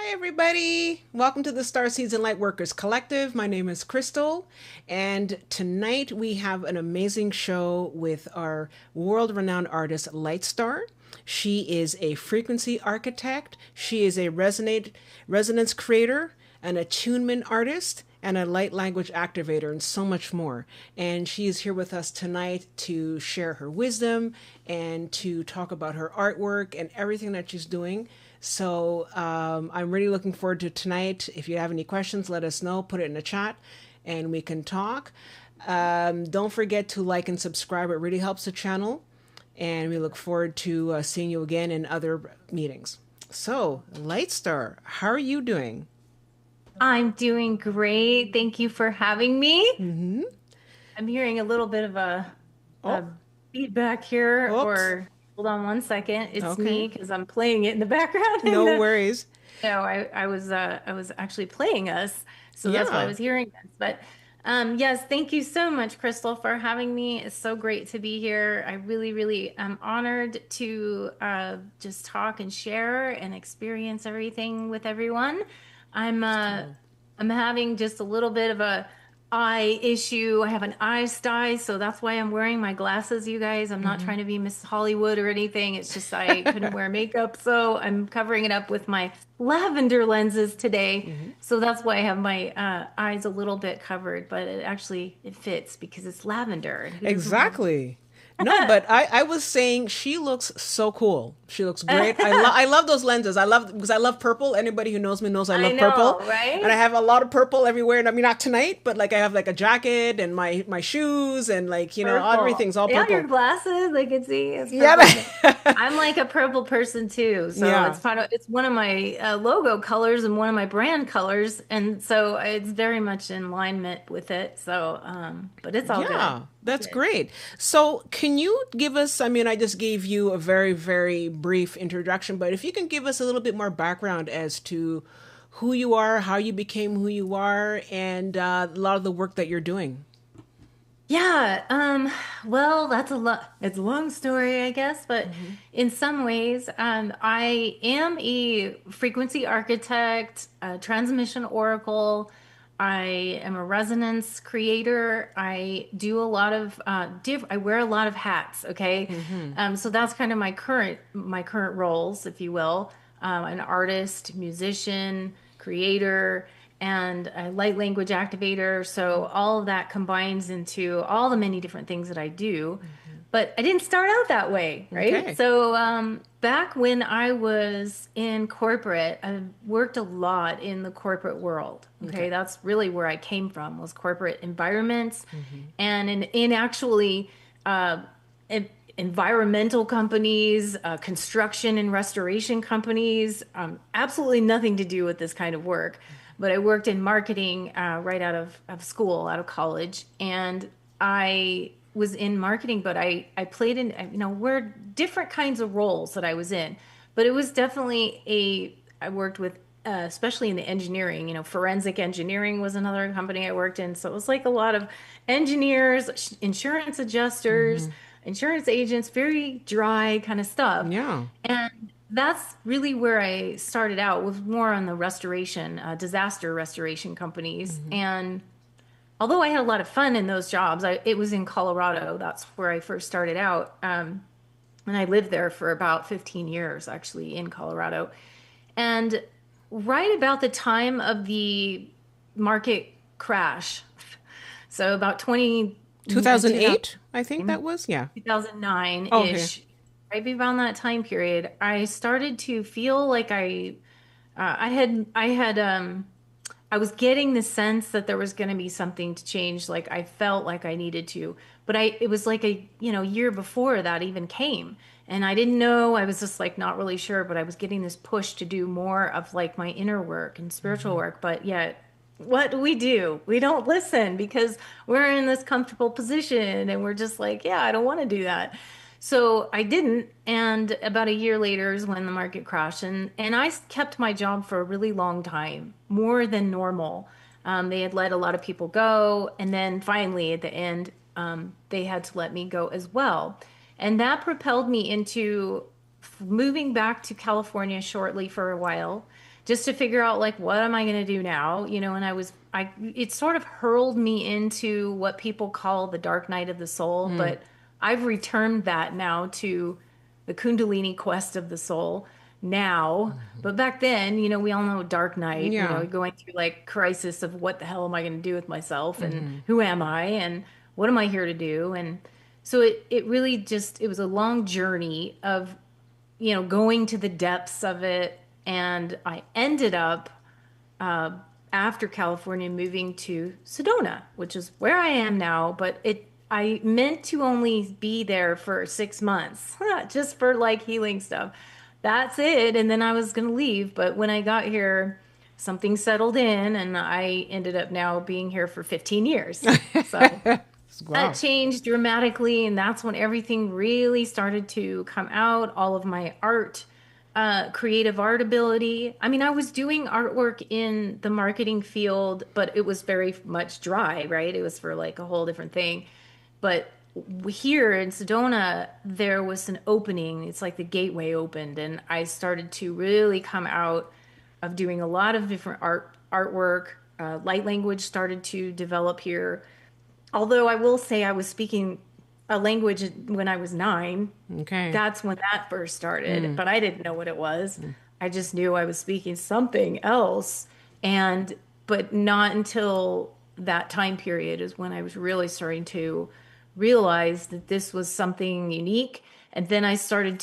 Hey everybody! Welcome to the Starseeds and Lightworkers Collective. My name is Crystal, and tonight we have an amazing show with our world-renowned artist Lightstar. She is a frequency architect. She is a resonance creator, an attunement artist, and a light language activator, and so much more. And she is here with us tonight to share her wisdom and to talk about her artwork and everything that she's doing. So I'm really looking forward to tonight. If you have any questions, let us know. Put it in the chat and we can talk. Don't forget to like and subscribe. It really helps the channel. And we look forward to seeing you again in other meetings. So, Lightstar, how are you doing? I'm doing great. Thank you for having me. Mm-hmm. I'm hearing a little bit of a Oh, feedback here, oops. or hold on one second. It's Okay. me because I'm playing it in the background. And No worries. no, I was actually playing us, so that's why I Yeah. was hearing this. But yes, thank you so much, Crystal, for having me. It's so great to be here. I really, really am honored to just talk and share and experience everything with everyone. I'm uh So, I'm having just a little bit of a eye issue. I have an eye sty, so that's why I'm wearing my glasses, you guys. I'm not mhm. trying to be Miss Hollywood or anything. It's just I couldn't wear makeup, so I'm covering it up with my lavender lenses today. Mhm. So that's why I have my eyes a little bit covered, but it fits because it's lavender, and who doesn't love Exactly. No, but I was saying she looks so cool. She looks great. I love those lenses. I love because I love purple. Anybody who knows me knows I I love purple, know, and I right? have a lot of purple everywhere. And I mean not tonight, but like I have like a jacket and my shoes and like Purple. everything's all Yeah, your purple. glasses, I can see it's purple. Yeah, I'm like a purple person too, so yeah, it's one of my logo colors and one of my brand colors, and so it's very much in alignment with it. So, but it's all good. yeah. All That's good. great. So, can you give us? I mean, I just gave you a very very brief introduction, but if you can give us a little bit more background as to who you are, how you became who you are, and a lot of the work that you're doing. Yeah, well, that's a lot. It's a long story, I guess, but Hmm. in some ways, I am a frequency architect, a transmission oracle. I am a resonance creator. I do a lot of I wear a lot of hats, okay? Hmm. So that's kind of my current roles, if you will. An artist, musician, creator, and a light language activator. So all of that combines into all the many different things that I do. Hmm. But I didn't start out that way, right? Okay. So back when I was in corporate, I worked a lot in the corporate world. Okay. Okay, that's really where I came from, was corporate environments, Hmm. and in actually uh, en- environmental companies, construction and restoration companies. Absolutely nothing to do with this kind of work. But I worked in marketing right out of school, out of college, and I was in marketing, but I played in, we're different kinds of roles that I was in. But it was definitely I worked with, especially in the engineering, forensic engineering was another company I worked in. So it was like a lot of engineers, insurance adjusters, Hmm. insurance agents, very dry kind of stuff. Yeah. And that's really where I started out, was more on the restoration, disaster restoration companies. Hmm. And although I had a lot of fun in those jobs, it was in Colorado. That's where I first started out. And I lived there for about 15 years, actually, in Colorado. And right about the time of the market crash, so about 2000, 2008, I think that was. Yeah. Oh, okay. 2009-ish, right around that time period, I started to feel like I was getting the sense that there was going to be something to change. Like I felt like I needed to, but it was like a, year before that even came. And I didn't know, I was just like not really sure, but I was getting this push to do more of like my inner work and spiritual Hmm. work. But yet, what do? We don't listen because we're in this comfortable position and we're just like, yeah, I don't want to do that. So I didn't. And about a year later is when the market crashed. And I kept my job for a really long time, more than normal. They had let a lot of people go. And then finally, at the end, they had to let me go as well. And that propelled me into moving back to California shortly for a while just to figure out like, what am I going to do now? And it sort of hurled me into what people call the dark night of the soul, but I've returned that now to the Kundalini quest of the soul now. But back then, we all know dark night, Yeah. going through like crisis of what the hell am I going to do with myself and who am I and what am I here to do? And so it really just, it was a long journey of, going to the depths of it. And I ended up, after California, moving to Sedona, which is where I am now. But I meant to only be there for 6 months, just for like healing stuff. That's it. And then I was going to leave. But when I got here, something settled in, and I ended up now being here for 15 years. So Wow. that changed dramatically, and that's when everything really started to come out. All of my art, creative art ability. I mean, I was doing artwork in the marketing field, but it was very much dry, right? It was for like a whole different thing. But here in Sedona, there was an opening. It's like the gateway opened, and I started to really come out of doing a lot of different artwork. Light language started to develop here. Although I will say I was speaking a language when I was 9. Okay. That's when that first started, but I didn't know what it was. I just knew I was speaking something else. But not until that time period is when I was really starting to realize that this was something unique. And then I had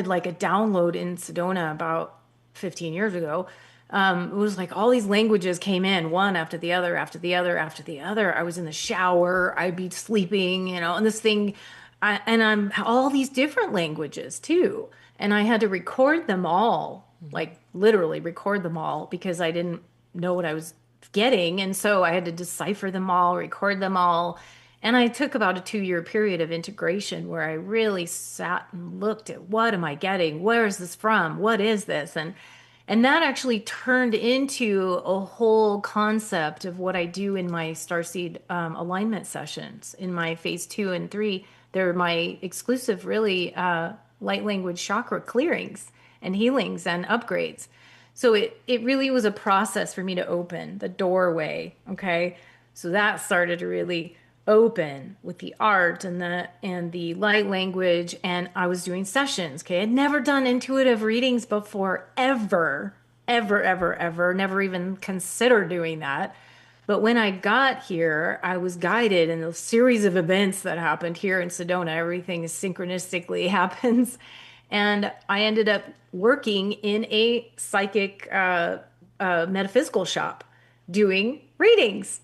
like a download in Sedona about 15 years ago. It was like all these languages came in one after the other, after the other, after the other. I was in the shower, I'd be sleeping, and this thing, and I'm all these different languages too. And I had to record them all, like literally record them all because I didn't know what I was getting. And so I had to decipher them all, record them all. And I took about a 2-year period of integration where I really sat and looked at what am I getting? Where is this from? What is this? And that actually turned into a whole concept of what I do in my Starseed alignment sessions. In my phase 2 and 3, they're my exclusive, really, light language chakra clearings and healings and upgrades. So it really was a process for me to open the doorway. Okay. So that started to really open with the art and the light language, and I was doing sessions. Okay, I'd never done intuitive readings before, ever, never even considered doing that. But when I got here, I was guided in a series of events that happened here in Sedona. Everything synchronistically happens, and I ended up working in a psychic metaphysical shop doing readings.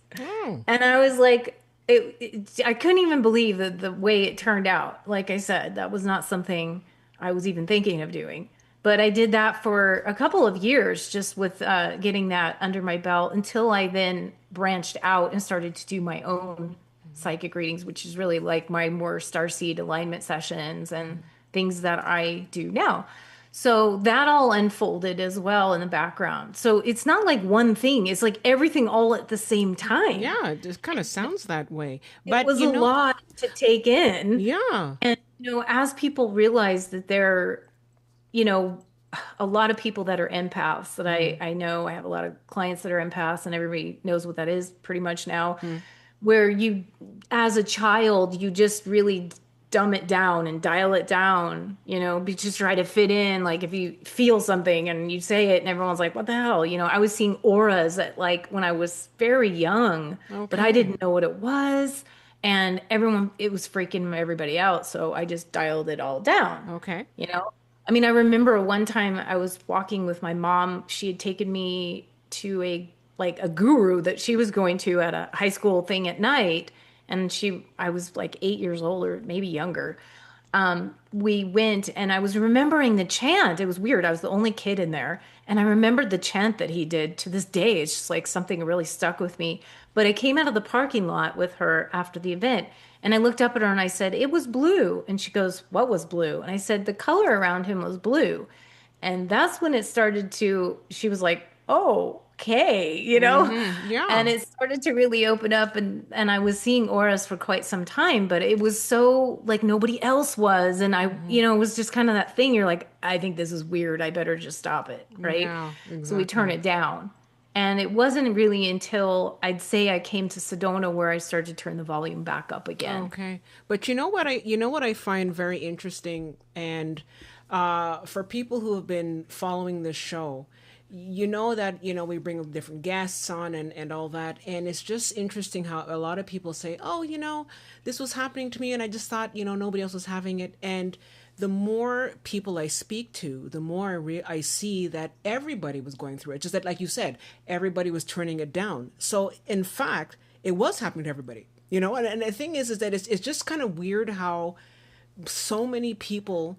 And I was like, I couldn't even believe the way it turned out. Like I said, that was not something I was even thinking of doing. But I did that for a couple of years, just with getting that under my belt, until I then branched out and started to do my own psychic readings, which is really like my more starseed alignment sessions and things that I do now. So that all unfolded as well in the background. So it's not like one thing. It's like everything all at the same time. Yeah, it just kind of sounds that way. It But, was a lot to take in. yeah. And, as people realize that you know, a lot of people that are empaths that I know, I have a lot of clients that are empaths, and everybody knows what that is pretty much now, where you, as a child, you just really dumb it down and dial it down, just try to fit in. Like if you feel something and you say it and everyone's like, what the hell? I was seeing auras at like when I was very young, but I didn't know what it was. And it was freaking everybody out. So I just dialed it all down. Okay. I mean, I remember one time I was walking with my mom. She had taken me to a guru that she was going to at a high school thing at night. And I was like 8 years old or maybe younger. We went, and I was remembering the chant. It was weird. I was the only kid in there. And I remembered the chant that he did to this day. It's just like something really stuck with me. But I came out of the parking lot with her after the event, and I looked up at her and I said, it was blue. And she goes, what was blue? And I said, the color around him was blue. And that's when it started she was like, oh. okay, you know? Yeah. And it started to really open up, and I was seeing auras for quite some time, but it was so like nobody else was. And I, it was just kind of that thing. You're like, I think this is weird. I better just stop it. Right. Yeah, So we turn exactly. it down. And it wasn't really until I'd say I came to Sedona where I started to turn the volume back up again. Okay. But you know what I find very interesting, and for people who have been following this show, you know that we bring different guests on and all that, and it's just interesting how a lot of people say, oh, this was happening to me and I just thought nobody else was having it. And the more people I speak to, the more I see that everybody was going through it. Just that, like you said, everybody was turning it down. So in fact, it was happening to everybody. And the thing is that it's just kind of weird how so many people,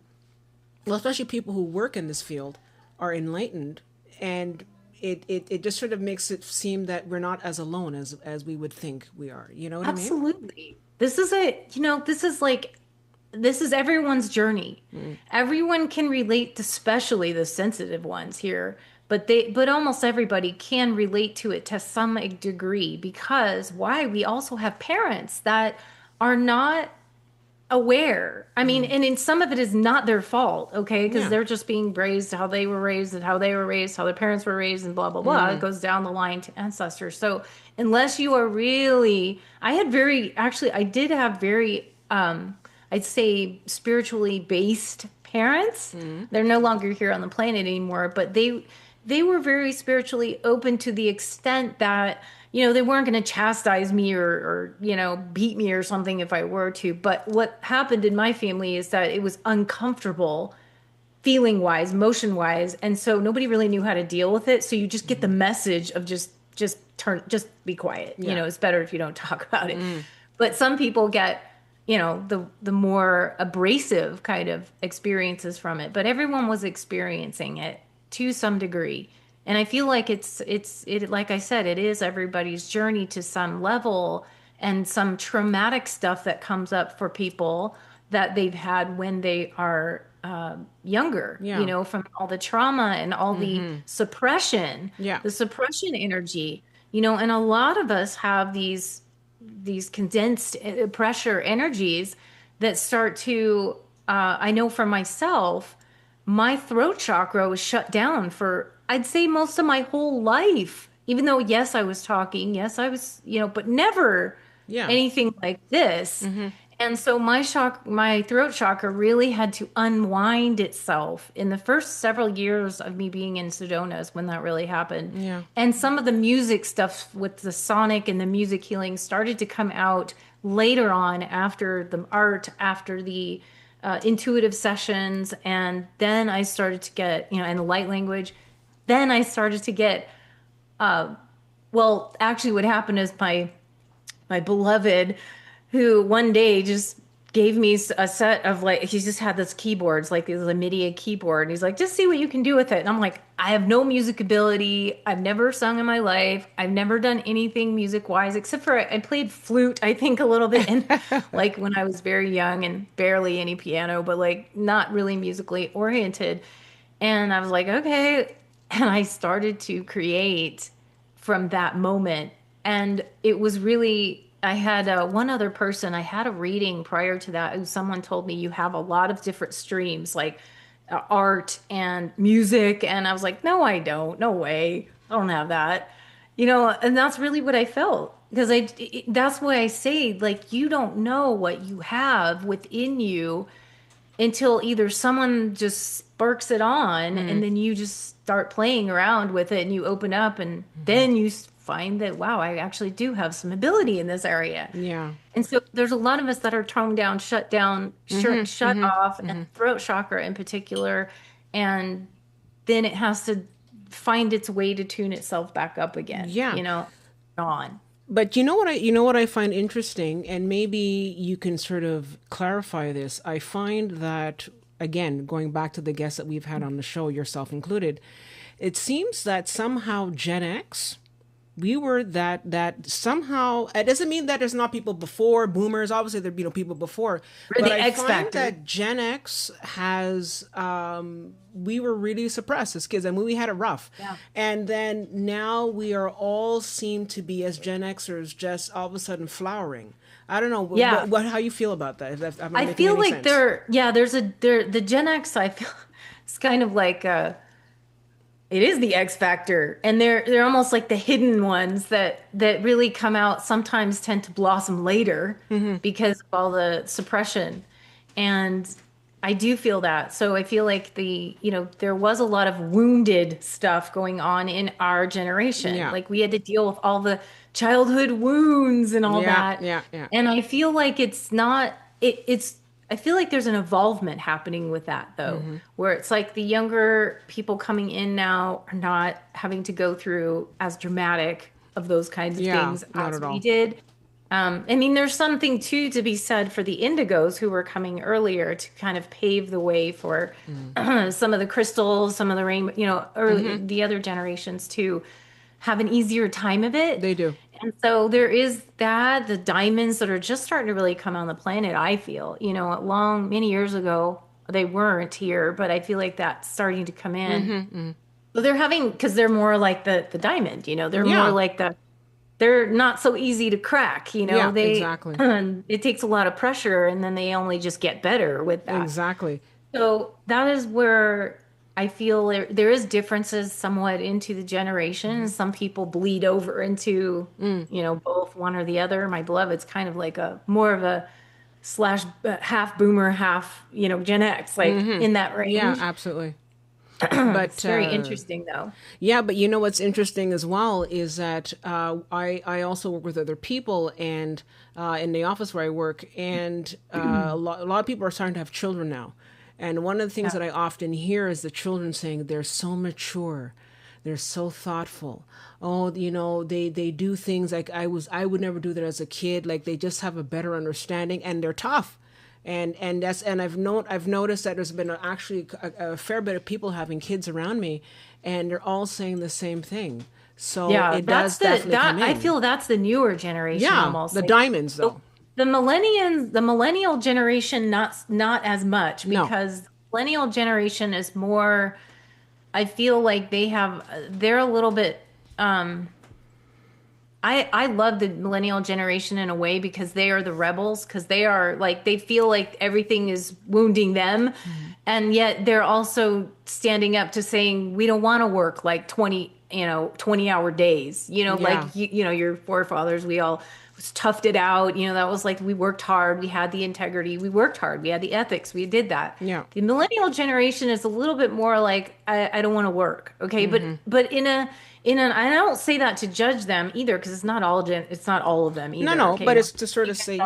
well, especially people who work in this field, are enlightened, and it just sort of makes it seem that we're not as alone as we would think we are. You know what I mean? Absolutely. This is everyone's journey. Everyone can relate, to, especially the sensitive ones here, but almost everybody can relate to it to some degree, because why? We also have parents that are not aware. I mean, and in some of it is not their fault, okay? Because Yeah. they're just being raised how they were raised and how they were raised, how their parents were raised, and blah blah blah. It goes down the line to ancestors. So unless you are really, I did have very, I'd say spiritually based parents. They're no longer here on the planet anymore, but they were very spiritually open to the extent that they weren't going to chastise me or beat me or something if I were to. But what happened in my family is that it was uncomfortable feeling wise, motion wise, and so nobody really knew how to deal with it. So you just get the message of just be quiet. Yeah. It's better if you don't talk about it. But some people get the more abrasive kind of experiences from it. But everyone was experiencing it to some degree. And I feel like it like I said, it is everybody's journey to some level, and some traumatic stuff that comes up for people that they've had when they are younger, Yeah. from all the trauma and all Yeah. the suppression energy, and a lot of us have these condensed pressure energies that start to, I know for myself, my throat chakra was shut down for, I'd say, most of my whole life. Even though, yes, I was talking, yes, I was, but never Yeah. anything like this. And so my throat chakra really had to unwind itself in the first several years of me being in Sedona is when that really happened. Yeah. And some of the music stuff with the sonic and the music healing started to come out later on, after the art, after the intuitive sessions. And then I started to get, and the light language. Then I started to get, well, actually what happened is my beloved, who one day just gave me a set of, like, he just had this keyboards, like this MIDI keyboard, and he's like, just see what you can do with it. And I'm like, I have no music ability. I've never sung in my life. I've never done anything music wise, except for I played flute, I think, a little bit, and like when I was very young, and barely any piano, but like not really musically oriented. And I was like, okay. And I started to create from that moment. And it was really, I had one other person, I had a reading prior to that, who someone told me, you have a lot of different streams, like art and music. And I was like, no, I don't. No way. I don't have that. And that's really what I felt. Because that's why I say, like, you don't know what you have within you until either someone just sparks it on, and then you just start playing around with it and you open up, and then you find that, wow, I actually do have some ability in this area. Yeah. And so there's a lot of us that are toned down, shut down, shut off, and throat chakra in particular. And then it has to find its way to tune itself back up again, Yeah. on. But you know what I find interesting, and maybe you can sort of clarify this. I find that, again, going back to the guests that we've had on the show, yourself included, it seems that somehow Gen X, we were that somehow, it doesn't mean that there's not people before boomers. Obviously there, people before, We're but the I X find factor. that Gen X has, we were really suppressed as kids. I mean, we had it rough. Yeah. And then now we are all seem to be, as Gen Xers, just all of a sudden flowering. I don't know Yeah. how you feel about that. If I'm not I making feel any like sense. the Gen X, I feel it's kind of like it is the X factor, and they're almost like the hidden ones that really come out, sometimes tend to blossom later because of all the suppression. And I do feel that. So I feel like there was a lot of wounded stuff going on in our generation. Yeah. Like we had to deal with all the childhood wounds and all Yeah. that. Yeah. Yeah. And I feel like it's not it's I feel like there's an evolvement happening with that though, where it's like the younger people coming in now are not having to go through as dramatic of those kinds of Yeah. things Not as at we all. did. I mean, there's something too to be said for the indigos who were coming earlier to kind of pave the way for some of the crystals, some of the rain, early the other generations to have an easier time of it. They do. And so there is that, the diamonds that are just starting to really come on the planet, I feel, many years ago, they weren't here, but I feel like that's starting to come in. So they're because they're more like the diamond, they're more Yeah. like they're not so easy to crack, Yeah. they, Exactly. it takes a lot of pressure and then they only just get better with that. Exactly. So that is where I feel there is differences somewhat into the generations. Some people bleed over into, both one or the other. My beloved's kind of like a more of a slash half boomer, half, Gen X, like in that Yeah. range. Absolutely. But It's very interesting though. yeah, but what's interesting as well is that I also work with other people, and in the office where I work, and a lot of people are starting to have children now. And one of the things Yeah. that I often hear is the children saying they're so mature, they're so thoughtful. Oh, they do things like I would never do that as a kid. Like they just have a better understanding, and they're tough. And I've noticed that there's been actually a fair bit of people having kids around me, and they're all saying the same thing. So Yeah, it does definitely come in. I feel that's the newer generation Yeah, almost. the Like diamonds though. the millennial generation, not as much, No. because the millennial generation is more, I feel like they're a little bit I love the millennial generation in a way because they are the rebels, because they are like, they feel like everything is wounding them. And yet they're also standing up to saying, we don't want to work like 20-hour days, Yeah. like, your forefathers, we all toughed it out. That was like, we worked hard. We had the integrity. We worked hard. We had the ethics. We did that. Yeah. The millennial generation is a little bit more like, I don't want to work. Okay. But I don't say that to judge them either, because it's not all of them either. No, Okay. but it's to sort of say,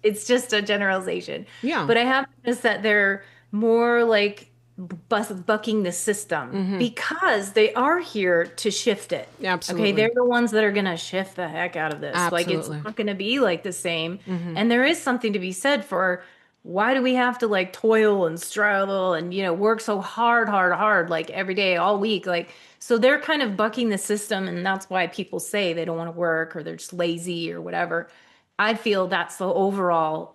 It's just a generalization. Yeah. But I have noticed that they're more like bucking the system because they are here to shift it. Absolutely. Okay, they're the ones that are going to shift the heck out of this. Like it's Absolutely. not going to be like the same. And there is something to be said for, why do we have to like toil and struggle and work so hard like every day all week, like, so they're kind of bucking the system, and that's why people say they don't want to work or they're just lazy or whatever. I feel that's the overall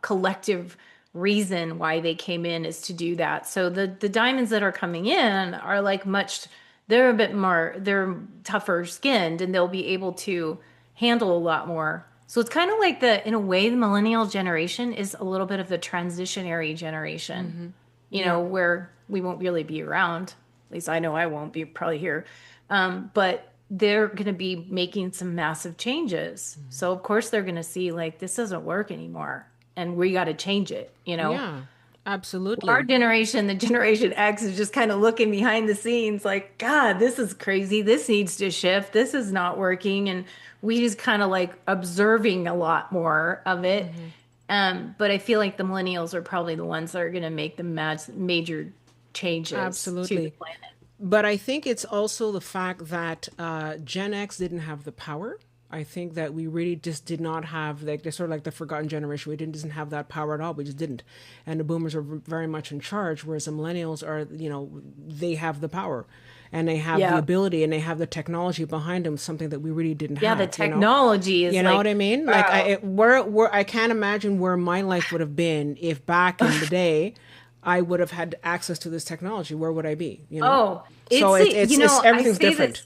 collective reason why they came in, is to do that. So the diamonds that are coming in are like they're a bit more, they're tougher skinned, and they'll be able to handle a lot more. So it's kind of like in a way, the millennial generation is a little bit of the transitionary generation, where we won't really be around. At least I know I won't be probably here. But they're going to be making some massive changes. So of course they're going to see like, this doesn't work anymore and we got to change it, Yeah, absolutely. Our generation, the Generation X, is just kind of looking behind the scenes like, God, this is crazy. This needs to shift. This is not working. And we just kind of like observing a lot more of it. But I feel like the millennials are probably the ones that are going to make the major changes to Absolutely. the planet. But I think it's also the fact that Gen X didn't have the power. I think that we really just did not have, like, they're sort of like the forgotten generation. We doesn't have that power at all. We just didn't. And the boomers are very much in charge, whereas the millennials are, they have the power. and they have the Yeah. ability and they have the technology behind them, something that we really didn't Yeah, the have, you know? technology is You know like, what I mean? Like wow. where I can't imagine where my life would have been if back in the day I would have had access to this technology. Where would I be? You know? Oh, So it's I everything's say different. this,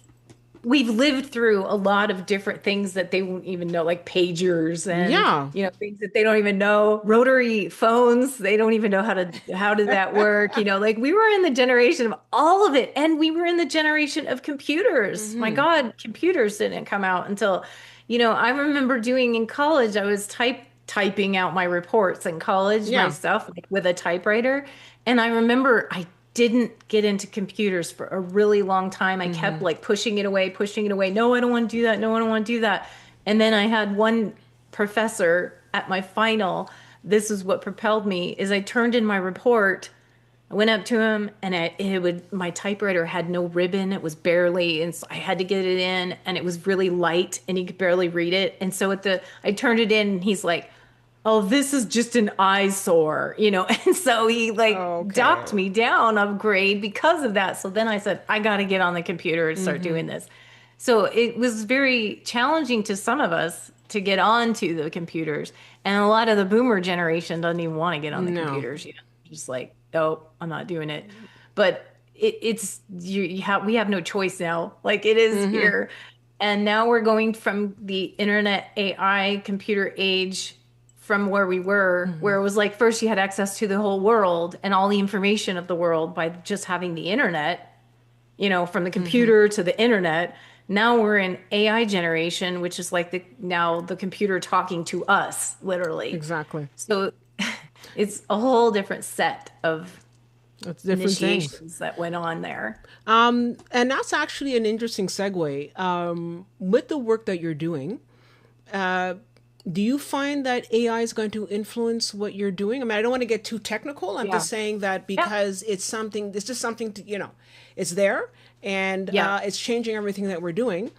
we've lived through a lot of different things that they won't even know, like pagers and, Yeah. things that they don't even know. Rotary phones, they don't even know how did that work? Like we were in the generation of all of it. And we were in the generation of computers. My Hmm. God, computers didn't come out until, I remember doing in college, I was typing out my reports in college, my Yeah. stuff like, with a typewriter. And I remember I didn't get into computers for a really long time. I kept Hmm. like pushing it away, pushing it away. No, I don't want to do that. No, I don't want to do that. And then I had one professor at my final. This is what propelled me is I turned in my report. I went up to him and my typewriter had no ribbon. It was barely, and so I had to get it in and it was really light and he could barely read it. And so I turned it in and he's like, oh, this is just an eyesore, And so he like docked Okay. me down a grade because of that. So then I said, I got to get on the computer and start Hmm. doing this. So it was very challenging to some of us to get onto the computers. And a lot of the boomer generation doesn't even want to get on the No. computers, just like, oh, I'm not doing it. But we have no choice now. Like it is Hmm. here. And now we're going from the internet AI computer age from where we were, where it was like first you had access to the whole world and all the information of the world by just having the internet, from the Hmm. computer to the internet. Now we're in AI generation, which is like now the computer talking to us, literally. Exactly. So it's a whole different set of It's different things. initiations that went on there. And that's actually an interesting segue. With the work that you're doing, do you find that AI is going to influence what you're doing? I mean, I don't want to get too technical. I'm Yeah. just saying that Yeah. because it's just something to, it's there and Yeah. it's changing everything that we're doing.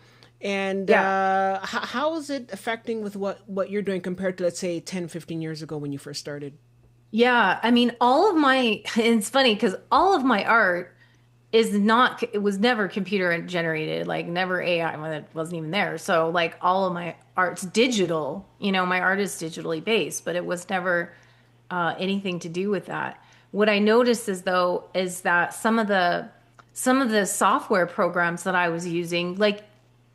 And Yeah. how is it affecting with what you're doing compared to, let's say, 10, 15 years ago when you first started? Yeah. I mean, it's funny because all of my art it was never computer generated, like never AI when it wasn't even there. So like all of my art's digital, my art is digitally based, but it was never anything to do with that. What I noticed is that some of the software programs that I was using, like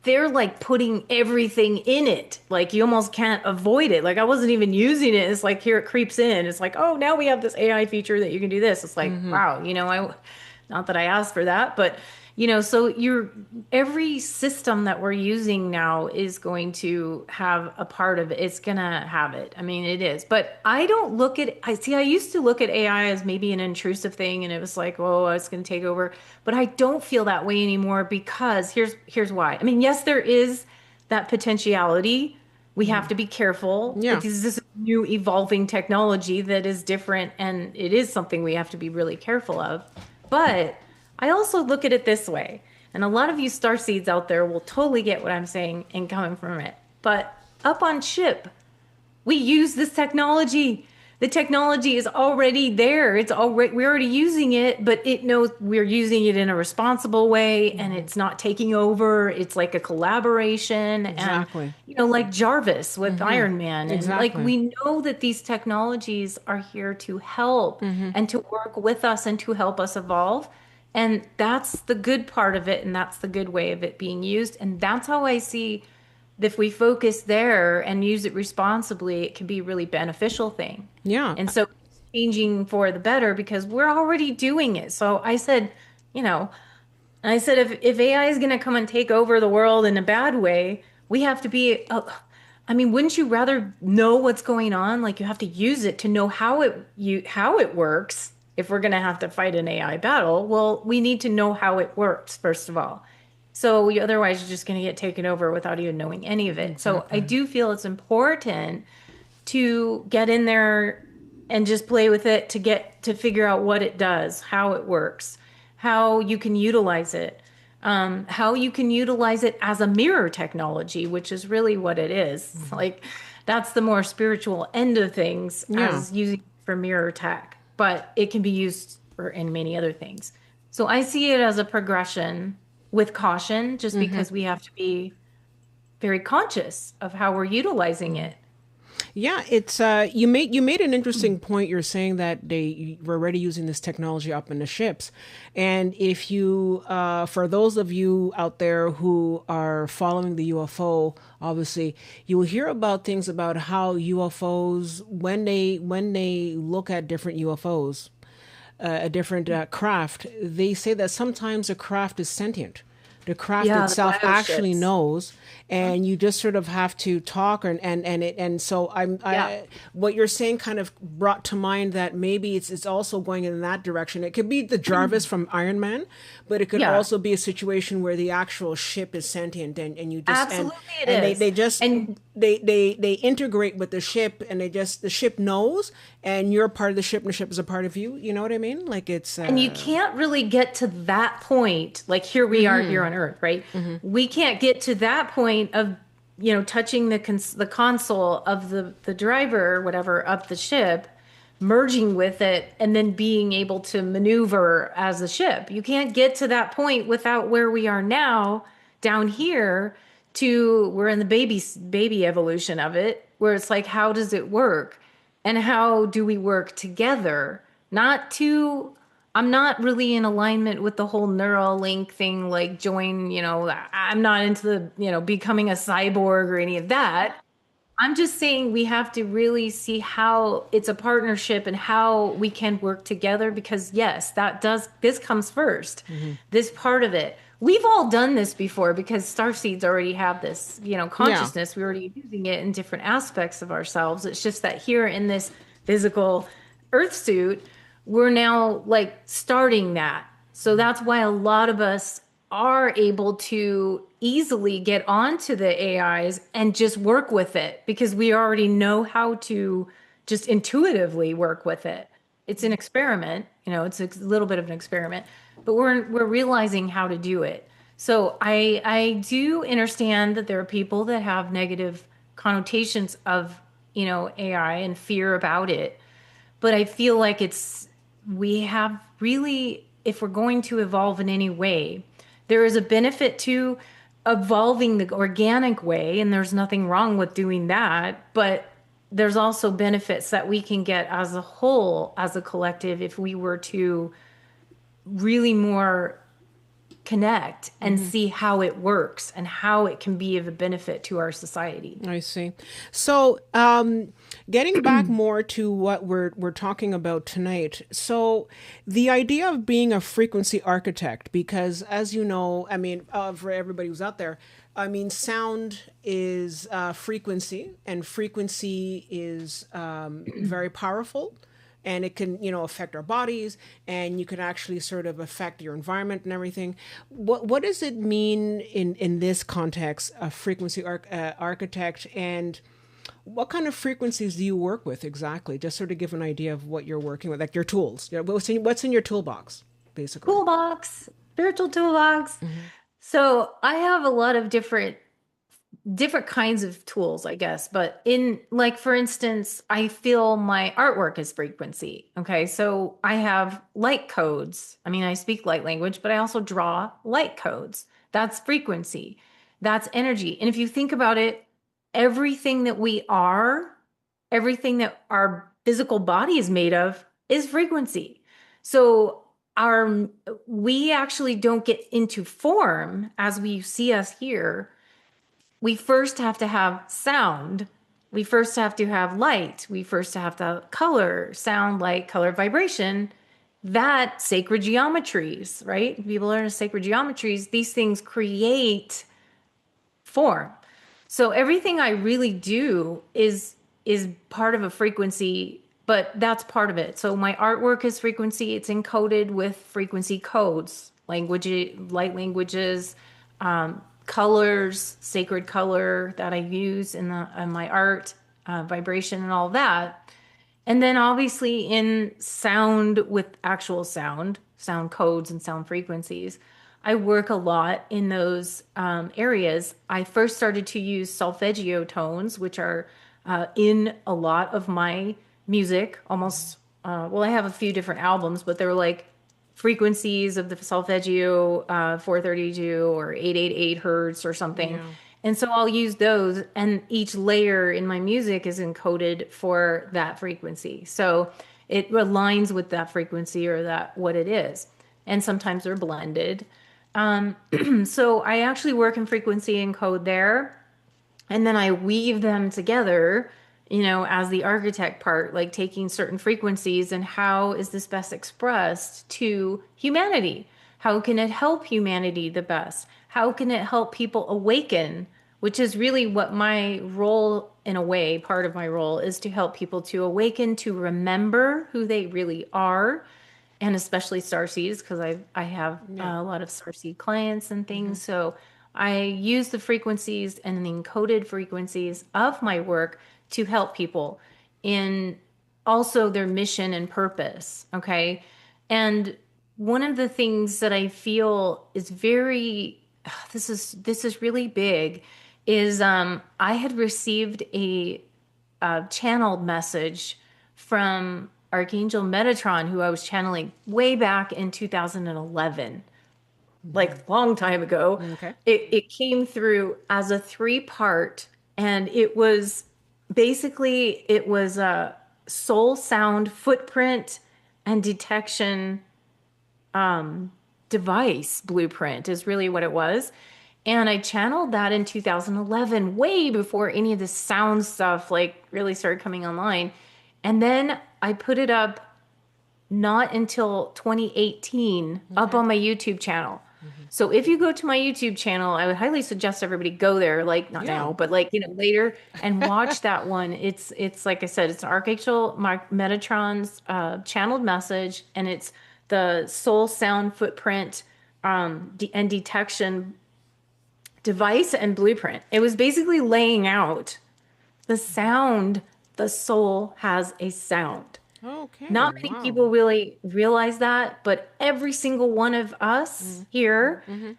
they're like putting everything in it. Like you almost can't avoid it. Like I wasn't even using it. It's like here it creeps in. It's like, oh, now we have this AI feature that you can do this. It's like, wow, I not that I asked for that, but so every system that we're using now is going to have a part of it. It's gonna have it. I mean, it is. But I don't look at I used to look at AI as maybe an intrusive thing and it was like, oh, it's gonna take over. But I don't feel that way anymore because here's why. I mean, yes, there is that potentiality. We have to be careful. Yeah. This is new evolving technology that is different and it is something we have to be really careful of. But I also look at it this way, and a lot of you starseeds out there will totally get what I'm saying and coming from it. But up on ship, we use this technology. The technology is already there. We're already using it, but it knows we're using it in a responsible way and it's not taking over. It's like a collaboration and Exactly. like Jarvis with Iron Man. And like Exactly. we know that these technologies are here to help and to work with us and to help us evolve. And that's the good part of it, and that's the good way of it being used. And that's how I see if we focus there and use it responsibly, it can be a really beneficial thing. Yeah. And so it's changing for the better because we're already doing it. So I said, you know, I said if AI is going to come and take over the world in a bad way, we have to be I mean, wouldn't you rather know what's going on? Like you have to use it to know how it works. If we're going to have to fight an AI battle, well, we need to know how it works first of all. So otherwise, you're just going to get taken over without even knowing any of it. So I Exactly. do feel it's important to get in there and just play with it to figure out what it does, how it works, how you can utilize it, how you can utilize it as a mirror technology, which is really what it is. Like that's the more spiritual end of things Yeah. as using it for mirror tech, but it can be used in many other things. So I see it as a progression with caution, just because we have to be very conscious of how we're utilizing it. Yeah, it's you made an interesting point. You're saying that they were already using this technology up in the ships, and if you for those of you out there who are following the UFO, obviously you will hear about things about how UFOs when they look at different UFOs, a different craft, they say that sometimes a craft is sentient. The craft Yeah, the itself actually bioships. knows, and you just sort of have to talk, and so Yeah. what you're saying kind of brought to mind that maybe it's also going in that direction. It could be the Jarvis from Iron Man, but it could Yeah, also be a situation where the actual ship is sentient, and you just absolutely it and is. they just And they integrate with the ship, and the ship knows, and you're a part of the ship, and the ship is a part of you. You know what I mean? Like it's And you can't really get to that point. Like here we are here on Earth, right? We can't get to that point of, touching the console of the driver or whatever of the ship, merging with it, and then being able to maneuver as the ship. You can't get to that point without where we are now down here to we're in the baby evolution of it, where it's like, how does it work? And how do we work together? Not to I'm not really in alignment with the whole neural link thing, like join, I'm not into the, becoming a cyborg or any of that. I'm just saying we have to really see how it's a partnership and how we can work together because yes, this comes first. This part of it. We've all done this before because starseeds already have this, yeah. consciousness. We're already using it in different aspects of ourselves. It's just that here in this physical earth suit, we're now like starting that. So that's why a lot of us are able to easily get onto the AIs and just work with it because we already know how to just intuitively work with it. It's an experiment, it's a little bit of an experiment, but we're realizing how to do it. So I do understand that there are people that have negative connotations of, AI and fear about it. But I feel like we have really, if we're going to evolve in any way, there is a benefit to evolving the organic way, and there's nothing wrong with doing that. But there's also benefits that we can get as a whole, as a collective, if we were to really more connect and see how it works and how it can be of a benefit to our society. I see. So, getting back more to what we're talking about tonight. So, the idea of being a frequency architect, because as you know, I mean, for everybody who's out there, I mean, sound is frequency, and frequency is very powerful, and it can affect our bodies, and you can actually sort of affect your environment and everything. What does it mean in this context, a frequency architect, and what kind of frequencies do you work with exactly? Just sort of give an idea of what you're working with, like your tools. What's in your toolbox, basically? Toolbox, spiritual toolbox. So I have a lot of different kinds of tools, I guess. But in, like, for instance, I feel my artwork is frequency. Okay. So I have light codes. I mean, I speak light language, but I also draw light codes. That's frequency. That's energy. And if you think about it, everything that we are, everything that our physical body is made of is frequency. So our we actually don't get into form as we see us here. We first have to have sound. We first have to have light. We first have to have color, sound, light, color, vibration. That sacred geometries, right? People learn sacred geometries. These things create form. So everything I really do is part of a frequency, but that's part of it. So my artwork is frequency. It's encoded with frequency codes, language, light languages, colors, sacred color that I use in my art, vibration, and all that. And then obviously in sound with actual sound codes and sound frequencies, I work a lot in those areas. I first started to use solfeggio tones, which are in a lot of my music, almost, well, I have a few different albums, but they're like frequencies of the solfeggio, 432 or 888 hertz or something. Yeah. And so I'll use those, and each layer in my music is encoded for that frequency. So it aligns with that frequency or that what it is. And sometimes they're blended. So I actually work in frequency and code there. And then I weave them together, as the architect part, like taking certain frequencies and how is this best expressed to humanity? How can it help humanity the best? How can it help people awaken? Which is really what my role, in a way, part of my role is to help people to awaken, to remember who they really are, and especially Starseeds, because I have a lot of Starseed clients and things. So I use the frequencies and the encoded frequencies of my work to help people in also their mission and purpose. Okay. And one of the things that I feel is very, this is really big, is I had received a channeled message from Archangel Metatron, who I was channeling way back in 2011, like long time ago. Okay. It came through as a 3-part, and it was basically a soul sound footprint and detection device blueprint is really what it was. And I channeled that in 2011, way before any of the sound stuff like really started coming online. And then I put it up not until 2018 up on my YouTube channel. So if you go to my YouTube channel, I would highly suggest everybody go there, like not now, but like, later, and watch that one. It's like I said, it's an Archangel Metatron's channeled message, and it's the soul sound footprint and detection device and blueprint. It was basically laying out the sound. The soul has a sound. Okay. Not many people really realize that, but every single one of us here in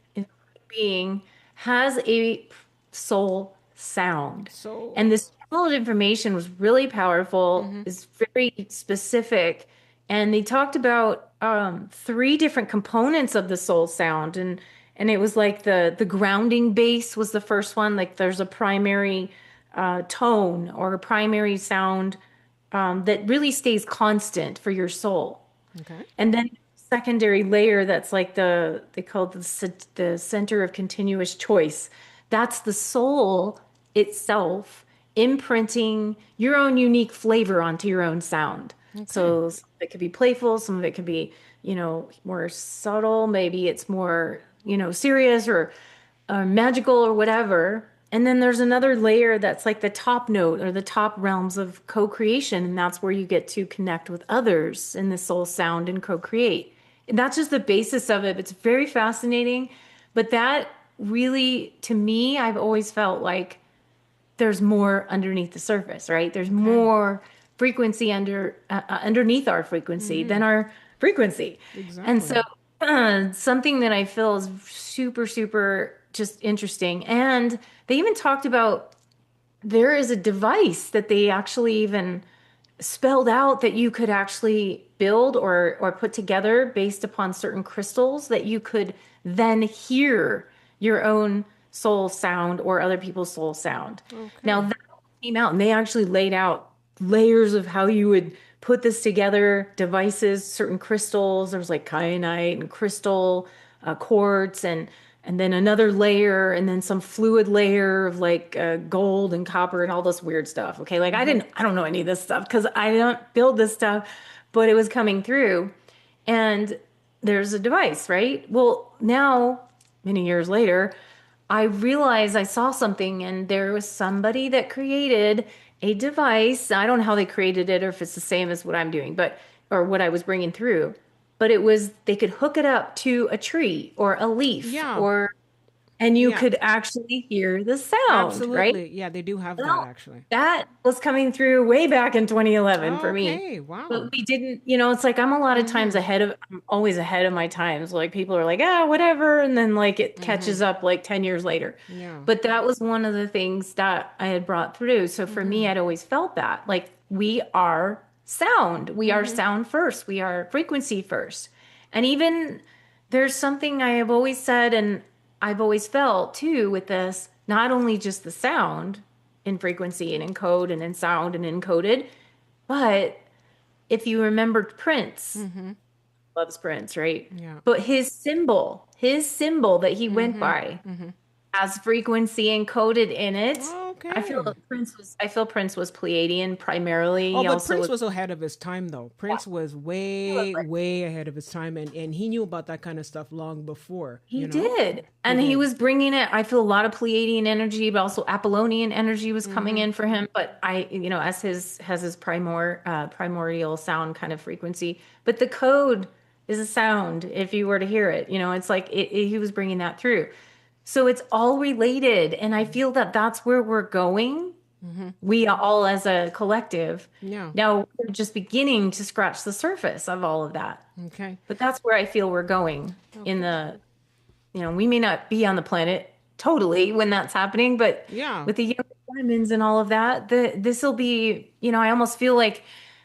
being has a soul sound. So, And this channeled information was really powerful, is very specific. And they talked about 3 different components of the soul sound. And it was like the grounding base was the first one. Like there's a primary tone or a primary sound that really stays constant for your soul. okay. And then secondary layer that's like they call it the center of continuous choice. That's the soul itself imprinting your own unique flavor onto your own sound. Okay. So some of it could be playful, some of it could be, more subtle. Maybe it's more, serious or magical or whatever. And then there's another layer that's like the top note or the top realms of co-creation. And that's where you get to connect with others in the soul sound and co-create. And that's just the basis of it. It's very fascinating. But that really, to me, I've always felt like there's more underneath the surface, right? There's more frequency underneath our frequency than our frequency. Exactly. And so something that I feel is super, super just interesting. And they even talked about there is a device that they actually even spelled out that you could actually build or put together based upon certain crystals that you could then hear your own soul sound or other people's soul sound. Okay. Now that came out and they actually laid out layers of how you would put this together, devices, certain crystals. There was like kyanite and crystal, quartz, and then another layer, and then some fluid layer of like gold and copper and all this weird stuff. Okay. Like I don't know any of this stuff because I don't build this stuff, but it was coming through. And there's a device, right? Well, now, many years later, I realized I saw something and there was somebody that created a device. I don't know how they created it or if it's the same as what I'm doing, or what I was bringing through. But it was, they could hook it up to a tree or a leaf and you could actually hear the sound, Absolutely. right? Yeah, they do have that actually. That was coming through way back in 2011 for me. Okay, wow. But we didn't, it's like I'm a lot of times I'm always ahead of my times. Like people are like, whatever. And then like it catches up like 10 years later. Yeah. But that was one of the things that I had brought through. So for me, I'd always felt that like we are sound. We are sound first. We are frequency first. And even there's something I have always said and I've always felt too with this, not only just the sound in frequency and encode and in sound and encoded, but if you remembered Prince, loves Prince, right? Yeah. But his symbol that he went by has frequency encoded in it. Okay. I feel Prince was Pleiadian primarily. Oh, He but also Prince was, was ahead of his time, though. yeah, Prince was he was way, like, way ahead of his time, and he knew about that kind of stuff long before, he did. He And he did. was bringing it. I feel a lot of Pleiadian energy, but also Apollonian energy was coming in for him. But as his has his primordial sound kind of frequency. But the code is a sound if you were to hear it. It's like he was bringing that through. So it's all related. And I feel that that's where we're going. We all as a collective. Yeah. Now we're just beginning to scratch the surface of all of that. Okay. But that's where I feel we're going in Okay. the we may not be on the planet totally when that's happening, but Yeah. with the young diamonds and all of that, this will be, I almost feel like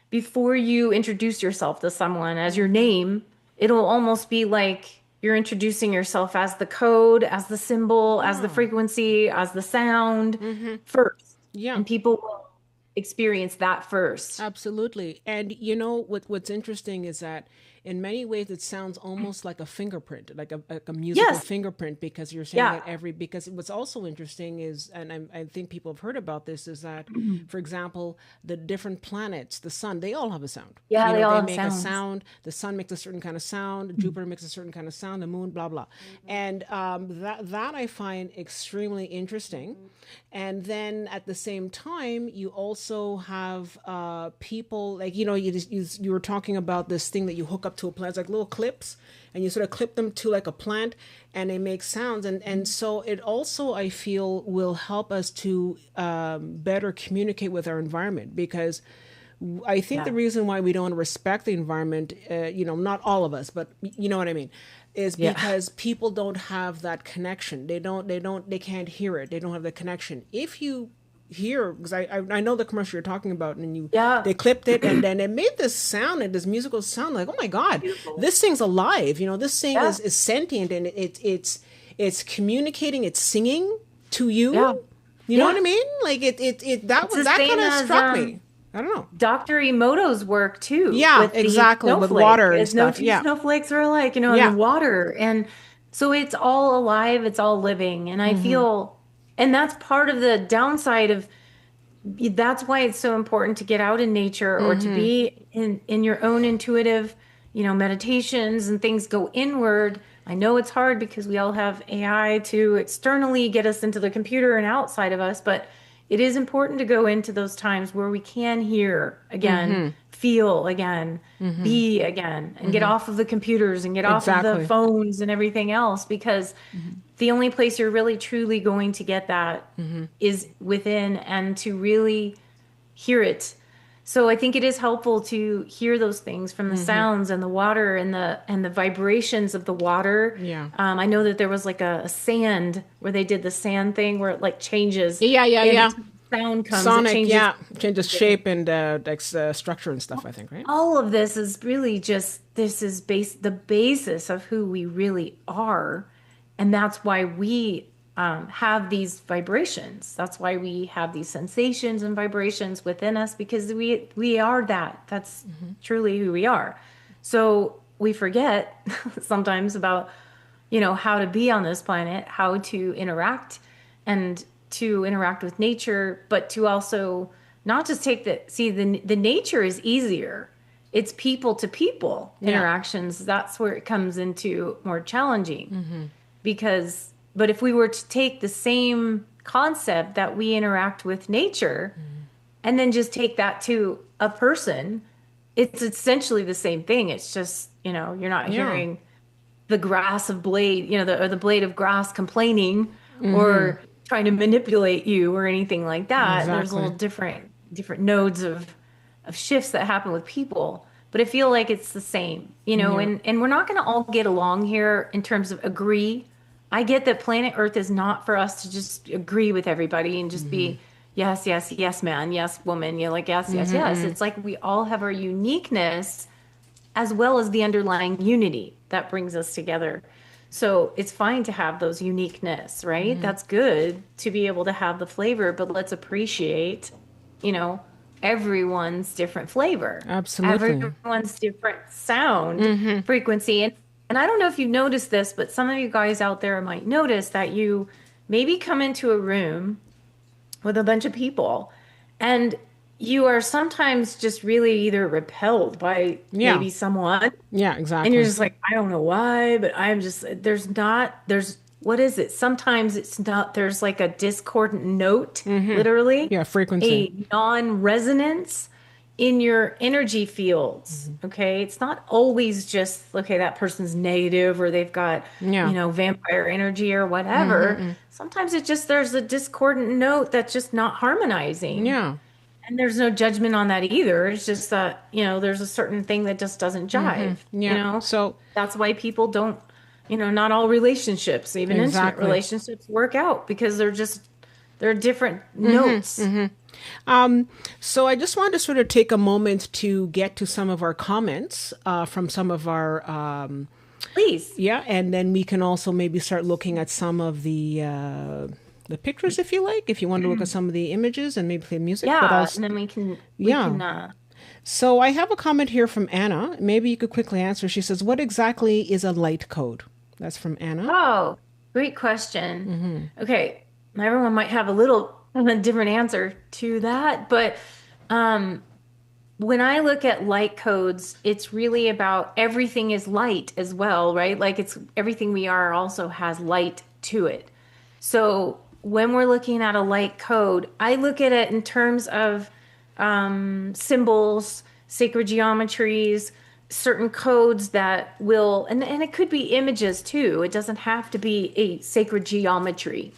before you introduce yourself to someone as your name, it'll almost be like you're introducing yourself as the code, as the symbol, as the Yeah. frequency, as the sound first. Yeah. And people will experience that first. Absolutely. And what's interesting is that in many ways it sounds almost like a fingerprint, like a musical Yes. fingerprint, because you're saying Yeah. that because what's also interesting is, and I think people have heard about this, is that, for example, the different planets, the sun, they all have a sound. Yeah, they all They have make a sounds. sound. The sun makes a certain kind of sound. Jupiter makes a certain kind of sound. The moon, blah blah, and that I find extremely interesting. And then at the same time, you also have people like you were talking about this thing that you hook up to a plant, it's like little clips, and you sort of clip them to like a plant, and they make sounds, and so it also I feel will help us to better communicate with our environment, because I think the Yeah. reason why we don't respect the environment, not all of us, but you know what I mean, is Yeah. because people don't have that connection. They can't hear it. They don't have the connection. If you hear, because I know the commercial you're talking about, and Yeah. they clipped it, and then it made this sound, and this musical sound, like, oh my God, Beautiful. this thing's alive. This thing Yeah. is sentient, and it's communicating, it's singing to Yeah. you. You know what Yeah. I mean? Like It's the that same kind of as struck me. I don't know. Dr. Emoto's work too, Yeah, with the exactly. With snowflake. water and It's no stuff. two Yeah. snowflakes are alike, and the Yeah. water. And so it's all alive, it's all living. And I feel, and that's part of the downside of that's why it's so important to get out in nature or to be in your own intuitive, meditations and things go inward. I know it's hard because we all have AI to externally get us into the computer and outside of us, but it is important to go into those times where we can hear again, feel again, be again, and get off of the computers and get off of the Exactly. phones and everything else, because the only place you're really truly going to get that is within, and to really hear it. So I think it is helpful to hear those things from the sounds and the water and the vibrations of the water. Yeah. I know that there was like a sand where they did the sand thing where it like changes. Yeah, yeah, Every yeah. time sound comes, it Sonic, changes. yeah, changes shape and structure and stuff, I think, right? All of this is really just the basis of who we really are, and that's why we have these vibrations. That's why we have these sensations and vibrations within us, because we are that. That's truly who we are. So we forget sometimes about how to be on this planet, how to interact, and to interact with nature, but to also not just take the nature is easier. It's people to people interactions. That's where it comes into more challenging, but if we were to take the same concept that we interact with nature and then just take that to a person, it's essentially the same thing. It's just, you're not hearing the grass of blade, or the blade of grass complaining or trying to manipulate you or anything like that. There's a Exactly. little different nodes of shifts that happen with people. But I feel like it's the same, and we're not going to all get along here in terms of agree. I get that planet Earth is not for us to just agree with everybody and just be yes, yes, yes, man, yes, woman. You're like, yes, yes, yes. It's like we all have our uniqueness, as well as the underlying unity that brings us together. So it's fine to have those uniqueness, right? That's good to be able to have the flavor, but let's appreciate, you know, everyone's different flavor, Absolutely. everyone's different sound frequency. And I don't know if you've noticed this, but some of you guys out there might notice that you maybe come into a room with a bunch of people and you are sometimes just really either repelled by Yeah. maybe someone Yeah, and you're exactly. just like, I don't know why, but I'm just, what is it? Sometimes it's not, there's like a discordant note, literally, Yeah, frequency. a non-resonance in your energy fields. Okay. It's not always just, okay, that person's negative or they've got, Yeah. vampire energy or whatever. Sometimes it just, there's a discordant note that's just not harmonizing. Yeah. And there's no judgment on that either. It's just that, there's a certain thing that just doesn't jive, Yeah. So That's why people don't, not all relationships, even intimate exactly. relationships work out because they're different notes. So I just wanted to sort of take a moment to get to some of our comments from some of our Please. yeah, and then we can also maybe start looking at some of the pictures if you like, if you want to look at some of the images and maybe play music. But Yeah. also, And then yeah. So I have a comment here from Anna. Maybe you could quickly answer. She says, "What exactly is a light code?" That's from Anna. Oh, great question. Okay. Everyone might have a little different answer to that, but when I look at light codes, it's really about everything is light as well, right? Like it's everything we are also has light to it. So when we're looking at a light code, I look at it in terms of symbols, sacred geometries, certain codes that will, and it could be images too. It doesn't have to be a sacred geometry,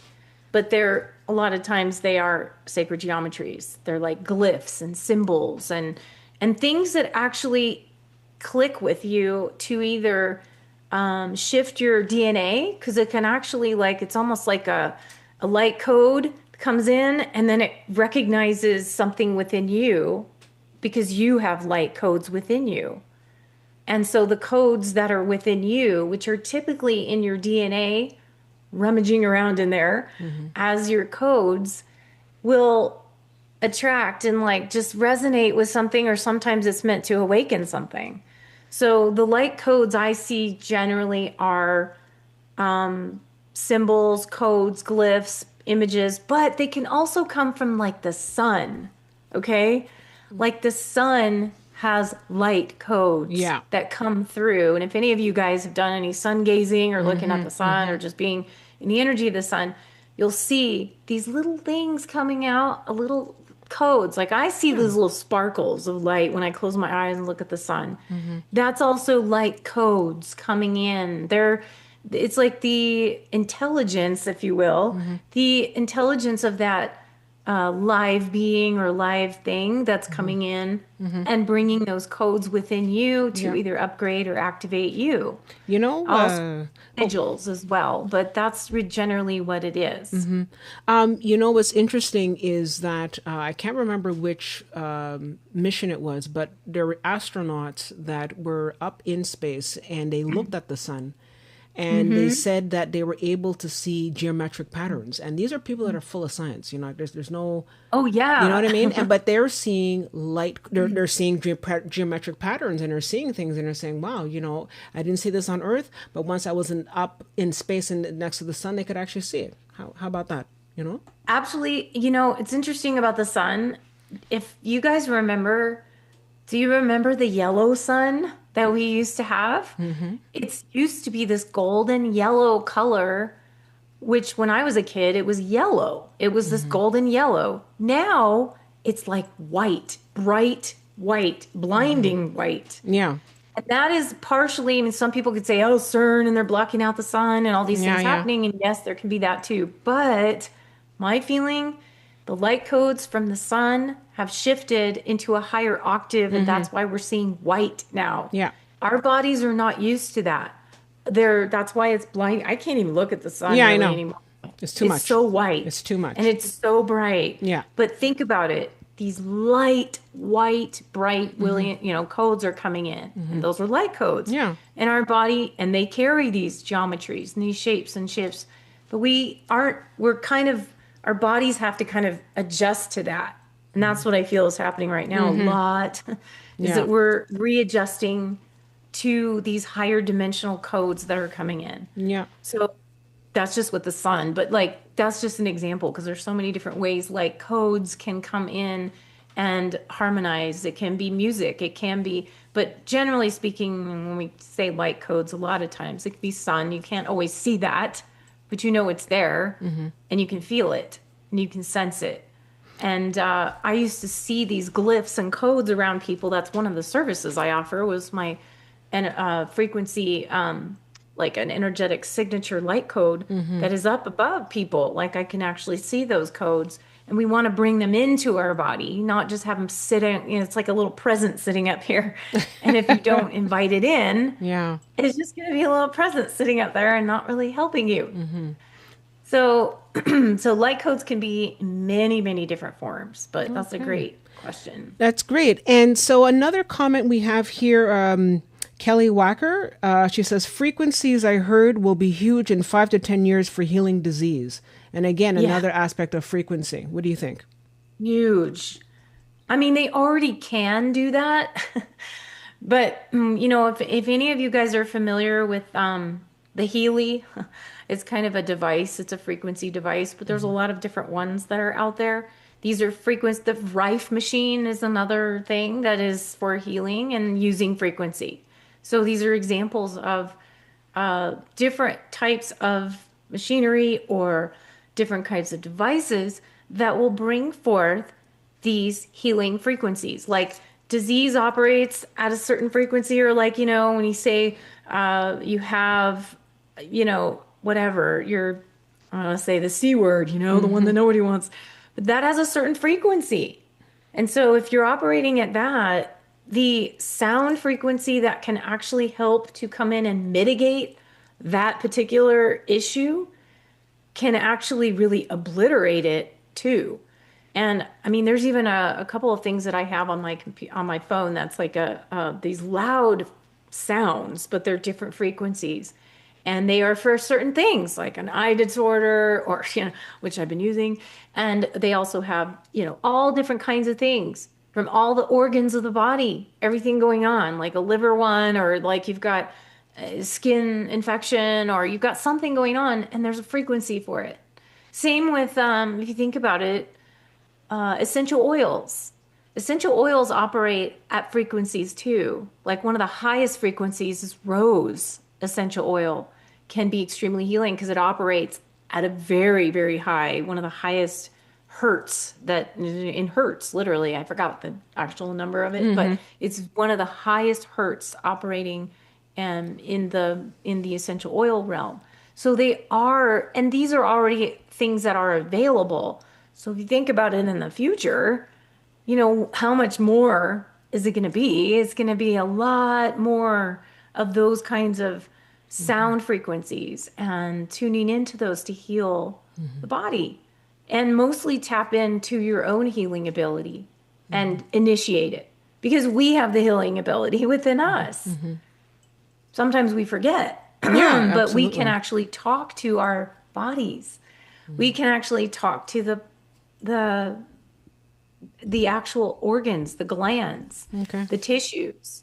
but a lot of times they are sacred geometries. They're like glyphs and symbols and things that actually click with you to either shift your DNA, because it can actually, like, it's almost like a light code comes in and then it recognizes something within you because you have light codes within you. And so the codes that are within you, which are typically in your DNA, rummaging around in there as your codes, will attract and like just resonate with something, or sometimes it's meant to awaken something. So the light codes I see generally are symbols, codes, glyphs, images, but they can also come from like the sun. Okay? Like the sun has light codes Yeah. that come through. And if any of you guys have done any sun gazing or looking at the sun or just being in the energy of the sun, you'll see these little things coming out, a little codes. Like I see these little sparkles of light when I close my eyes and look at the sun. That's also light codes coming in. It's like the intelligence, if you will, the intelligence of that live being or live thing that's coming in and bringing those codes within you to either upgrade or activate you. You know, Also sigils as well, but that's generally what it is. you know what's interesting is that I can't remember which mission it was, but there were astronauts that were up in space and they looked at the sun. And they said that they were able to see geometric patterns. And these are people that are full of science. You know, there's no, Oh yeah. you know what I mean? But they're seeing light, they're seeing geometric patterns and they're seeing things and they're saying, wow, you know, I didn't see this on Earth, but once I was up in space and next to the sun, they could actually see it. How about that? You know? Absolutely. It's interesting about the sun. If you guys remember, do you remember the yellow sun that we used to have? It used to be this golden yellow color, which when I was a kid, it was yellow. It was this golden yellow. Now it's like white, bright white, blinding white. Yeah. And that is partially, I mean, some people could say, oh, CERN, and they're blocking out the sun and all these things happening. And yes, there can be that too. But my feeling, the light codes from the sun have shifted into a higher octave, and that's why we're seeing white now. Yeah. Our bodies are not used to that. That's why it's blind. I can't even look at the sun Yeah, really I know. anymore. It's too much. It's so white. It's too much. And it's so bright. Yeah. But think about it. these light, white, bright, brilliant, codes are coming in. And those are light codes. Yeah. In our body, and they carry these geometries and these shapes and shifts. But our bodies have to kind of adjust to that. And that's what I feel is happening right now a lot, is that we're readjusting to these higher dimensional codes that are coming in. Yeah. So that's just with the sun, but like that's just an example, because there's so many different ways like codes can come in and harmonize. It can be music, it can be, but generally speaking, when we say light codes, a lot of times it can be sun. You can't always see that, but you know it's there, and you can feel it and you can sense it. And I used to see these glyphs and codes around people. That's one of the services I offer, was my frequency, like an energetic signature light code that is up above people. Like I can actually see those codes, and we want to bring them into our body, not just have them sitting. It's like a little present sitting up here. And if you don't invite it in, it's just going to be a little present sitting up there and not really helping you. So, so light codes can be many, many different forms, but that's a great question. That's great. And so another comment we have here, Kelly Wacker, she says, frequencies I heard will be huge in 5 to 10 years for healing disease. And again, another aspect of frequency. What do you think? Huge. I mean, they already can do that. But, if any of you guys are familiar with the Healy, it's kind of a device. It's a frequency device, but there's a lot of different ones that are out there. These are frequency. The Rife machine is another thing that is for healing and using frequency. So these are examples of different types of machinery or different kinds of devices that will bring forth these healing frequencies. Like disease operates at a certain frequency, or like, when you say you have, whatever, I want to say the C word, the one that nobody wants, but that has a certain frequency. And so if you're operating at that, the sound frequency that can actually help to come in and mitigate that particular issue can actually really obliterate it too. And I mean, there's even a couple of things that I have on my phone that's like these loud sounds, but they're different frequencies. And they are for certain things, like an eye disorder, or which I've been using. And they also have, all different kinds of things from all the organs of the body, everything going on, like a liver one, or like you've got a skin infection, or you've got something going on, and there's a frequency for it. Same with, if you think about it, essential oils. Essential oils operate at frequencies too. Like one of the highest frequencies is rose essential oil. Can be extremely healing because it operates at a very, very high, one of the highest hertz, literally. I forgot the actual number of it, but it's one of the highest hertz operating in the essential oil realm. So they are, and these are already things that are available. So if you think about it in the future, how much more is it going to be? It's going to be a lot more of those kinds of sound frequencies and tuning into those to heal the body, and mostly tap into your own healing ability and initiate it, because we have the healing ability within us. Sometimes we forget, but we can actually talk to our bodies. We can actually talk to the actual organs, the glands, the tissues.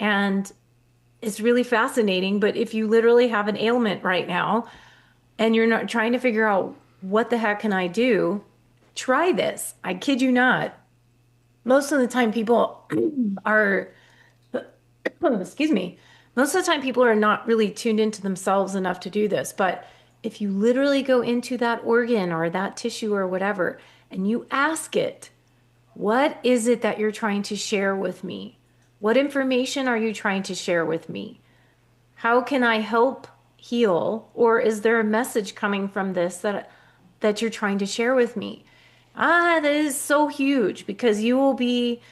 And it's really fascinating. But if you literally have an ailment right now and you're not trying to figure out what the heck can I do, try this. I kid you not. Most of the time people are, excuse me, most of the time people are not really tuned into themselves enough to do this. But if you literally go into that organ or that tissue or whatever, and you ask it, what is it that you're trying to share with me? What information are you trying to share with me? How can I help heal? Or is there a message coming from this that you're trying to share with me? That is so huge, because you will be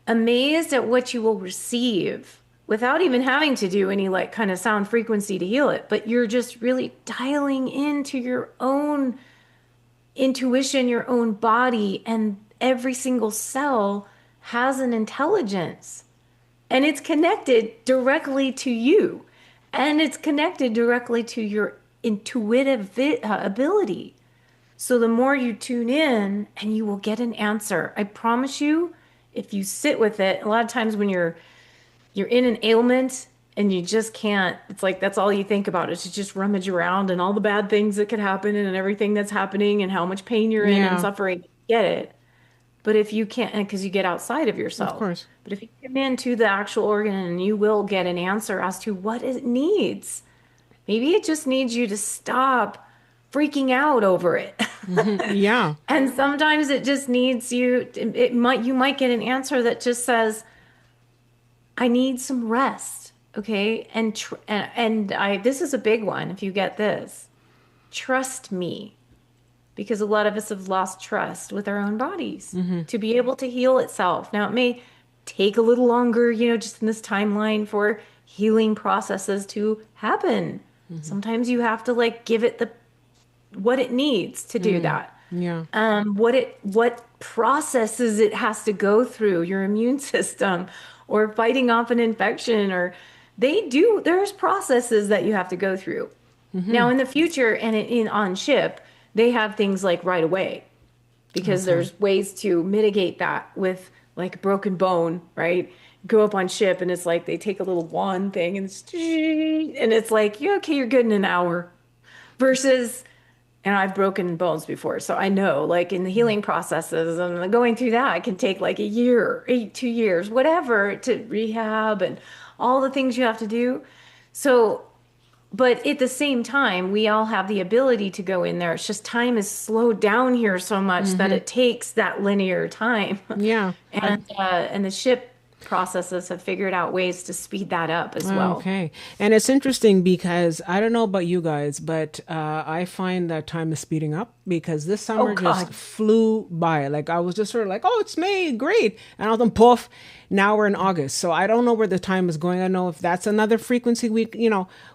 amazed at what you will receive without even having to do any like kind of sound frequency to heal it. But you're just really dialing into your own intuition, your own body, and every single cell has an intelligence, and it's connected directly to you, and it's connected directly to your intuitive ability. So the more you tune in, and you will get an answer. I promise you, if you sit with it. A lot of times when you're in an ailment and you just can't, it's like that's all you think about is to just rummage around and all the bad things that could happen and everything that's happening and how much pain you're in and suffering. Get it. But if you can't, because you get outside of Of yourself. course. But if you come into the actual organ, and you will get an answer as to what it needs. Maybe it just needs you to stop freaking out over it. Yeah. And sometimes it just needs you, you might get an answer that just says, I need some rest. Okay. This is a big one. If you get this, trust me, because a lot of us have lost trust with our own bodies to be able to heal itself. Now, it may take a little longer, just in this timeline for healing processes to happen. Sometimes you have to give it what it needs to do that. Yeah. What processes it has to go through, your immune system, or fighting off an infection, or there's processes that you have to go through. Now in the future and on ship, they have things like right away, because there's ways to mitigate that with like broken bone, right? Go up on ship and it's like they take a little wand thing and it's like, yeah, okay, you're good in an hour. Versus, and I've broken bones before, so I know, like in the healing processes and going through that, it can take like a year, 2 years, whatever, to rehab and all the things you have to do. So, but at the same time, we all have the ability to go in there. It's just time is slowed down here so much that it takes that linear time. Yeah. And the ship processes have figured out ways to speed that up as well. Okay. And it's interesting because I don't know about you guys, but I find that time is speeding up, because this summer just flew by. Like I was just sort of like, oh, it's May, great. And all of a sudden, poof, now we're in August. So I don't know where the time is going. I don't know if that's another frequency week,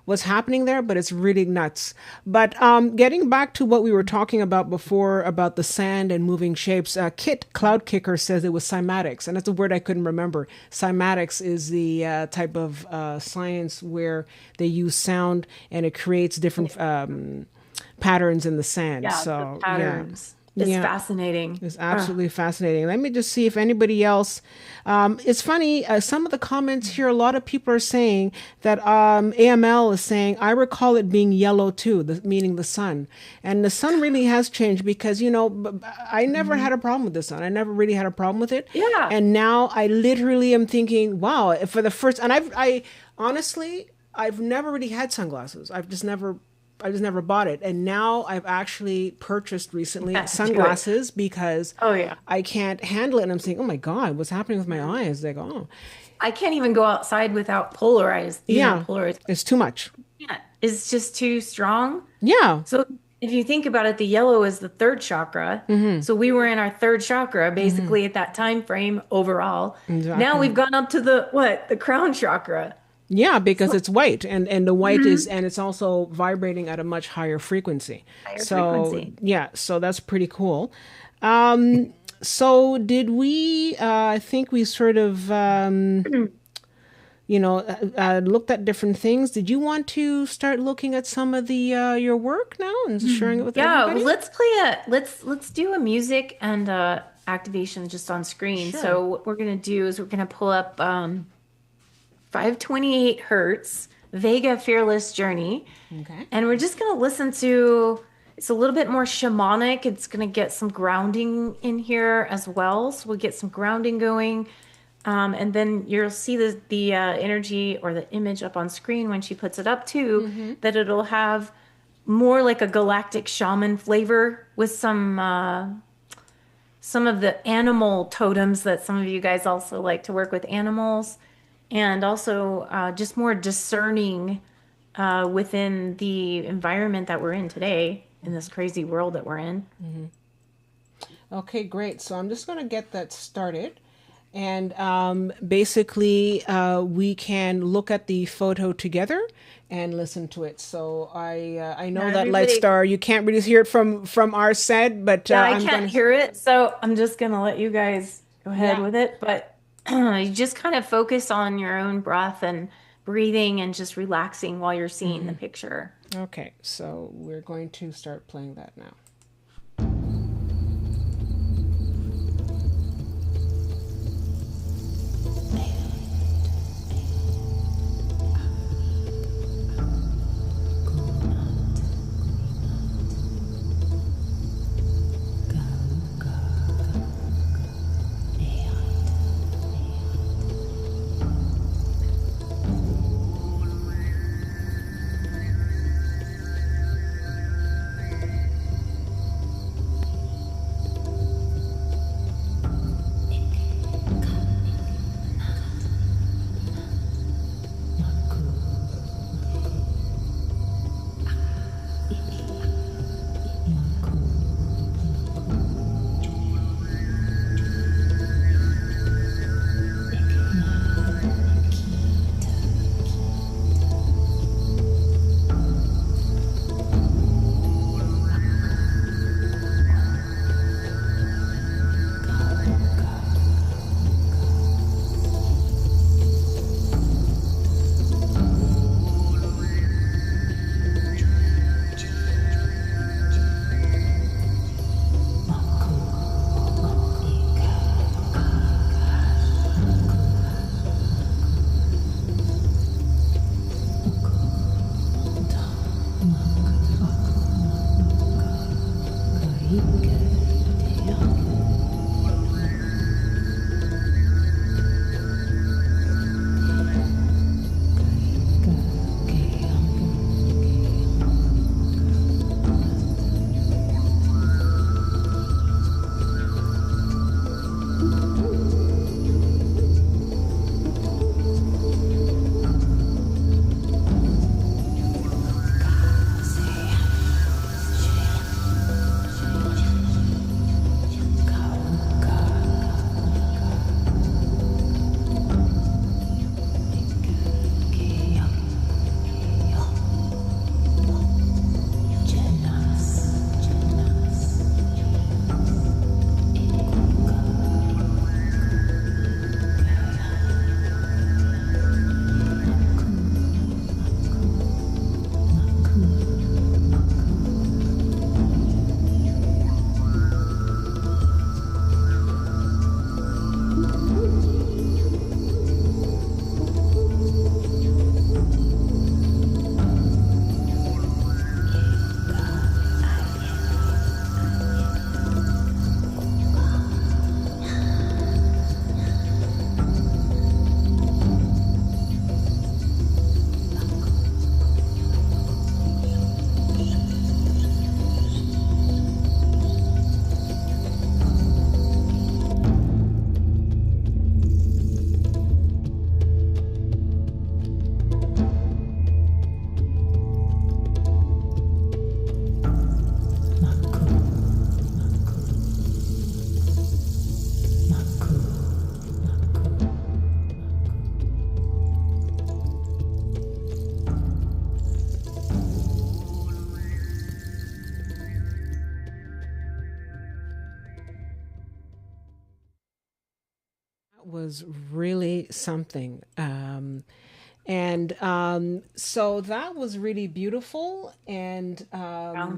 what's happening there, but it's really nuts. But getting back to what we were talking about before about the sand and moving shapes, Kit Cloud Kicker says it was cymatics, and that's a word I couldn't remember. Cymatics is the type of science where they use sound and it creates different patterns in the sand. Yeah, so the patterns. It's fascinating. It's absolutely fascinating. Let me just see if anybody else. It's funny. Some of the comments here, a lot of people are saying that AML is saying, I recall it being yellow too, meaning the sun. And the sun really has changed because, I never had a problem with the sun. I never really had a problem with it. Yeah. And now I literally am thinking, wow, for the first, and I honestly, I've never really had sunglasses. I just never bought it. And now I've actually purchased recently sunglasses because I can't handle it. And I'm saying, oh my God, what's happening with my eyes? Like, I can't even go outside without polarized. Polarized. It's too much. Yeah. It's just too strong. Yeah. So if you think about it, the yellow is the third chakra. So we were in our third chakra, basically at that time frame overall. Exactly. Now we've gone up to the crown chakra. Yeah, because it's white and the white is, and it's also vibrating at a much higher frequency. Yeah, so that's pretty cool. So did we, I think we sort of, looked at different things. Did you want to start looking at some of the, your work now and sharing it with everybody? Yeah, let's do a music and activation just on screen. Sure. So what we're going to do is we're going to pull up, 528 hertz Vega Fearless Journey. Okay. And we're just going to listen to, it's a little bit more shamanic. It's going to get some grounding in here as well. So we'll get some grounding going. And then you'll see the energy or the image up on screen when she puts it up too, that it'll have more like a galactic shaman flavor with some of the animal totems that some of you guys also like to work with animals. And also just more discerning within the environment that we're in today, in this crazy world that we're in. Okay, great. So I'm just going to get that started. And basically, we can look at the photo together and listen to it. So I know Yeah, that everybody. Lightstar, you can't really hear it from our set, but Yeah, I I'm can't gonna. hear it, so I'm just gonna let you guys go ahead Yeah. with it. But you just kind of focus on your own breath and breathing and just relaxing while you're seeing the picture. Okay. So we're going to start playing that now. Was really something. And so that was really beautiful. And Yeah.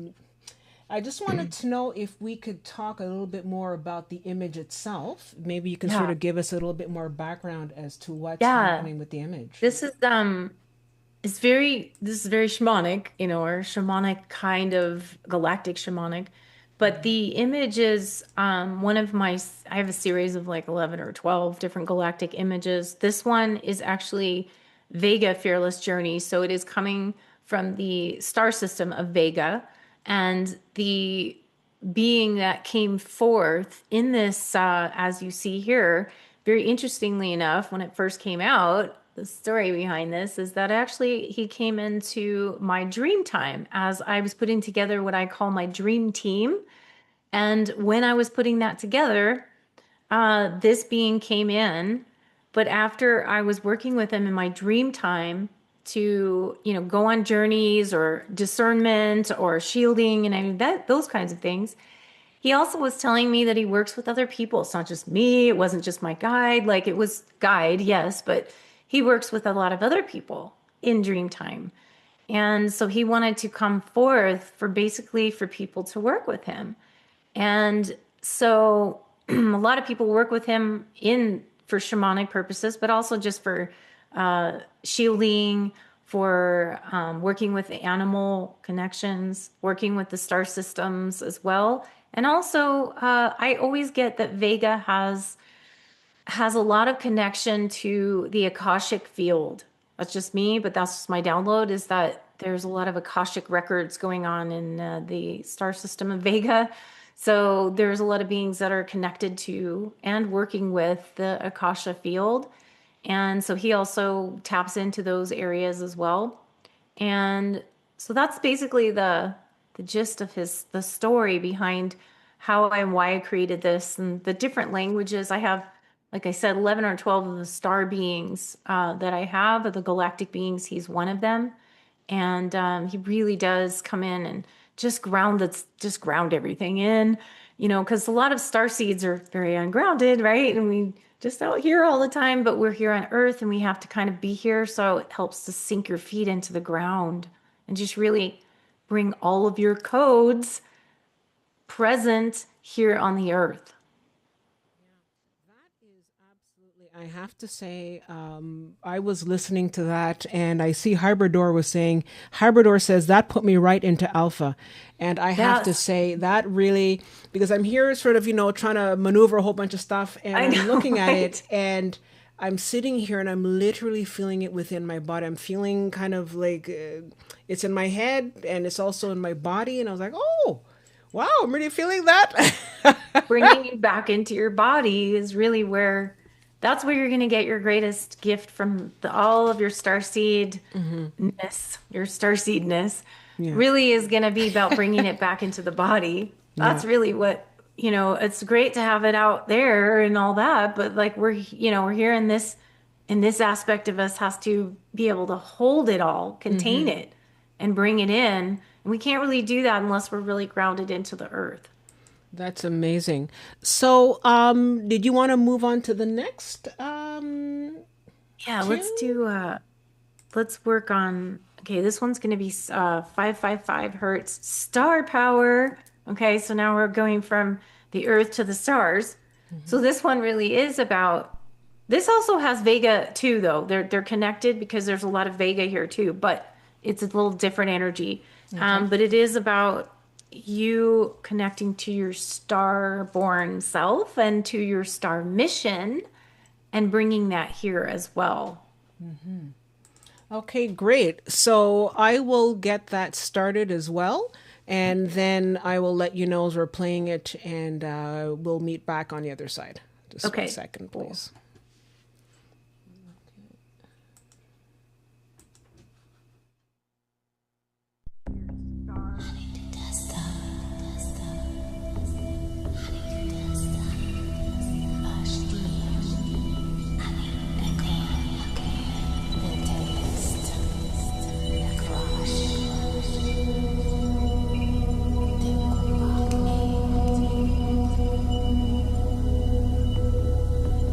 I just wanted to know if we could talk a little bit more about the image itself. Maybe you can sort Yeah. of give us a little bit more background as to what's Yeah. happening with the image. This is this is very shamanic, or shamanic kind of galactic shamanic. But the image is one of I have a series of like 11 or 12 different galactic images. This one is actually Vega Fearless Journey. So it is coming from the star system of Vega. And the being that came forth in this, as you see here, very interestingly enough, when it first came out, the story behind this is that actually he came into my dream time as I was putting together what I call my dream team. And when I was putting that together, this being came in, but after I was working with him in my dream time to, go on journeys or discernment or shielding and I mean that those kinds of things. He also was telling me that he works with other people. It's not just me. It wasn't just my guide. Like it was guide, yes, but he works with a lot of other people in dream time. And so he wanted to come forth for basically for people to work with him. And so a lot of people work with him in for shamanic purposes, but also just for shielding, for working with animal connections, working with the star systems as well. And also, I always get that Vega has a lot of connection to the Akashic field. That's just me, but that's just my download is that there's a lot of Akashic records going on in the star system of Vega. So there's a lot of beings that are connected to and working with the Akasha field. And so he also taps into those areas as well. And so that's basically the gist of the story behind how and why I created this and the different languages. I have, like I said, 11 or 12 of the star beings that I have, of the galactic beings. He's one of them. And he really does come in and just ground everything in, because a lot of star seeds are very ungrounded, right? And we just out here all the time, but we're here on Earth and we have to kind of be here. So it helps to sink your feet into the ground and just really bring all of your codes present here on the Earth. That is absolutely, I have to say, I was listening to that and I see Hybridor says that put me right into alpha. And I have to say that really, because I'm here sort of, trying to maneuver a whole bunch of stuff and I'm looking at it and I'm sitting here and I'm literally feeling it within my body. I'm feeling kind of like it's in my head and it's also in my body. And I was like, oh, wow, I'm really feeling that. Bringing you back into your body is really that's where you're going to get your greatest gift from all of your starseedness, your starseedness really is going to be about bringing it back into the body. That's really what, it's great to have it out there and all that, but like we're here in this aspect of us has to be able to hold it all, contain it and bring it in. And we can't really do that unless we're really grounded into the earth. That's amazing. So, did you want to move on to the next? Yeah, let's work on, okay, this one's going to be 555 hertz star power. Okay, so now we're going from the earth to the stars. So this one really is about, this also has Vega too, though. They're connected because there's a lot of Vega here too, but it's a little different energy. But it is about you connecting to your star-born self and to your star mission and bringing that here as well. Okay, great. So I will get that started as well. And then I will let you know as we're playing it and we'll meet back on the other side. Just okay. 1 second, please.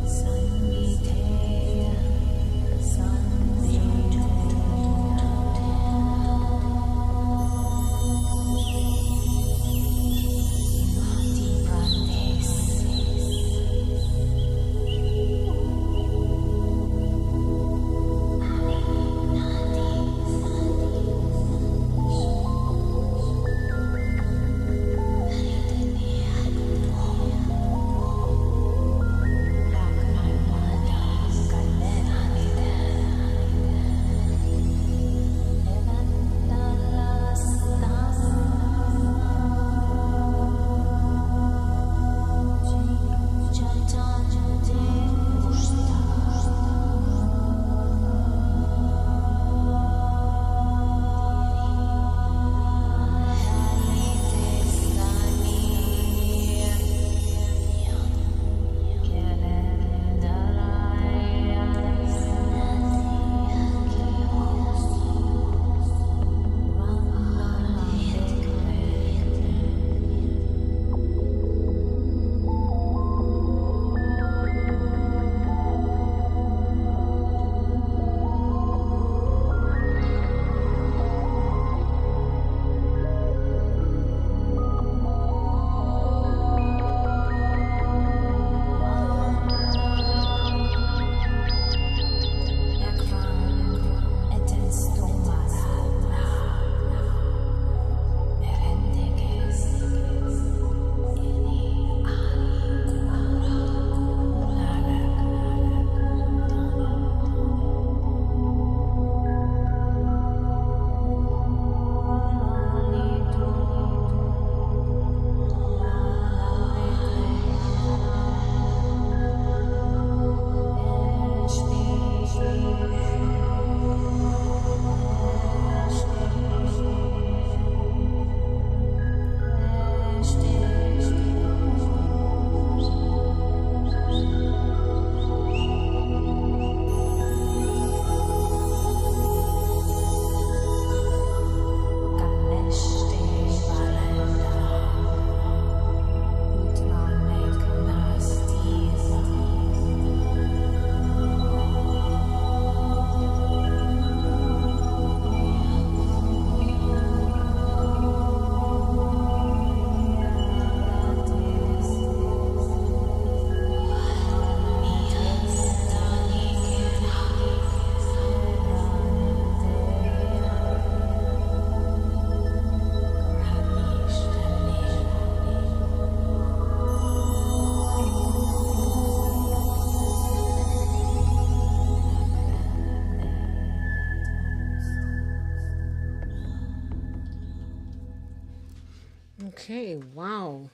Sun Okay, wow.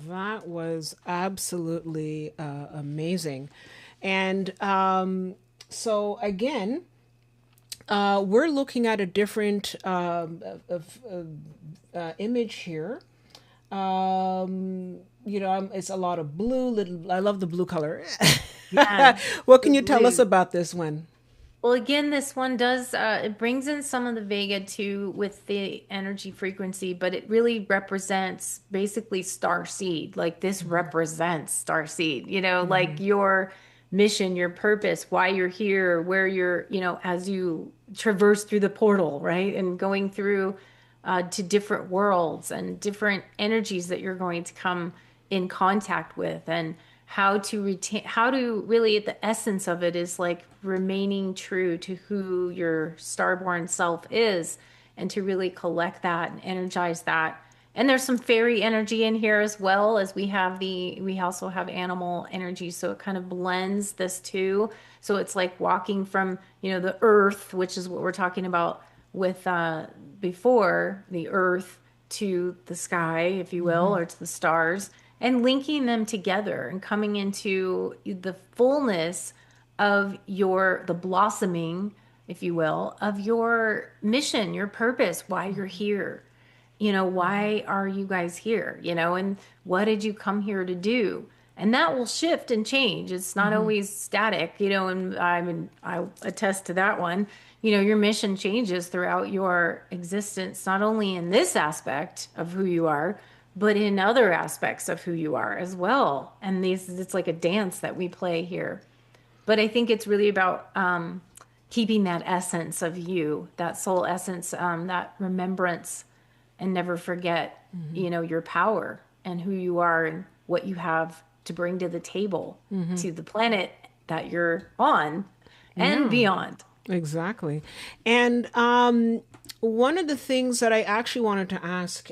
That was absolutely amazing. And so, again, we're looking at a different image here. It's a lot of blue. I love the blue color. Yeah, What the can you tell us blue. about this one? Well, again, this one does, it brings in some of the Vega too with the energy frequency, but it really represents basically Starseed. Like this represents Starseed, like your mission, your purpose, why you're here, where you're, as you traverse through the portal, right? And going through to different worlds and different energies that you're going to come in contact with, and how to retain, how to really, at the essence of it is like remaining true to who your starborn self is, and to really collect that and energize that. And there's some fairy energy in here as well, as we also have animal energy, so it kind of blends this too. So it's like walking from, the earth, which is what we're talking about with before, the earth to the sky, if you will, or to the stars, and linking them together and coming into the fullness of the blossoming, if you will, of your mission, your purpose, why you're here. Why are you guys here? And what did you come here to do? And that will shift and change. It's not always static, and I attest to that one. Your mission changes throughout your existence, not only in this aspect of who you are, but in other aspects of who you are as well. And it's like a dance that we play here. But I think it's really about keeping that essence of you, that soul essence, that remembrance, and never forget, your power and who you are and what you have to bring to the table, to the planet that you're on and Yeah. beyond. Exactly. And one of the things that I actually wanted to ask,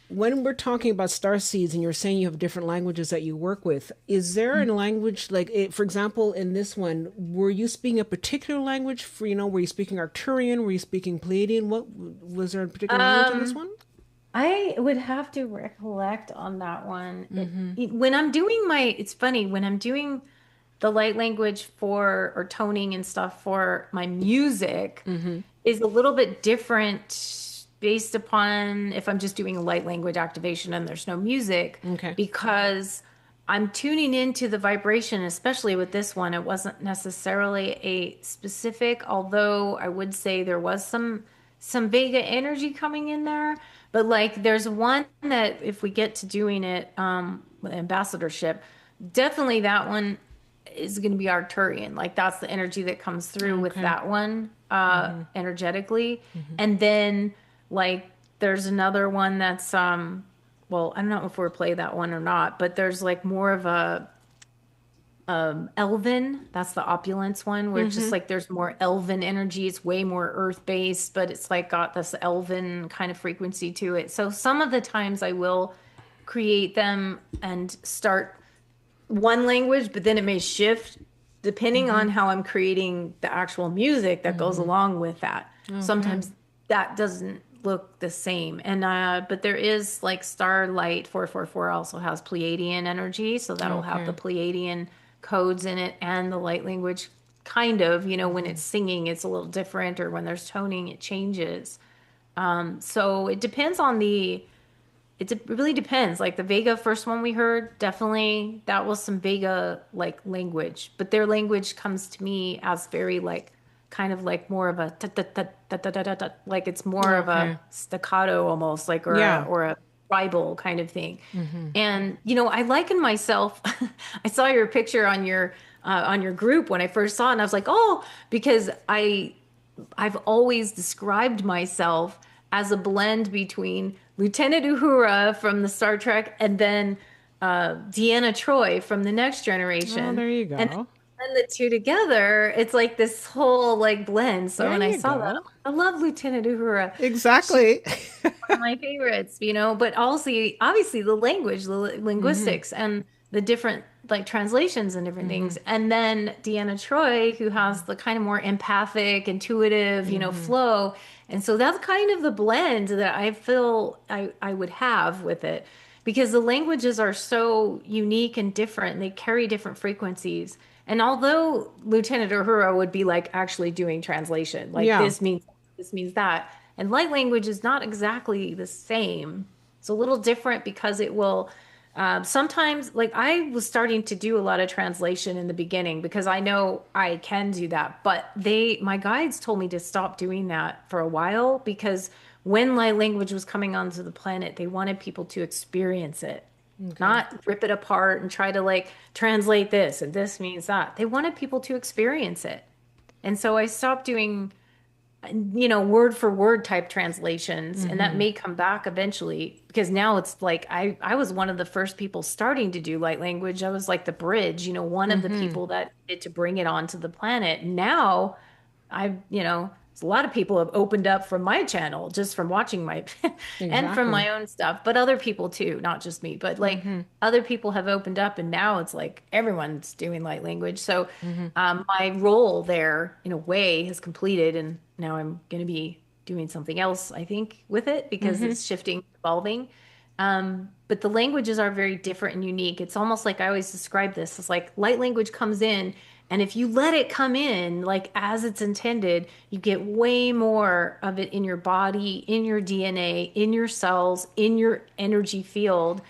when we're talking about star seeds and you're saying you have different languages that you work with, is there a language like, for example, in this one, were you speaking a particular language for, were you speaking Arcturian? Were you speaking Pleiadian? What was there a particular language in this Um, one? I would have to recollect on that one. When I'm doing it's funny, when I'm doing the light language for, or toning and stuff for my music, is a little bit different based upon if I'm just doing a light language activation and there's no music, Okay. because I'm tuning into the vibration, especially with this one. It wasn't necessarily a specific, although I would say there was some Vega energy coming in there. But like there's one that if we get to doing it with ambassadorship, definitely that one is going to be Arcturian. Like that's the energy that comes through with Okay. that one energetically. And then like there's another one that's well, I don't know if we'll play that one or not, but there's like more of a elven, that's the opulence one, where it's just like there's more elven energy. It's way more earth based, but it's like got this elven kind of frequency to it. So some of the times I will create them and start one language, but then it may shift depending on how I'm creating the actual music that goes along with that. Okay. Sometimes that doesn't look the same. And but there is like Starlight 444 also has Pleiadian energy, so that'll have the Okay. Pleiadian codes in it and the light language kind of, when it's singing it's a little different, or when there's toning it changes. So it depends on it really depends. Like the Vega first one we heard, definitely that was some Vega like language, but their language comes to me as very like kind of like more of a like it's more of a Okay. staccato almost, like, Yeah. or a tribal kind of thing. And I liken myself. I saw your picture on your group when I first saw it, and I was like, oh, because I've always described myself as a blend between Lieutenant Uhura from the Star Trek and then Deanna Troi from the Next Oh, Generation. there you And go. then the two together, it's like this whole like blend. So There when I you saw that, go. I love Lieutenant Uhura. She's Exactly. one of my favorites, but also obviously the language, the linguistics, and the different like translations and different things. And then Deanna Troy, who has the kind of more empathic, intuitive, flow. And so that's kind of the blend that I feel I would have with it, because the languages are so unique and different. They carry different frequencies. And although Lieutenant Uhura would be like actually doing translation, like Yeah. this means that, and light language is not exactly the same. It's a little different because it will sometimes, like I was starting to do a lot of translation in the beginning because I know I can do that, but my guides told me to stop doing that for a while because when light language was coming onto the planet, they wanted people to experience it, not rip it apart and try to like translate this and this means that. They wanted people to experience it. And so I stopped doing word for word type translations, and that may come back eventually because now it's like I was one of the first people starting to do light language. I was like the bridge, one of the people that needed to bring it onto the planet. Now a lot of people have opened up from my channel just from watching my and from Exactly. my own stuff, but other people too, not just me, but like other people have opened up, and now it's like everyone's doing light language. So my role there in a way has completed, and now I'm going to be doing something else, I think, with it because it's shifting, evolving. But the languages are very different and unique. It's almost like I always describe this as like light language comes in, and if you let it come in like as it's intended, you get way more of it in your body, in your DNA, in your cells, in your energy field,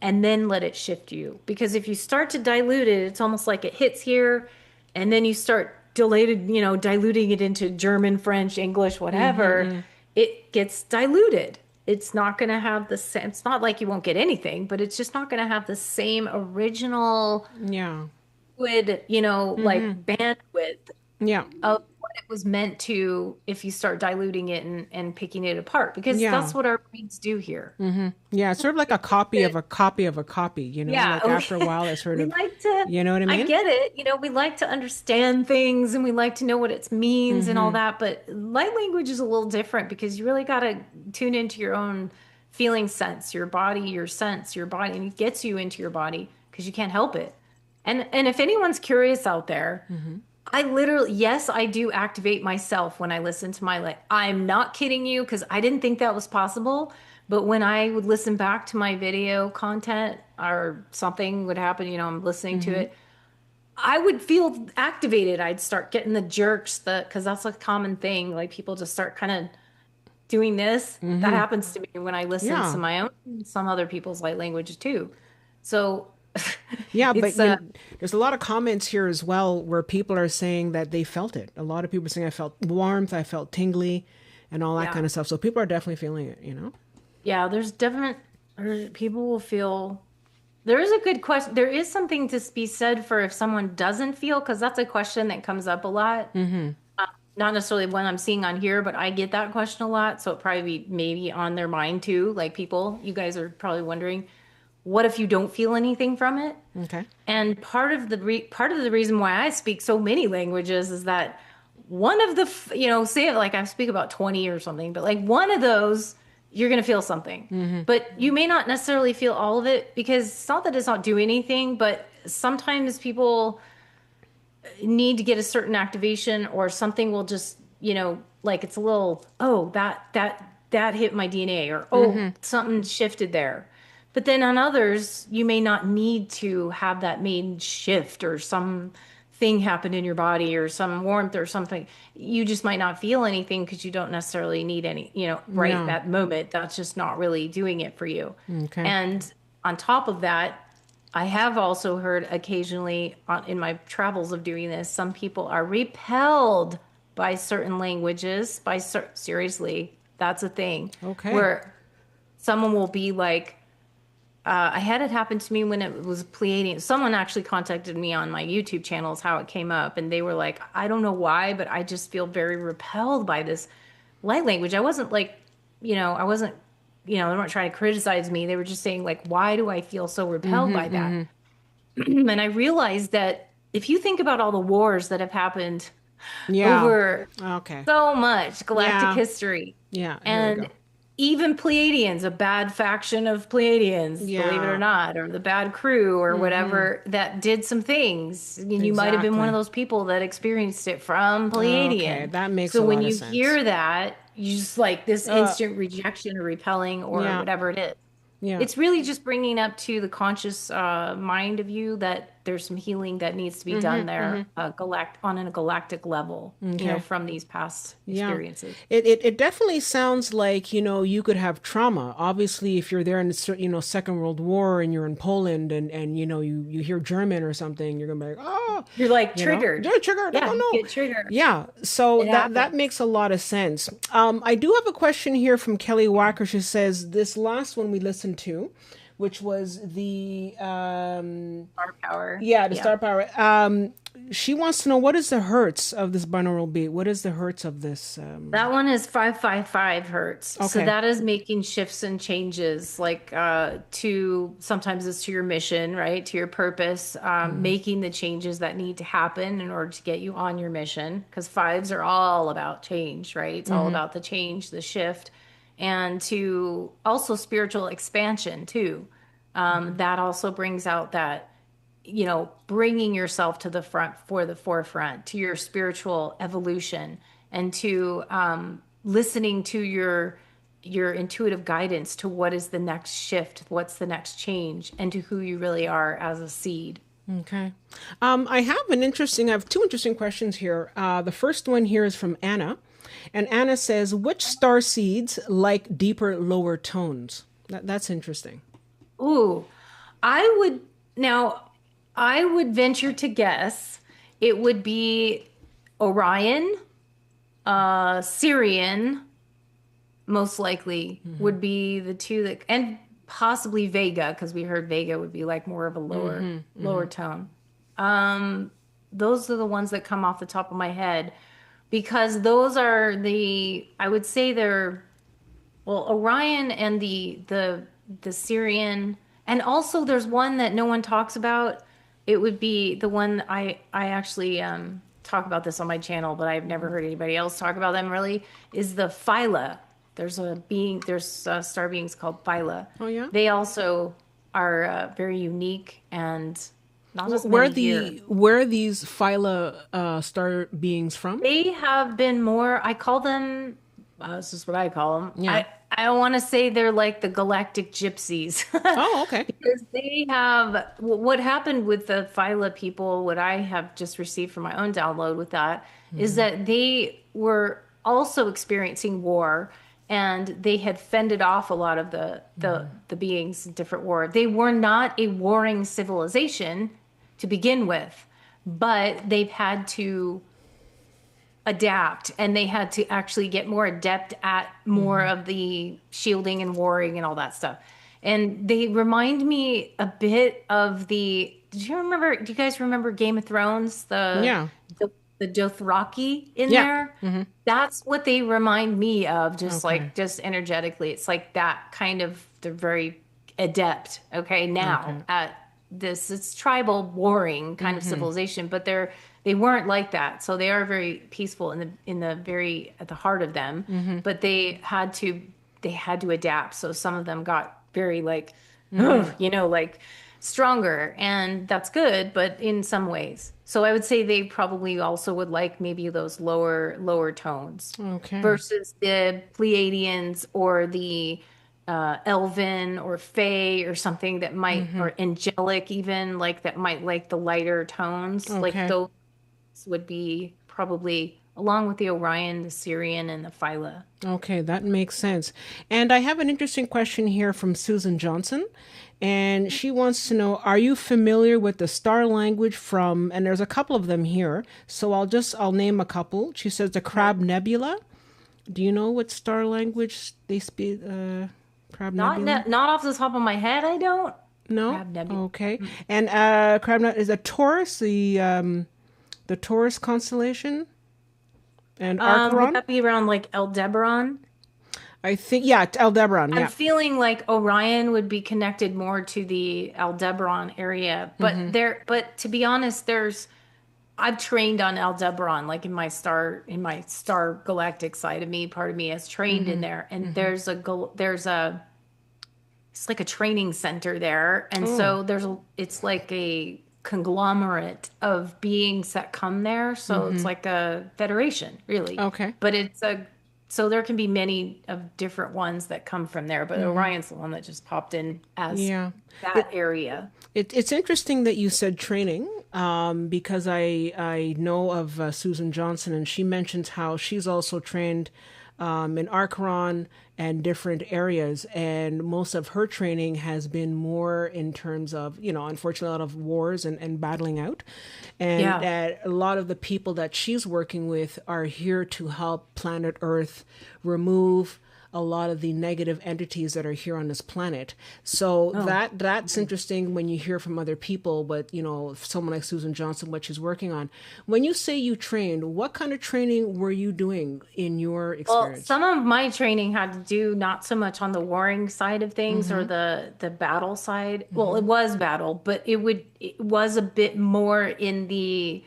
and then let it shift you. Because if you start to dilute it, it's almost like it hits here, and then you start diluting it into German, French, English, whatever, it gets diluted. It's not going to have the same, it's not like you won't get anything, but it's just not going to have the same original Yeah. good, like bandwidth Yeah. of what it was meant to if you start diluting it and picking it apart, because Yeah. that's what our brains do here. Yeah. It's sort of like a copy of a copy of a copy, Yeah, like after a while it sort we of, like to, you know what I I mean? get it. We like to understand things and we like to know what it means and all that. But light language is a little different because you really got to tune into your own feeling sense, your body, your sense, your body, and it gets you into your body because you can't help it. And if anyone's curious out there, I literally, yes, I do activate myself when I listen to my light. I'm not kidding you because I didn't think that was possible. But when I would listen back to my video content or something would happen, I'm listening to it, I would feel activated. I'd start getting the jerks, because that's a common thing. Like people just start kind of doing this. That happens to me when I listen to Yeah. my own, some other people's light language too. So Yeah, but it's there's a lot of comments here as well where people are saying that they felt it. A lot of people are saying I felt warmth, I felt tingly, and all that yeah. kind of stuff. So people are definitely feeling it. Yeah, people will feel. There is a good question. There is something to be said for if someone doesn't feel, because that's a question that comes up a lot. Not necessarily one I'm seeing on here, but I get that question a lot. So it probably be maybe on their mind too. Like you guys are probably wondering, what if you don't feel anything from it? Okay. And part of the reason why I speak so many languages is that one of the say it like I speak about 20 or something, but like one of those you're going to feel something. But you may not necessarily feel all of it, because it's not that it's not doing anything, but sometimes people need to get a certain activation or something will just, like it's a little, oh, that hit my DNA, or oh, something shifted there. But then on others, you may not need to have that main shift or some thing happen in your body or some warmth or something. You just might not feel anything because you don't necessarily need any, right Yeah. that moment. That's just not really doing it for you. Okay. And on top of that, I have also heard occasionally in my travels of doing this, some people are repelled by certain languages. Seriously, that's a thing. Okay. Where someone will be like, I had it happen to me when it was Pleiadian. Someone actually contacted me on my YouTube channel, is how it came up. And they were like, I don't know why, but I just feel very repelled by this light language. I wasn't like, I wasn't, they weren't trying to criticize me. They were just saying like, why do I feel so repelled by that? And I realized that if you think about all the wars that have happened Yeah. over Okay. so much galactic Yeah. history, Yeah. Here we and go. even Pleiadians, a bad faction of Pleiadians, believe it or Yeah. not, or the bad crew or whatever that did some things. And you might have been one of Exactly. those people that experienced it from Okay, Pleiadian. that makes So a when lot of you sense. hear that, you just like this instant rejection or repelling or Yeah. whatever it is. Yeah. It's really just bringing up to the conscious mind of you that there's some healing that needs to be done there, on a galactic level, Okay. from these past Yeah. experiences. It definitely sounds like, you could have trauma. Obviously, if you're there in the, Second World War and you're in Poland and, you hear German or something, you're going to be like, oh, You're like triggered. you're triggered. Yeah, Oh, you no. get triggered. Yeah. So It that happens. makes a lot of sense. I do have a question here from Kelly Walker. She says, this last one we listened to, which was Star power. yeah, the Yeah. star power. She wants to know, what is the hertz of this binaural beat? What is the hertz of this? That one is 555 hertz. So Okay. that is making shifts and changes, like to sometimes it's to your mission, right? To your purpose, making the changes that need to happen in order to get you on your mission. Because fives are all about change, right? It's all about the change, the shift, and to also spiritual expansion too. That also brings out that bringing yourself to the forefront, to your spiritual evolution, and to listening to your intuitive guidance to what is the next shift, what's the next change, and to who you really are as a seed. Okay. I have two interesting questions here. The first one here is from Anna. And Anna says, which star seeds like deeper, lower tones? That's interesting. Ooh, I would now, I would venture to guess it would be Orion, Syrian, most likely would be the two that, and possibly Vega, because we heard Vega would be like more of a lower tone. Those are the ones that come off the top of my head because those are I would say they're, well, Orion and the Syrian, and also there's one that no one talks about. It would be the one I actually talk about this on my channel, but I've never heard anybody else talk about them really. Is the Phyla. There's star beings called Phyla. Oh, yeah? They also are very unique and not as Where many here. where are these phyla star beings from? They have been more, I call them, this is what I call them. Yeah. I want to say they're like the galactic gypsies. Oh, okay. Because they have, what happened with the Phyla people, what I have just received from my own download with that, is that they were also experiencing war and they had fended off a lot of the beings in different war. They were not a warring civilization to begin with, but they've had to adapt and they had to actually get more adept at more of the shielding and warring and all that stuff. And they remind me a bit of do you guys remember Game of Thrones? Yeah. The Dothraki in Yeah. there? That's what they remind me of, just Okay. just energetically. It's like that kind of, they're very adept, okay, now at this, it's tribal warring kind of civilization, but they weren't like that. So they are very peaceful in the very at the heart of them, but they had to adapt. So some of them got very like like stronger, and that's good, but in some ways. So I would say they probably also would like maybe those lower tones Okay. versus the Pleiadians or the Elven or Fey or something that might, or angelic even, like that might like the lighter tones. Like Okay. those would be probably along with the Orion, the Syrian, and the Phyla. Okay, that makes sense. And I have an interesting question here from Susan Johnson. And she wants to know, are you familiar with the star language from, and there's a couple of them here. So I'll name a couple. She says the Crab Nebula. Do you know what star language they speak? Crab Nebula? Not off the top of my head, I don't. No? Crab Nebula. Okay. And Crab Nebula is a Taurus, the Taurus constellation? And Would Archeron? that be around like Aldebaran? I think, yeah, Aldebaran, I'm yeah. feeling like Orion would be connected more to the Aldebaran area, but but to be honest, there's I've trained on Aldebaran, like in my star galactic side of me, part of me has trained in there. And there's a, it's like a training center there. And Oh. so it's like a conglomerate of beings that come there. So it's like a federation, really. Okay. But so there can be many of different ones that come from there, but Orion's the one that just popped in as Yeah. that area. It's interesting that you said training, because I know of Susan Johnson, and she mentions how she's also trained in Archeron and different areas, and most of her training has been more in terms of, unfortunately, a lot of wars and battling out, and Yeah. that a lot of the people that she's working with are here to help planet Earth remove a lot of the negative entities that are here on this planet. So Oh. that's interesting when you hear from other people, but someone like Susan Johnson, what she's working on. When you say you trained, what kind of training were you doing in your Well, experience? some of my training had to do not so much on the warring side of things or the battle side. Well, it was battle, but it was a bit more in the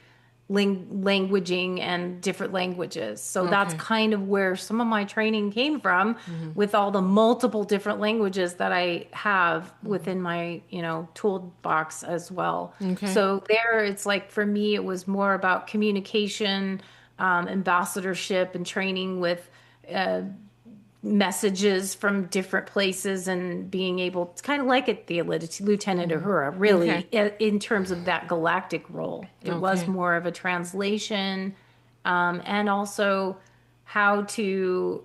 languaging and different languages. So that's Okay. kind of where some of my training came from with all the multiple different languages that I have within my, toolbox as well. Okay. So there it's like for me it was more about communication, ambassadorship and training with uh, messages from different places and being able, it's kind of like at the Lieutenant Uhura, Okay. really, in terms of that galactic role. It was Okay. more of a translation, and also how to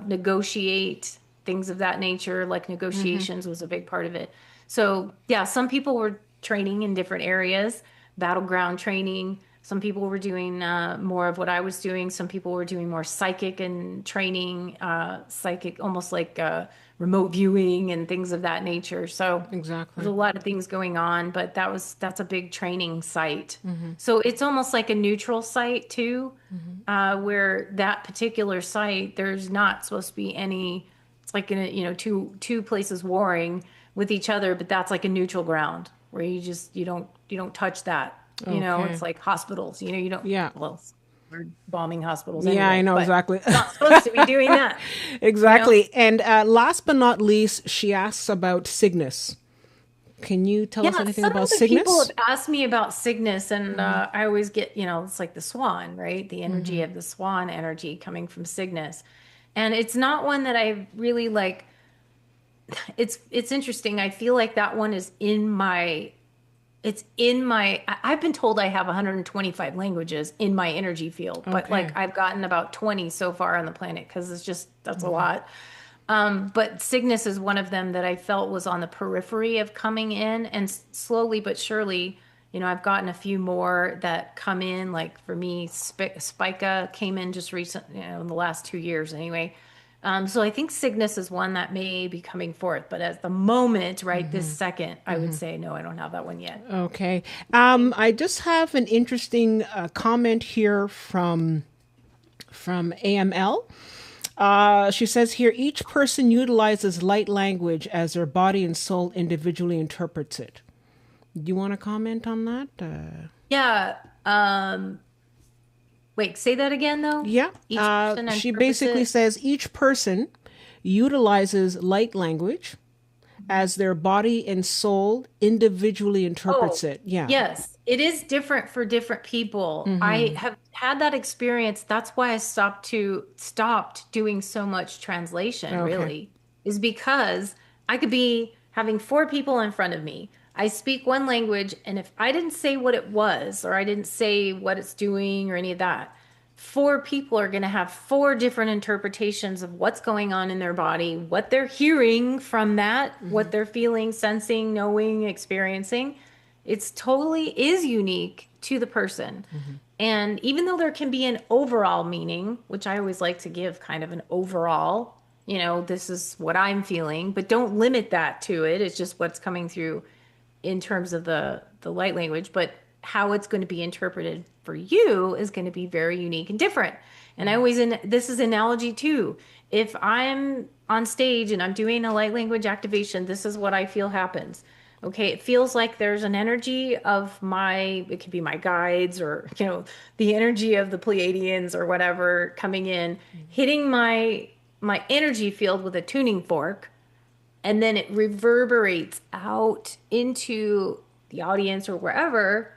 negotiate things of that nature, like negotiations was a big part of it. So, yeah, some people were training in different areas, battleground training. Some people were doing more of what I was doing. Some people were doing more psychic and training, psychic, almost like remote viewing and things of that nature. So there's a Exactly. lot of things going on, but that's a big training site. So it's almost like a neutral site too, where that particular site, there's not supposed to be any. It's like in a, two places warring with each other, but that's like a neutral ground where you don't touch that. Okay. It's like hospitals. You don't. Yeah. Well, we're bombing hospitals Yeah, I anyway, know but exactly. not supposed to be doing that. You know. Exactly. And last but not least, she asks about Cygnus. Can you tell us Yeah, anything some about other people have Cygnus? asked me about Cygnus, and I always get, it's like the swan, right? The energy of the swan energy coming from Cygnus, and it's not one that I really like. It's interesting. I feel like that one is in my I've been told I have 125 languages in my energy field, but like Okay. I've gotten about 20 so far on the planet because that's a lot. But Cygnus is one of them that I felt was on the periphery of coming in, and slowly but surely, I've gotten a few more that come in. Like for me, Spica came in just recent, in the last 2 years anyway. So I think Cygnus is one that may be coming forth, but at the moment, right this second, I would say no, I don't have that one yet. Okay. I just have an interesting comment here from AML. She says here each person utilizes light language as their body and soul individually interprets it. Do you want to comment on that? Yeah. Wait, say that again though. Yeah. Each person She interprets basically it. says each person utilizes light language as their body and soul individually interprets Oh, it. Yeah. yes. It is different for different people. I have had that experience. That's why I stopped doing so much translation, Okay. really, is because I could be having four people in front of me. I speak one language, and if I didn't say what it was, or I didn't say what it's doing, or any of that, four people are going to have four different interpretations of what's going on in their body, what they're hearing from that, what they're feeling, sensing, knowing, experiencing. It's totally is unique to the person. And even though there can be an overall meaning, which I always like to give kind of an overall, this is what I'm feeling, but don't limit that to it. It's just what's coming through in terms of the light language, but how it's going to be interpreted for you is going to be very unique and different. And I always, this is analogy too. If I'm on stage and I'm doing a light language activation, this is what I feel happens. Okay, it feels like there's an energy of it could be my guides or, the energy of the Pleiadians or whatever coming in, hitting my energy field with a tuning fork, and then it reverberates out into the audience or wherever,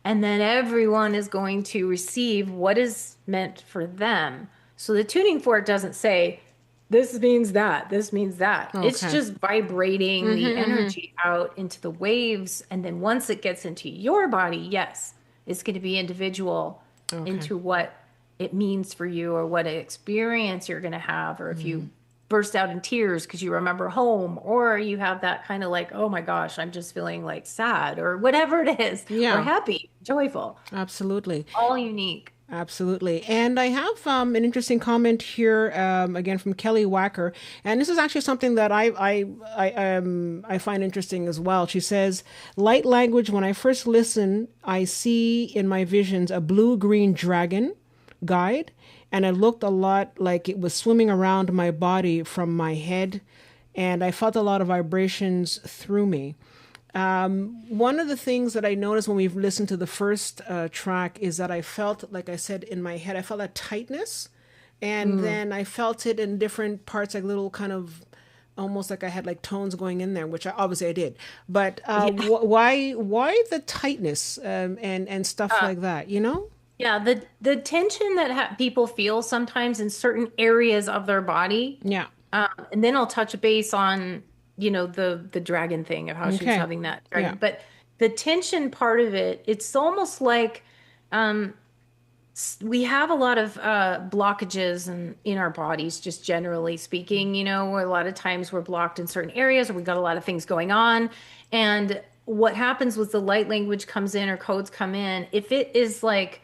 and then everyone is going to receive what is meant for them. So the tuning fork doesn't say, this means that, this means that. It's Okay. just vibrating the energy out into the waves. And then once it gets into your body, yes, it's going to be individual Okay. into what it means for you or what experience you're going to have. Or if you burst out in tears because you remember home, or you have that kind of like, oh my gosh, I'm just feeling like sad or whatever it is, or Yeah, happy, joyful, absolutely. all unique. Absolutely. And I have an interesting comment here again from Kelly Wacker, and this is actually something that I find interesting as well. She says, "Light language. When I first listen, I see in my visions a blue-green dragon guide, and it looked a lot like it was swimming around my body from my head, and I felt a lot of vibrations through me." One of the things that I noticed when we've listened to the first track is that I felt, like I said, in my head, I felt a tightness. And Mm. then I felt it in different parts, like little kind of almost like I had like tones going in there, which obviously I did. But Yeah. why the tightness and stuff like that, you know? Yeah, the tension that people feel sometimes in certain areas of their body, Yeah. and then I'll touch base on, the dragon thing of how she was Okay. having that Yeah. dragon. But the tension part of it, it's almost like we have a lot of blockages in our bodies, just generally speaking, where a lot of times we're blocked in certain areas or we got a lot of things going on. And what happens with the light language comes in or codes come in, if it is like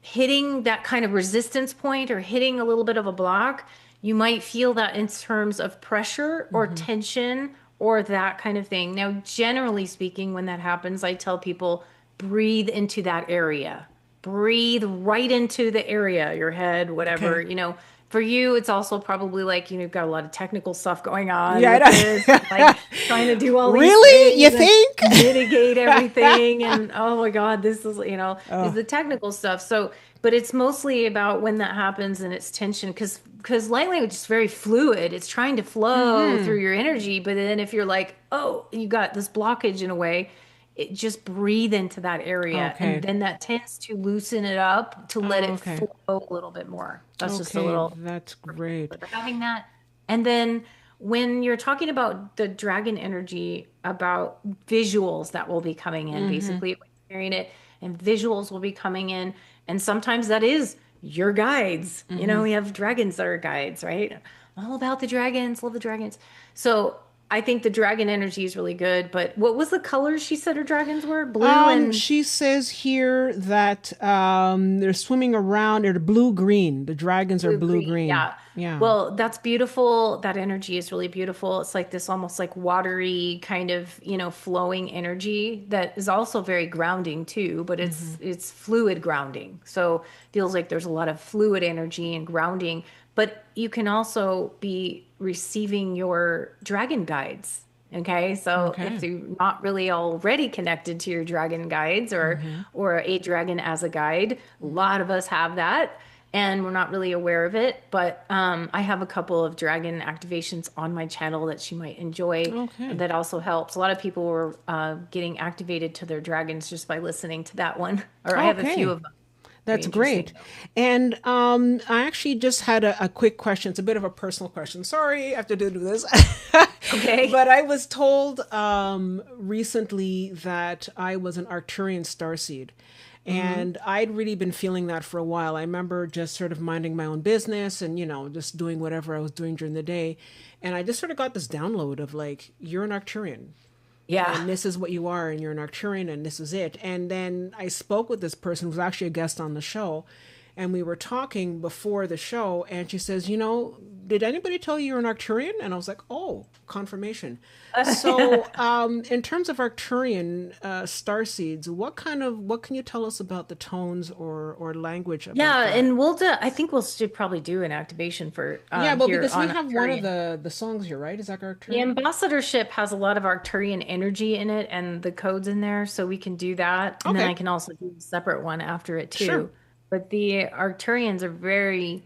hitting that kind of resistance point or hitting a little bit of a block, you might feel that in terms of pressure or tension or that kind of thing. Now, generally speaking, when that happens, I tell people breathe into that area. Breathe right into the area, your head, whatever, Okay. For you, it's also probably like, you've got a lot of technical stuff going on Yeah. with this, like trying to do all these Really? You things and think? mitigate everything. And oh my God, this is Oh. the technical stuff. So, but it's mostly about when that happens and it's tension because light language is very fluid. It's trying to flow through your energy. But then if you're like, oh, you got this blockage in a way, it just breathe into that area. And Okay. then that tends to loosen it up to let Oh, it okay. flow a little bit more. That's just a Okay. little That's for people great. that are having that. And then when you're talking about the dragon energy, about visuals that will be coming in, basically hearing it, and visuals will be coming in. And sometimes that is your guides. We have dragons that are guides, right? All about the dragons, love the dragons. So I think the dragon energy is really good. But what was the colors she said her dragons were? Blue and She says here that they're swimming around. They're blue green. The dragons are blue blue green. green. Yeah. Yeah. Well, that's beautiful. That energy is really beautiful. It's like this almost like watery kind of, flowing energy that is also very grounding too, but it's fluid grounding. So feels like there's a lot of fluid energy and grounding, but you can also be receiving your dragon guides. Okay, so if Okay. you're not really already connected to your dragon guides or a dragon as a guide, a lot of us have that and we're not really aware of it. But I have a couple of dragon activations on my channel that she might enjoy. Okay. That also helps. A lot of people were getting activated to their dragons just by listening to that one. Or I have a few Okay. of them. Very That's interesting. great. And I actually just had a quick question. It's a bit of a personal question. Sorry, I have to do this. Okay. But I was told recently that I was an Arcturian starseed. Hmm. And I'd really been feeling that for a while. I remember just sort of minding my own business and, just doing whatever I was doing during the day. And I just sort of got this download of like, you're an Arcturian Yeah. and this is what you are and you're an Arcturian and this is it. And then I spoke with this person who was actually a guest on the show, and we were talking before the show, and she says, you know, did anybody tell you you're an Arcturian? And I was like, oh, confirmation. So, in terms of Arcturian starseeds, what can you tell us about the tones or language about Yeah, that? and I think we'll should probably do an activation for Yeah, well, here because we on have one of Arcturian. the songs here, right? Is that The Arcturian? ambassadorship has a lot of Arcturian energy in it and the codes in there, so we can do that. And then Okay, I can also do a separate one after it sure. too. But the Arcturians are very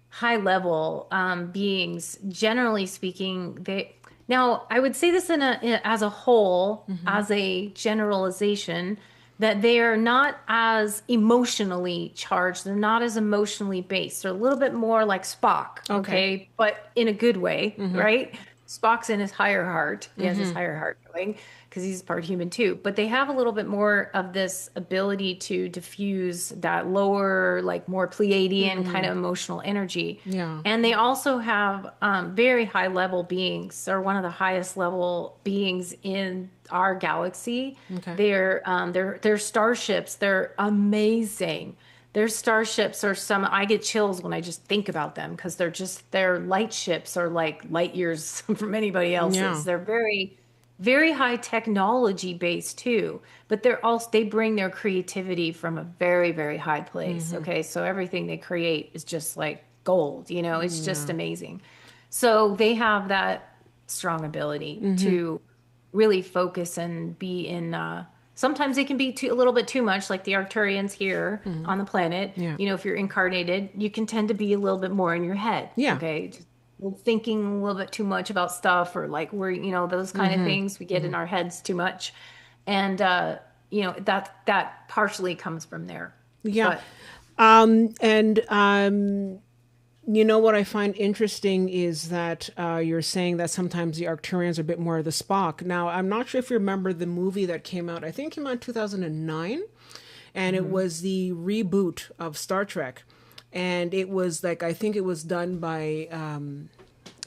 high level beings. Generally speaking, they now I would say this as a whole, as a generalization, that they are not as emotionally charged. They're not as emotionally based. They're a little bit more like Spock, Okay. okay, but in a good way, right? Spock's in his higher heart. He has his higher heart going because he's part human too. But they have a little bit more of this ability to diffuse that lower, like more Pleiadian kind of emotional energy. Yeah. And they also have very high level beings, or one of the highest level beings in our galaxy. Okay. They're starships. They're amazing. Their starships are some, I get chills when I just think about them because their light ships are like light years from anybody Yeah. else's. They're very, very high technology based too, but they bring their creativity from a very, very high place. Okay. So everything they create is just like gold, it's just Yeah. amazing. So they have that strong ability to really focus and be in sometimes it can be a little bit too much, like the Arcturians here on the planet. Yeah. If you're incarnated, you can tend to be a little bit more in your head. Yeah. Okay. Just thinking a little bit too much about stuff, or like those kind of things. We get in our heads too much. And that partially comes from there. Yeah. But And you know what I find interesting is that you're saying that sometimes the Arcturians are a bit more of the Spock. Now, I'm not sure if you remember the movie that came out. I think it came out in 2009, and it was the reboot of Star Trek, and it was like I think it was done by.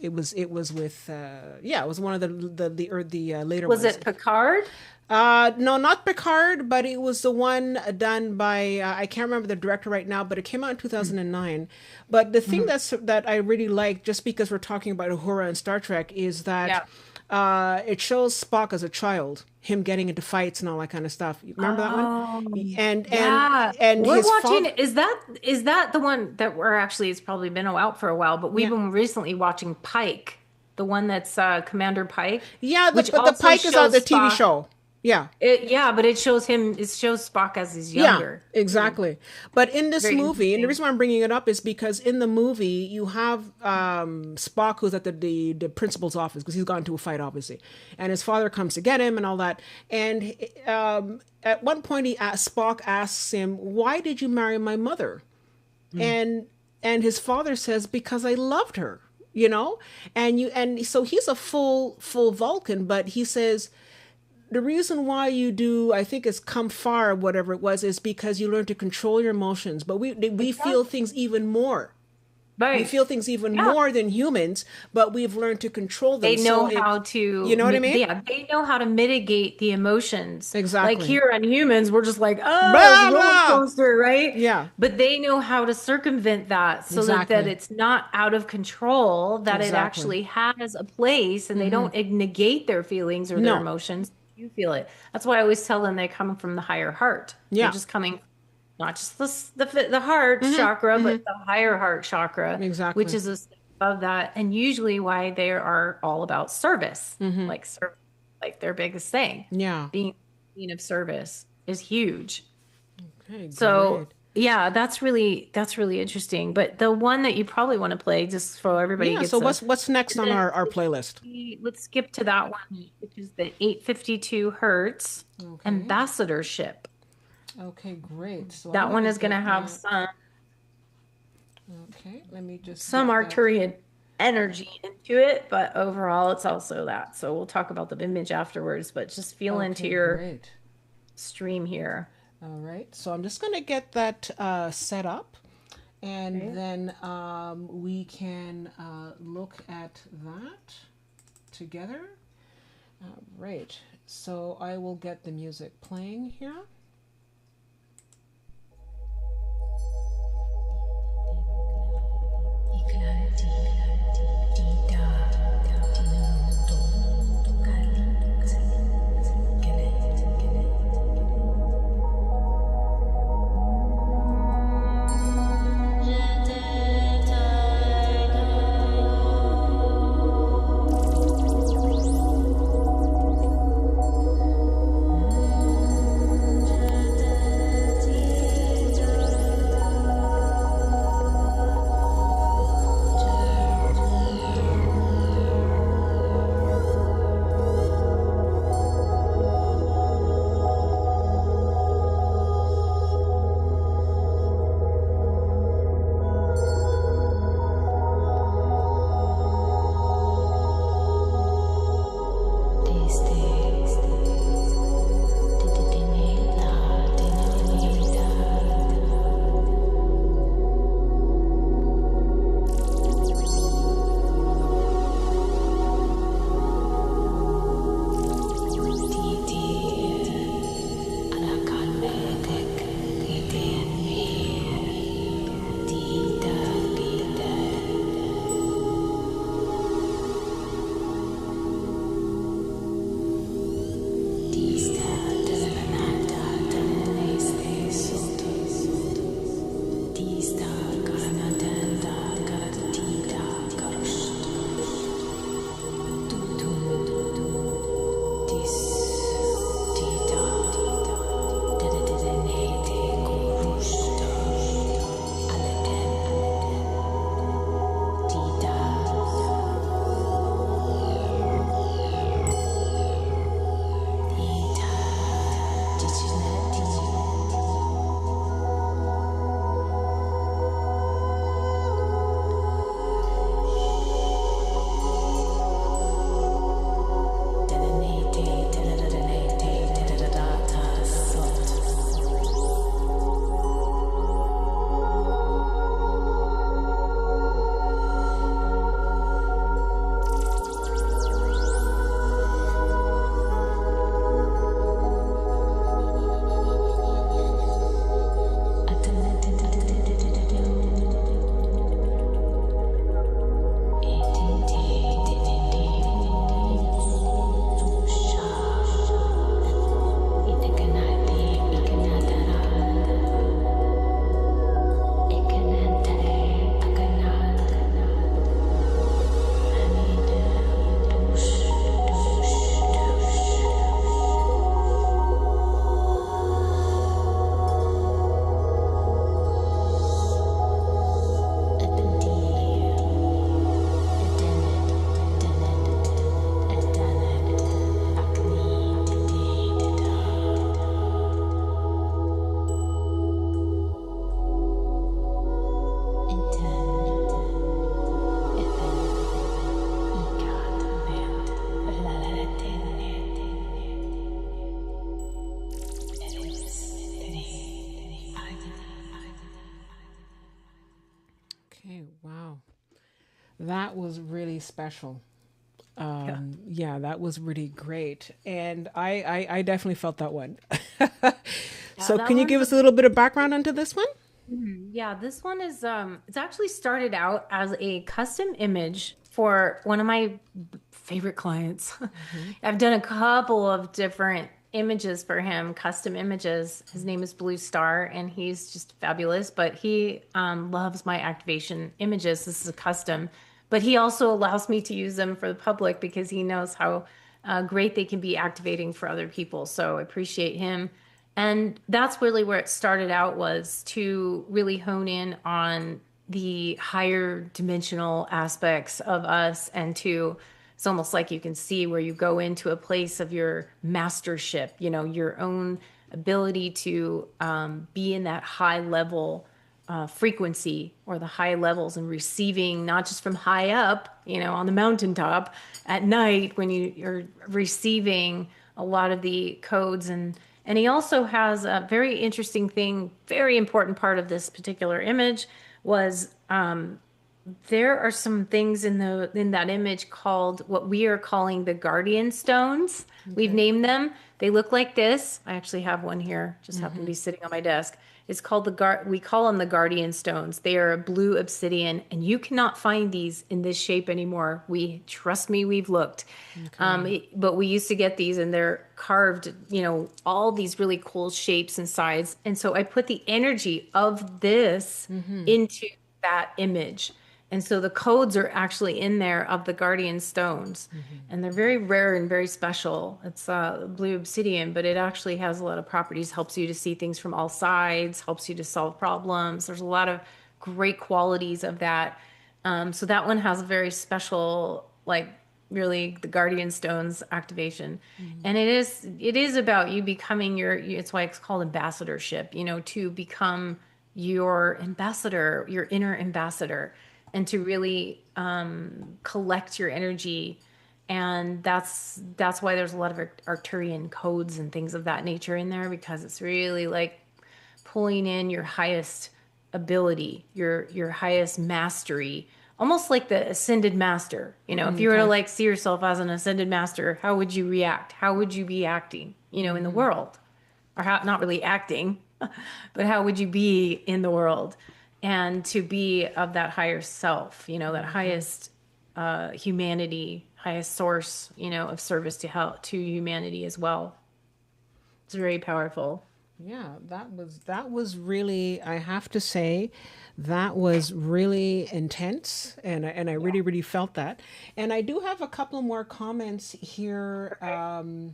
It was with it was one of the later was ones. it Picard? No, not Picard, but it was the one done by I can't remember the director right now, but it came out in 2009. But the thing that I really like, just because we're talking about Uhura and Star Trek, is Yeah. that it shows Spock as a child, him getting into fights and all that kind of stuff. You remember that one? Oh, And yeah. We're his watching. father. Is that the one that we're actually? It's probably been out for a while, but we've Yeah, been recently watching Pike, the one that's Commander Pike, yeah. which But the also Pike is on the shows TV Spock. show. Yeah. Yeah, but it shows him. It shows Spock as he's Yeah, younger. exactly. But in this Very movie, and the interesting. reason why I'm bringing it up is because in the movie you have Spock who's at the principal's office because he's gone to a fight, obviously, and his father comes to get him and all that. And at one point, Spock asks him, "Why did you marry my mother?" And his father says, "Because I loved her." And so he's a full Vulcan, but he says the reason why you do, I think it's come far, whatever it was, is because you learn to control your emotions. But we feel Exactly. things even more. We Right. feel things even Yeah. more than humans, but we've learned to control them. They So know how to, you know what I mean? yeah, they know how to mitigate the emotions. Like Exactly. here on humans, we're just like, oh, Blah roller blah. coaster, right? Yeah. But they know how to circumvent that so that Exactly. it's not out of control, that it Exactly. actually has a place and they don't negate their feelings or their No. emotions. You feel it. That's why I always tell them they come from the higher heart. They're Yeah. just coming not just the heart chakra, but the higher heart chakra, which Exactly. is a step above that, and usually why they are all about service, like like their biggest thing, Yeah. being of service is huge. Okay. So Great. yeah, that's really interesting. But the one that you probably want to play, just so everybody Yeah. So gets a, what's next on our playlist? let's skip to that one, which is the 852 hertz Okay. ambassadorship. Okay. Great. So I'm That one gonna is going to get have that. Okay. Let me just some get that. Arcturian energy into it, but overall it's also that. So we'll talk about the image afterwards, but just feel into Okay. your Great. stream here. All right, so I'm just going to get that set up, and Okay. then we can look at that together. All right, so I will get the music playing here. Okay, wow. That was really special. Yeah. Yeah, that was really great. And I definitely felt that one. Yeah, So that can you one's give a us a little bit of background onto this one? Yeah, this one is it's actually started out as a custom image for one of my favorite clients. Mm-hmm. I've done a couple of different images for him, custom images. His name is Blue Star and he's just fabulous, but he loves my activation images. This is a custom, but he also allows me to use them for the public because he knows how great they can be activating for other people. So I appreciate him. And that's really where it started out, was to really hone in on the higher dimensional aspects of us and to it's almost like you can see where you go into a place of your mastership, your own ability to be in that high level frequency or the high levels and receiving not just from high up, on the mountaintop at night when you're receiving a lot of the codes. And he also has a very interesting thing, very important part of this particular image was there are some things in that image called what we are calling the guardian stones. We've Okay. named them. They look like this. I actually have one here, just happened to Mm-hmm. be sitting on my desk. It's called we call them the guardian stones. They are a blue obsidian, and you cannot find these in this shape anymore. Trust me, we've looked. Okay. But we used to get these and they're carved, all these really cool shapes and sides. And so I put the energy of this Mm-hmm. into that image. And so the codes are actually in there of the guardian stones. Mm-hmm. And they're very rare and very special. It's blue obsidian, but it actually has a lot of properties, helps you to see things from all sides, helps you to solve problems. There's a lot of great qualities of that. So that one has a very special, like really the guardian stones activation. Mm-hmm. And it is about you becoming it's why it's called ambassadorship, to become your ambassador, your inner ambassador, and to really collect your energy. And that's why there's a lot of Arcturian codes and things of that nature in there, because it's really like pulling in your highest ability, your highest mastery, almost like the ascended master. If you were to Okay. like see yourself as an ascended master, how would you react? How would you be acting, in the Mm-hmm. world? Or how, not really acting, but how would you be in the world? And to be of that higher self, that Okay. highest humanity, highest source, of service to help to humanity as well. It's very powerful. Yeah, that was really, I have to say, that was really intense, and I Yeah. really really felt that. And I do have a couple more comments here Okay.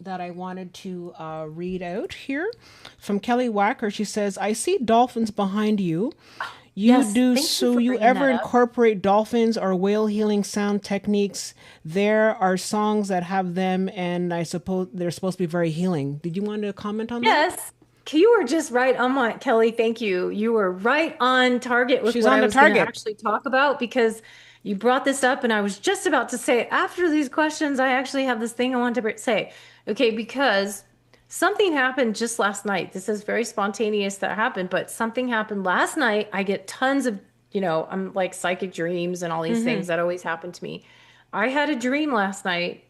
that I wanted to read out here from Kelly Wacker. She says, "I see dolphins behind you. You Yes. do Thank you so for you bringing ever that up. incorporate dolphins or whale healing sound techniques? There are songs that have them, and I suppose they're supposed to be very healing. Did you want to comment on that?" Yes. You were just right on my, Kelly, thank you. You were right on target with She's what on I the was going to target. actually talk about because you brought this up and I was just about to say, after these questions, I actually have this thing I want to say. Okay, because something happened just last night. This is very spontaneous that happened, but something happened last night. I get tons of, I'm like psychic dreams and all these Mm-hmm. things that always happen to me. I had a dream last night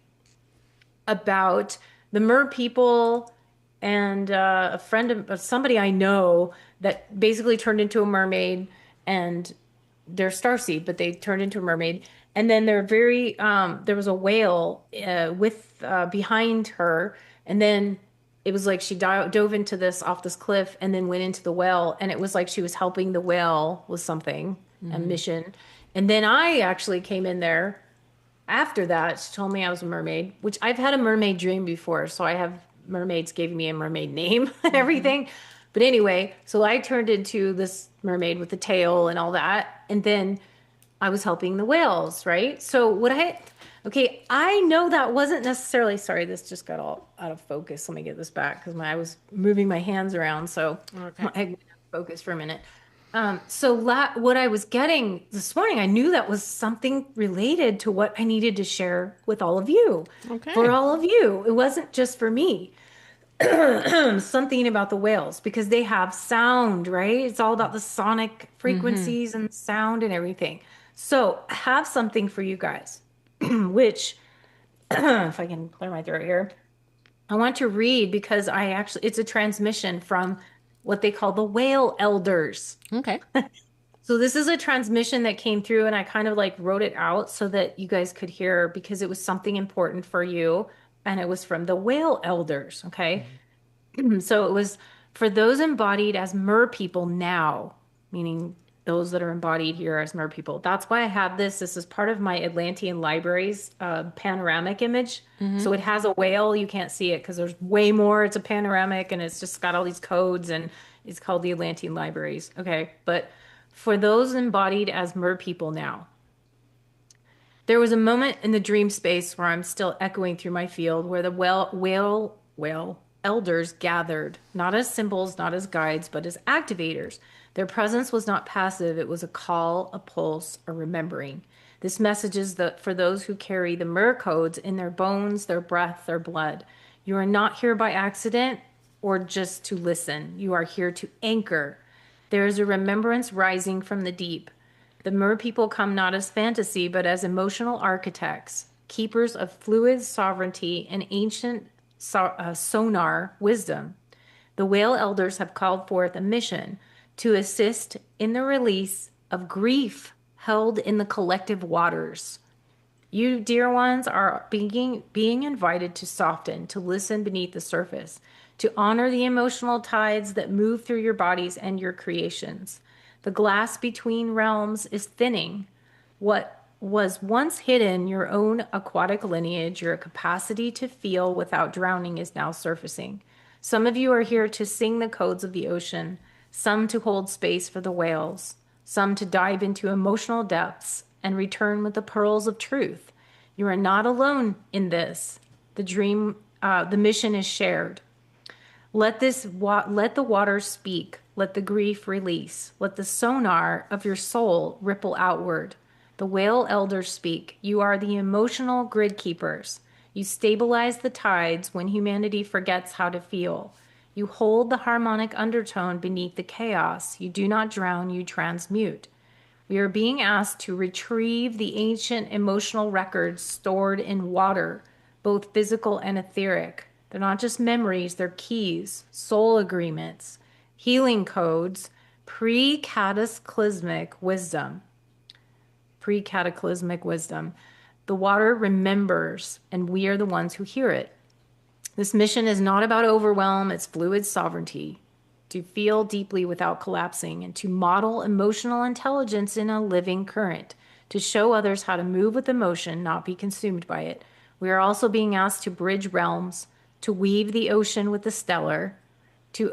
about the mer people and a friend of somebody I know that basically turned into a mermaid, and they're starseed, but they turned into a mermaid. And then there was a whale with behind her, and then it was like she dove into this off this cliff and then went into the well, and it was like she was helping the whale with something, a Mm-hmm. mission. And then I actually came in there after that. She told me I was a mermaid, which I've had a mermaid dream before. So I have mermaids gave me a mermaid name and Mm-hmm. everything. But anyway, so I turned into this mermaid with the tail and all that. And then I was helping the whales, right? Okay, I know that wasn't necessarily, sorry, this just got all out of focus. Let me get this back because I was moving my hands around. So Okay. I went out of focus for a minute. What I was getting this morning, I knew that was something related to what I needed to share with all of you, for Okay. all of you. It wasn't just for me. something about the whales because they have sound, right? It's all about the sonic Mm-hmm. frequencies and sound and everything. So I have something for you guys, which, if I can clear my throat here, I want to read because it's a transmission from what they call the whale elders. Okay. So this is a transmission that came through and I kind of like wrote it out so that you guys could hear because it was something important for you. And it was from the whale elders. Okay. So it was for those embodied as mer people now, meaning those that are embodied here as mer people. That's why I have this. This is part of my Atlantean Libraries panoramic image. Mm-hmm. So it has a whale. You can't see it because there's way more. It's a panoramic and it's just got all these codes and it's called the Atlantean Libraries. Okay. But for those embodied as mer people now, there was a moment in the dream space where I'm still echoing through my field where the whale elders gathered, not as symbols, not as guides, but as activators. Their presence was not passive, it was a call, a pulse, a remembering. This message is for those who carry the mer codes in their bones, their breath, their blood. You are not here by accident or just to listen. You are here to anchor. There is a remembrance rising from the deep. The mer people come not as fantasy, but as emotional architects, keepers of fluid sovereignty and ancient sonar wisdom. The whale elders have called forth a mission to assist in the release of grief held in the collective waters. You, dear ones, are being invited to soften, to listen beneath the surface, to honor the emotional tides that move through your bodies and your creations. The glass between realms is thinning. What was once hidden, your own aquatic lineage, your capacity to feel without drowning, is now surfacing. Some of you are here to sing the codes of the ocean, some to hold space for the whales, some to dive into emotional depths and return with the pearls of truth. You are not alone in this. The mission is shared. Let the waters speak. Let the grief release. Let the sonar of your soul ripple outward. The whale elders speak. You are the emotional grid keepers. You stabilize the tides when humanity forgets how to feel. You hold the harmonic undertone beneath the chaos. You do not drown, you transmute. We are being asked to retrieve the ancient emotional records stored in water, both physical and etheric. They're not just memories, they're keys, soul agreements, healing codes, pre-cataclysmic wisdom. Pre-cataclysmic wisdom. The water remembers, and we are the ones who hear it. This mission is not about overwhelm, it's fluid sovereignty. To feel deeply without collapsing, and to model emotional intelligence in a living current, to show others how to move with emotion, not be consumed by it. We are also being asked to bridge realms, to weave the ocean with the stellar, to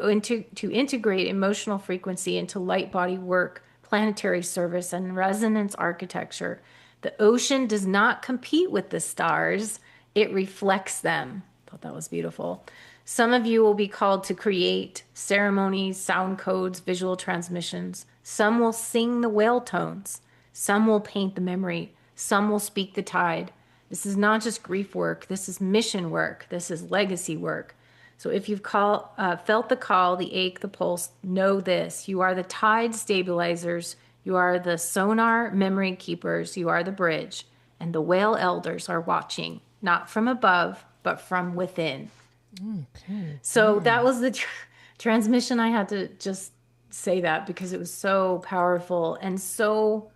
integrate emotional frequency into light body work, planetary service, and resonance architecture. The ocean does not compete with the stars, it reflects them. I thought that was beautiful. Some of you will be called to create ceremonies, sound codes, visual transmissions. Some will sing the whale tones. Some will paint the memory. Some will speak the tide. This is not just grief work. This is mission work. This is legacy work. So if you've felt the call, the ache, the pulse, know this. You are the tide stabilizers. You are the sonar memory keepers. You are the bridge. And the whale elders are watching, not from above, but from within. Okay. So that was the transmission. I had to just say that because it was so powerful and so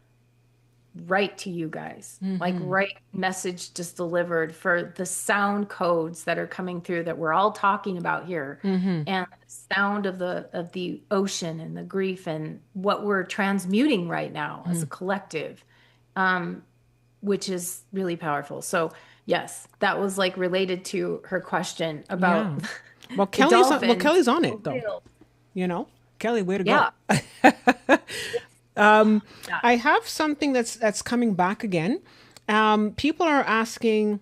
right to you guys. Like right message just delivered for the sound codes that are coming through that we're all talking about here. And the sound of the ocean and the grief and what we're transmuting right now as a collective. Which is really powerful. So yes, that was like related to her question about Yeah. Well, the dolphins. Kelly's on it though. You know, Kelly, way to go. Yeah. I have something that's coming back again. People are asking.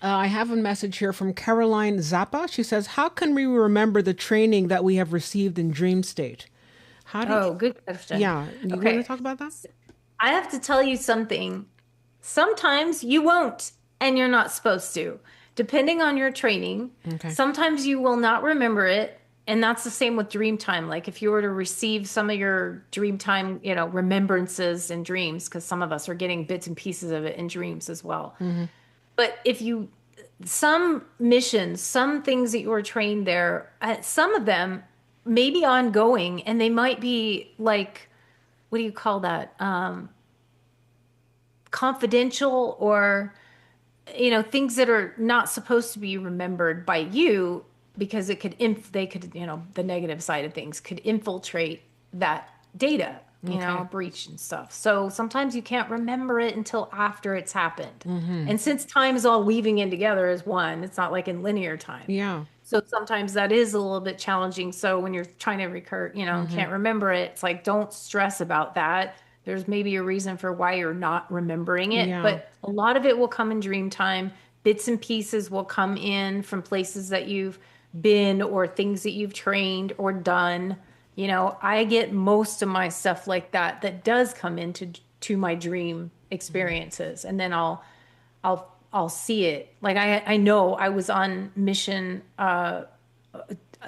I have a message here from Caroline Zappa. She says, "How can we remember the training that we have received in dream state?" How do Oh, good question. Yeah, you want Okay. to talk about that? I have to tell you something. Sometimes you won't, and you're not supposed to. depending on your training. Okay. Sometimes you will not remember it. And that's the same with dream time. Like if you were to receive some of your dream time, remembrances in dreams, because some of us are getting bits and pieces of it in dreams as well. But some missions, some things that you were trained there, some of them may be ongoing and they might be like, what do you call that? Confidential, or things that are not supposed to be remembered by you, because they could, the negative side of things could infiltrate that data, breach and stuff. So sometimes you can't remember it until after it's happened. And since time is all weaving in together as one, it's not like in linear time. Yeah. So sometimes that is a little bit challenging. So when you're trying to recur, can't remember it, it's like, don't stress about that. There's maybe a reason for why you're not remembering it, Yeah. but a lot of it will come in dream time. Bits and pieces will come in from places that you've been or things that you've trained or done. I get most of my stuff like that does come into my dream experiences, and then I'll see it. Like I know I was on mission.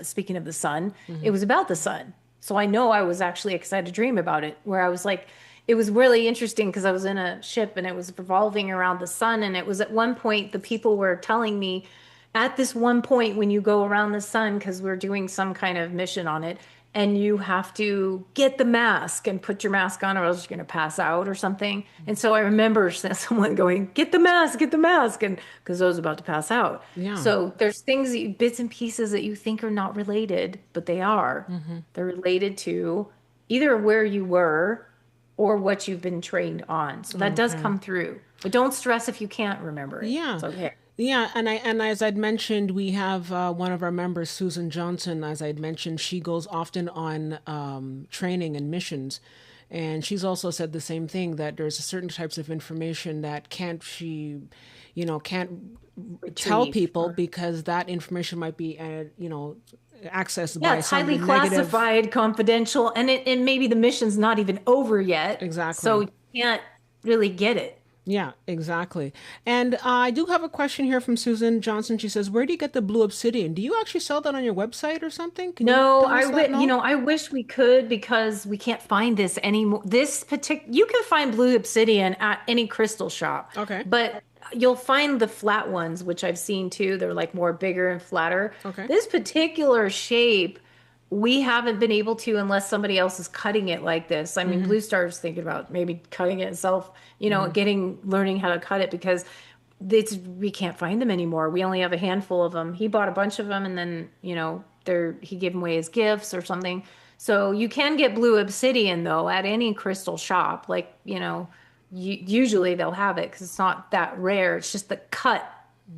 Speaking of the sun, it was about the sun. So I know I was actually excited to dream about it, where I was like, it was really interesting because I was in a ship and it was revolving around the sun. And it was at one point, the people were telling me at this one point, when you go around the sun, because we're doing some kind of mission on it, and you have to get the mask and put your mask on or else you're going to pass out or something. And so I remember someone going, get the mask, and because I was about to pass out. Yeah. So there's things, bits and pieces that you think are not related, but they are. They're related to either where you were or what you've been trained on. So that does come through. But don't stress if you can't remember it. Yeah. It's okay. Yeah, and as I'd mentioned, we have one of our members, Susan Johnson. As I'd mentioned, she goes often on training and missions, and she's also said the same thing, that there's certain types of information that can't tell people because that information might be accessed by it's some highly negative. classified, confidential, and maybe the mission's not even over yet. Exactly. So you can't really get it. Yeah, exactly. And I do have a question here from Susan Johnson. She says, where do you get the blue obsidian? Do you actually sell that on your website or something? Can No, you tell us that? No? I wish we could, because we can't find this anymore. You can find blue obsidian at any crystal shop. Okay. But you'll find the flat ones, which I've seen too. They're like more bigger and flatter. Okay. This particular shape, we haven't been able to, unless somebody else is cutting it like this. I mean, Blue Star's thinking about maybe cutting it itself, learning how to cut it, because we can't find them anymore. We only have a handful of them. He bought a bunch of them, and then, he gave them away as gifts or something. So you can get blue obsidian though at any crystal shop. Like, usually they'll have it because it's not that rare. It's just the cut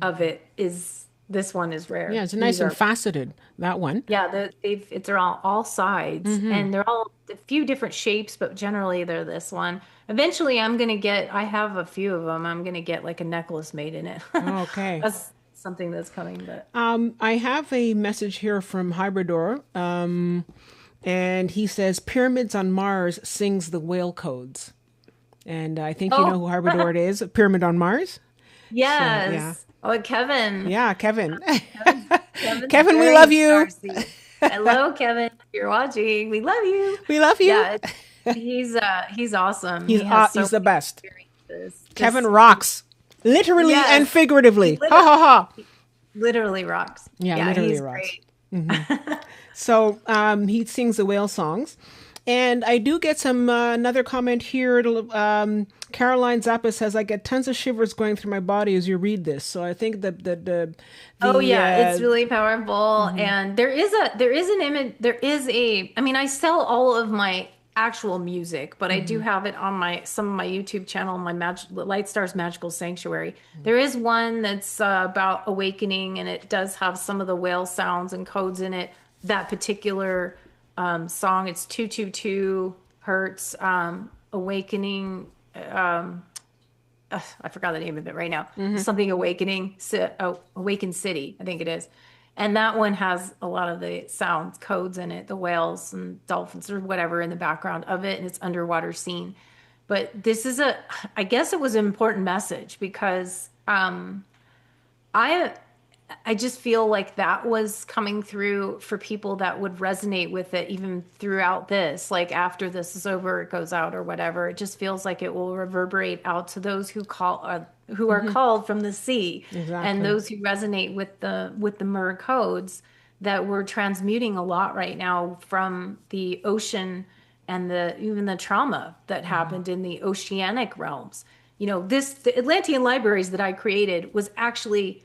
of it is. This one is rare. Yeah, it's nice and faceted, that one. Yeah, they're all sides, and they're all a few different shapes, but generally they're this one. Eventually, I have a few of them. I'm going to get like a necklace made in it. Okay. That's something that's coming. But I have a message here from Hybridor, and he says, Pyramids on Mars sings the whale codes. And I think you know who Hybridor is, Pyramid on Mars. Yes. So, yeah. Oh, Kevin. Yeah, Kevin. Kevin's Kevin, we very love you. Starseed. Hello, Kevin. If you're watching, we love you. We love you. Yeah, he's awesome. He's the best. experiences. Kevin rocks, literally Yes. and figuratively. Ha ha ha. Literally rocks. Yeah, literally he's rocks. Great. So he sings the whale songs. And I do get some another comment here. Caroline Zappa says, I get tons of shivers going through my body as you read this. So I think It's really powerful. And there is an image. I sell all of my actual music, but I do have it on some of my YouTube channel, my Lightstar's Magical Sanctuary. There is one that's about awakening, and it does have some of the whale sounds and codes in it. That particular song, it's 222 hertz, awakening. I forgot the name of it right now. Something awakening, Awakened City, I think it is. And that one has a lot of the sounds codes in it, the whales and dolphins or whatever in the background of it, and it's underwater scene. But this is I guess it was an important message, because I I just feel like that was coming through for people that would resonate with it even throughout this. Like after this is over, it goes out or whatever. It just feels like it will reverberate out to those who are called from the sea, and Exactly. those who resonate with the mer codes that we're transmuting a lot right now from the ocean and the even the trauma that happened in the oceanic realms. The Atlantean libraries that I created was actually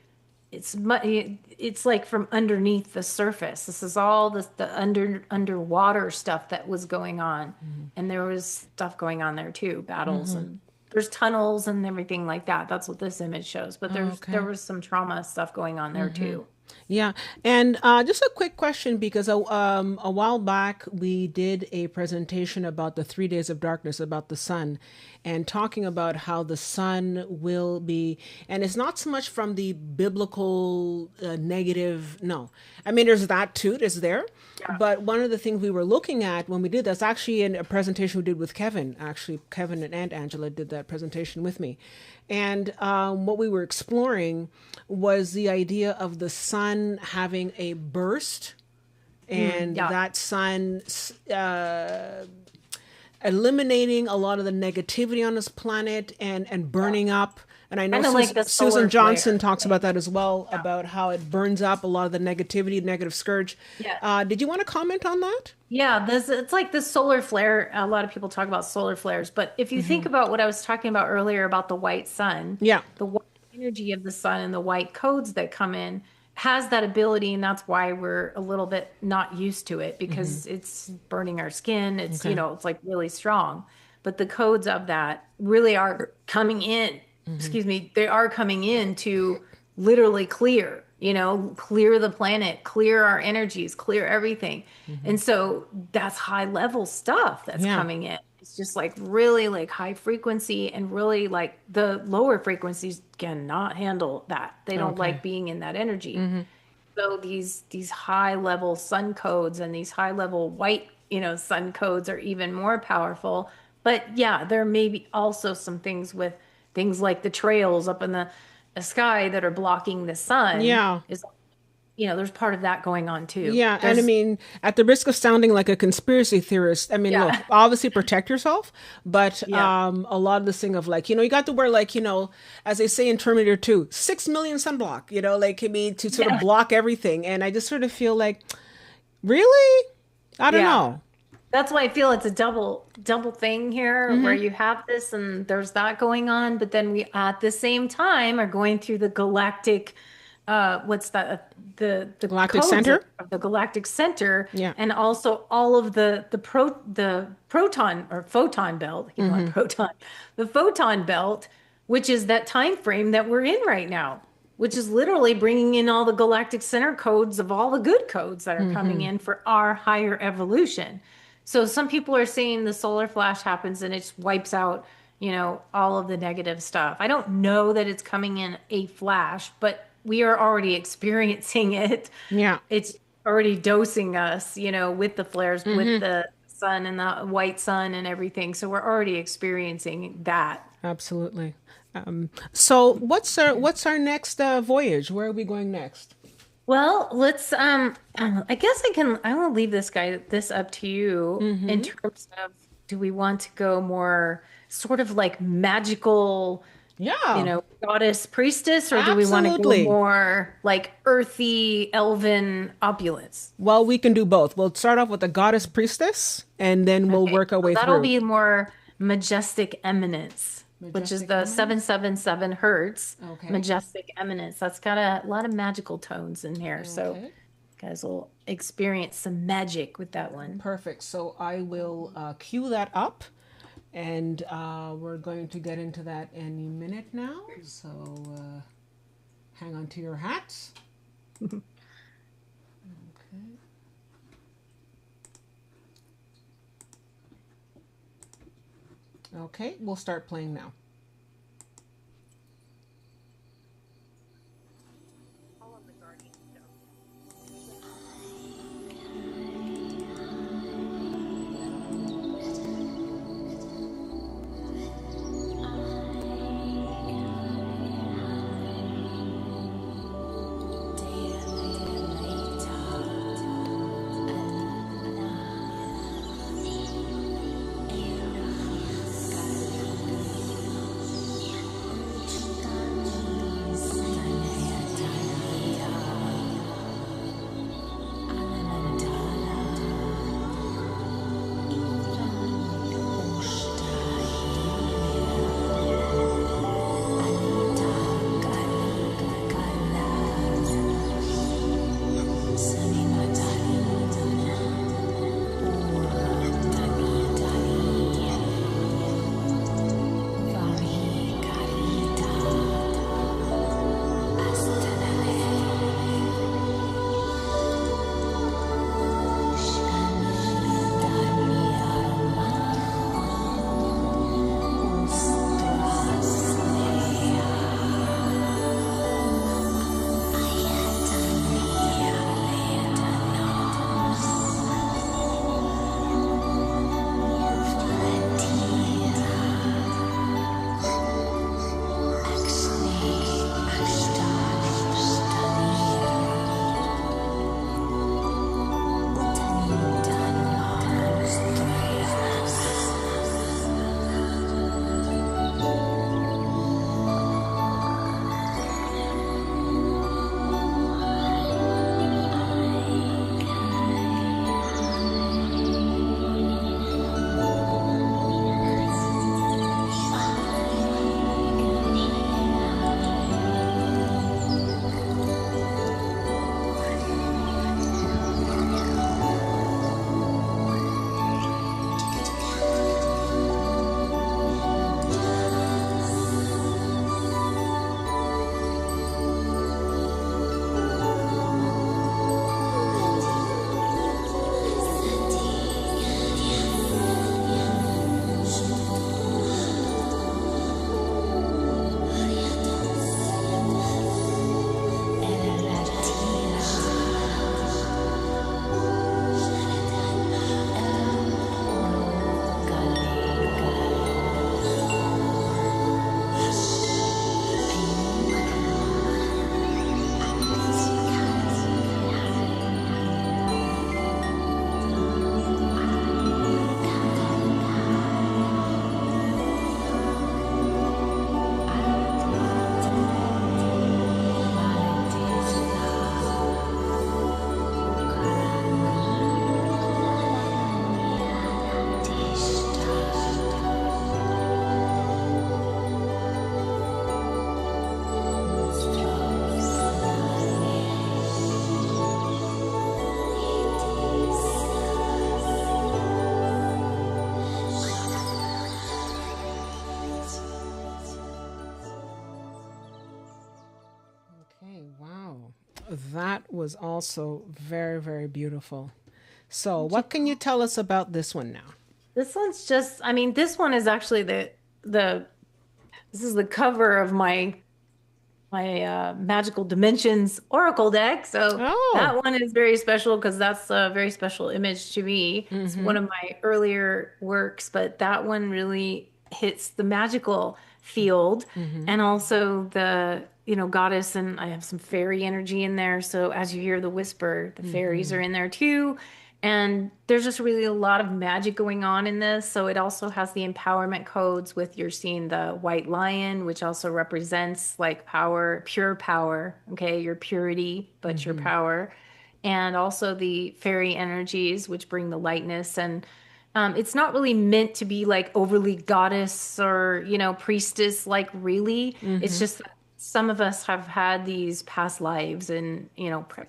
it's like from underneath the surface. This is all the underwater stuff that was going on, and there was stuff going on there too, battles and there's tunnels and everything like that. That's what this image shows. But Oh, there okay. was some trauma stuff going on there too. Yeah, and just a quick question because a while back we did a presentation about the 3 days of darkness, about the sun, and talking about how the sun will be, and it's not so much from the biblical negative. No, I mean there's that too, it's there, but one of the things we were looking at when we did that's actually in a presentation we did with Kevin. Actually, Kevin and Angela did that presentation with me, and what we were exploring was the idea of the sun having a burst, and Yeah. that sun eliminating a lot of the negativity on this planet and burning up. And I know Kind of like the Susan solar Johnson flare. talks about that as well, Yeah. about how it burns up a lot of the negativity, negative scourge. Yeah. Did you want to comment on that? Yeah, it's like the solar flare. A lot of people talk about solar flares, but if you think about what I was talking about earlier about the white sun, Yeah. the white energy of the sun and the white codes that come in has that ability, and that's why we're a little bit not used to it because it's burning our skin. Okay. It's like really strong. But the codes of that really are coming in, excuse me, they are coming in to literally clear the planet, clear our energies, clear everything. And so that's high level stuff that's Yeah. coming in. It's just like really like high frequency, and really like the lower frequencies cannot handle that. They don't Okay. like being in that energy. So these high level sun codes and these high level white, sun codes are even more powerful. But yeah, there may be also some things with things like the trails up in the sky that are blocking the sun Yeah. is, there's part of that going on too. Yeah, and I There's, mean, at the risk of sounding like a conspiracy theorist, I mean, look, yeah, obviously protect yourself, but yeah, a lot of this thing of like, you got to wear like, as they say in Terminator 2, 6 million sunblock, like I mean, to sort of yeah, block everything, and I just sort of feel like, really, I don't yeah. know. That's why I feel it's a double thing here where you have this and there's that going on, but then we at the same time are going through the galactic what's that the Galactic codes Center. of the galactic center, Yeah. and also all of the proton or photon belt, proton, the photon belt, which is that time frame that we're in right now, which is literally bringing in all the galactic center codes of all the good codes that are coming in for our higher evolution. So some people are saying the solar flash happens and it just wipes out, all of the negative stuff. I don't know that it's coming in a flash, but we are already experiencing it. Yeah. It's already dosing us, with the flares, with the sun and the white sun and everything. So we're already experiencing that. Absolutely. So what's our next voyage? Where are we going next? Well, let's I guess I will leave this up to you in terms of, do we want to go more sort of like magical, Yeah, goddess priestess, or do we want to go absolutely. more like earthy elven opulence? Well, we can do both. We'll start off with the goddess priestess, and then we'll Okay, work our so way that'll through. be more majestic eminence, which is Majestic the eminence. 777 hertz. Okay. Majestic eminence. That's got a lot of magical tones in here. So Okay. guys will experience some magic with that one. Perfect. So I will cue that up, and we're going to get into that any minute now. So hang on to your hats. Okay. Okay, we'll start playing now. That was also very, very beautiful. So, what can you tell us about this one now? This one's just, I mean, this one is actually the this is the cover of my Magical Dimensions Oracle deck. So Oh, that one is very special because that's a very special image to me. It's one of my earlier works, but that one really hits the magical field and also the, goddess, and I have some fairy energy in there. So as you hear the whisper, the fairies are in there too. And there's just really a lot of magic going on in this. So it also has the empowerment codes with you're seeing the white lion, which also represents like power, pure power. Okay, your purity, but your power. And also the fairy energies, which bring the lightness. And it's not really meant to be like overly goddess or, priestess, like really. It's just that some of us have had these past lives and,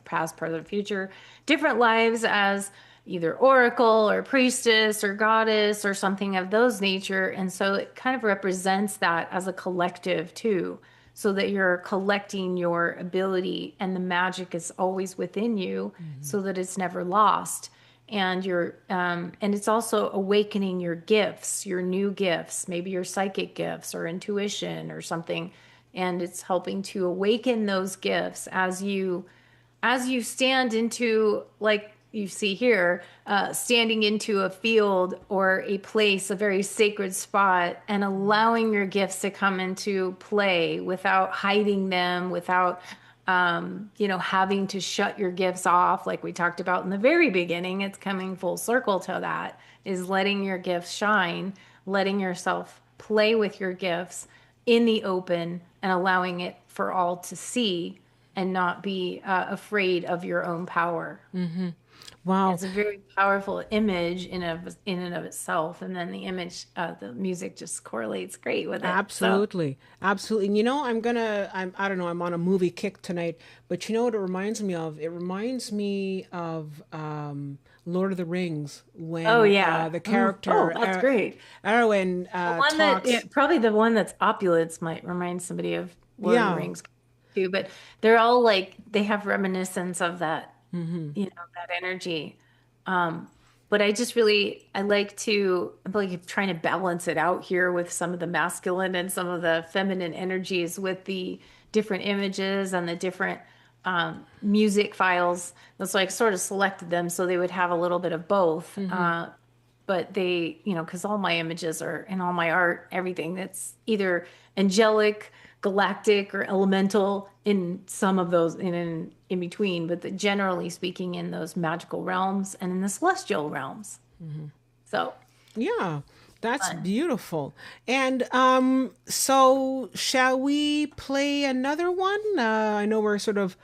past, present, future, different lives as either oracle or priestess or goddess or something of those nature. And so it kind of represents that as a collective too, so that you're collecting your ability and the magic is always within you so that it's never lost. And and it's also awakening your gifts, your new gifts, maybe your psychic gifts or intuition or something. And it's helping to awaken those gifts as you stand into, like you see here, standing into a field or a place, a very sacred spot, and allowing your gifts to come into play without hiding them, without having to shut your gifts off, like we talked about in the very beginning. It's coming full circle to that, is letting your gifts shine, letting yourself play with your gifts in the open and allowing it for all to see and not be afraid of your own power. wow. It's a very powerful image in and of itself, and then the image, the music just correlates great with it. So, Absolutely. Absolutely. And I don't know, I'm on a movie kick tonight, but you know what it reminds me of? It reminds me of Lord of the Rings oh when yeah, the oh character that's great. Arwen The one that talks. probably the one that's opulence might remind somebody of Lord of the Yeah. Rings too, but they're all like they have reminiscence of that, that energy. Um, but I like to, I'm like trying to balance it out here with some of the masculine and some of the feminine energies with the different images and the different music files. And so I sort of selected them so they would have a little bit of both. But they, because all my images are and all my art, everything that's either angelic, galactic, or elemental in some of those in between, but generally speaking, in those magical realms and in the celestial realms. So Yeah. That's fun. beautiful. And so shall we play another one? I know we're sort of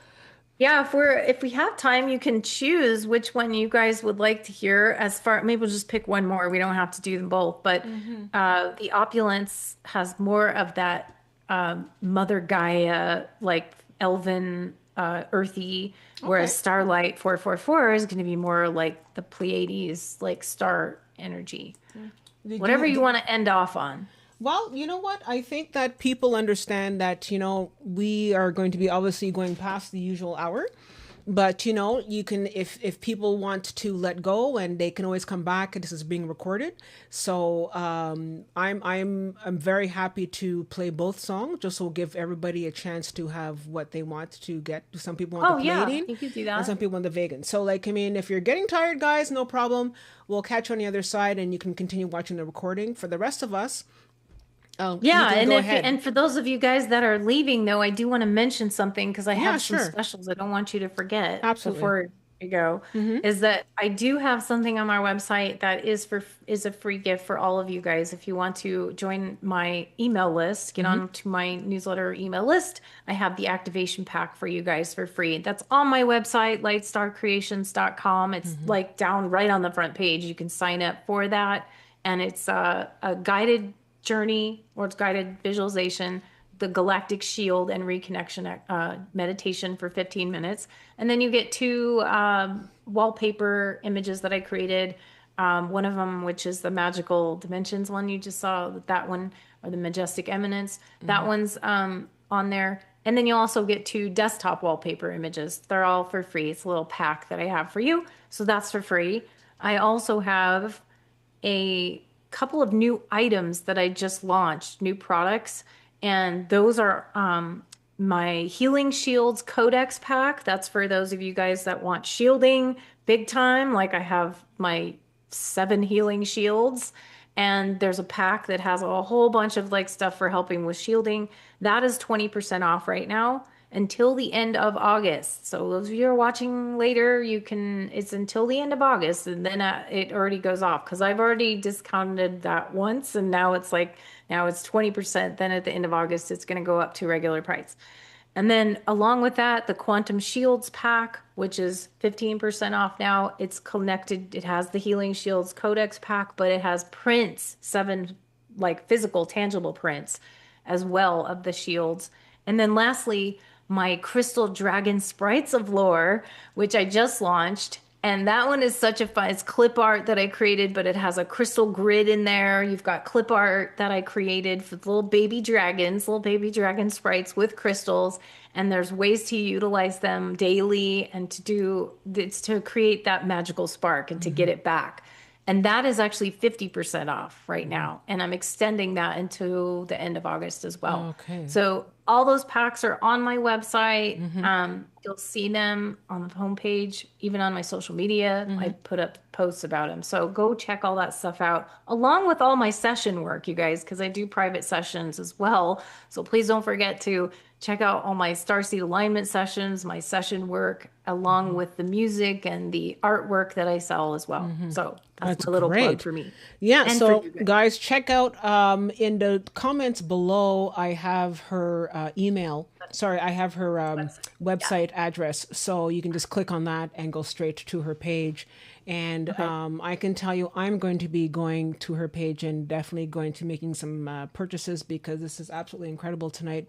Yeah, if we have time, you can choose which one you guys would like to hear. As far maybe we'll just pick one more. We don't have to do them both, but the opulence has more of that Mother Gaia, like elven, earthy, whereas okay. Starlight 444 is going to be more like the Pleiades, like star energy. Did Whatever you you want to end off on. Well, you know what? I think that people understand that, we are going to be obviously going past the usual hour. But, you can, if people want to let go and they can always come back, this is being recorded. So I'm very happy to play both songs, just so give everybody a chance to have what they want to get. Some people want Oh the yeah, Palladian you could do and that. some people want the vegan. So like, I mean, if you're getting tired, guys, no problem. We'll catch you on the other side and you can continue watching the recording. For the rest of us, you Yeah, can and go if ahead. and for those of you guys that are leaving though, I do want to mention something because I Yeah, have some sure. specials I don't want you to forget Absolutely. before you go. Is that I do have something on our website that is a free gift for all of you guys. If you want to join my email list, get on to my newsletter email list, I have the activation pack for you guys for free. That's on my website, lightstarcreations.com. It's like down right on the front page. You can sign up for that, and it's a guided journey or it's guided visualization, the galactic shield and reconnection meditation for 15 minutes. And then you get two wallpaper images that I created. One of them, which is the magical dimensions one you just saw, that one, or the majestic eminence, that one's on there. And then you'll also get 2 desktop wallpaper images. They're all for free. It's a little pack that I have for you. So that's for free. I also have a couple of new items that I just launched, new products, and those are my Healing Shields Codex pack. That's for those of you guys that want shielding big time. Like I have my 7 healing shields, and there's a pack that has a whole bunch of like stuff for helping with shielding. That is 20% off right now until the end of August. So those of you who are watching later, it's until the end of August, and then it already goes off because I've already discounted that once, and now it's 20%. Then at the end of August, it's going to go up to regular price. And then along with that, the Quantum Shields pack, which is 15% off now. It's connected. It has the Healing Shields Codex pack, but it has prints, 7 like physical, tangible prints as well of the shields. And then lastly, my Crystal Dragon Sprites of Lore, which I just launched. And that one is such a fun, it's clip art that I created, but it has a crystal grid in there. You've got clip art that I created for the little baby dragon sprites with crystals. And there's ways to utilize them daily and it's to create that magical spark and to get it back. And that is actually 50% off right now. And I'm extending that into the end of August as well. Okay. So all those packs are on my website. You'll see them on the homepage, even on my social media. I put up posts about them. So go check all that stuff out, along with all my session work, you guys, because I do private sessions as well. So please don't forget to check out all my Starseed alignment sessions, my session work, along with the music and the artwork that I sell as well. So that's a little plug for me. Yeah. And So for you guys. guys, check out in the comments below. I have her email. Sorry, I have her website address. So you can just click on that and go straight to her page. And I can tell you, I'm going to be going to her page and definitely going to making some purchases because this is absolutely incredible tonight.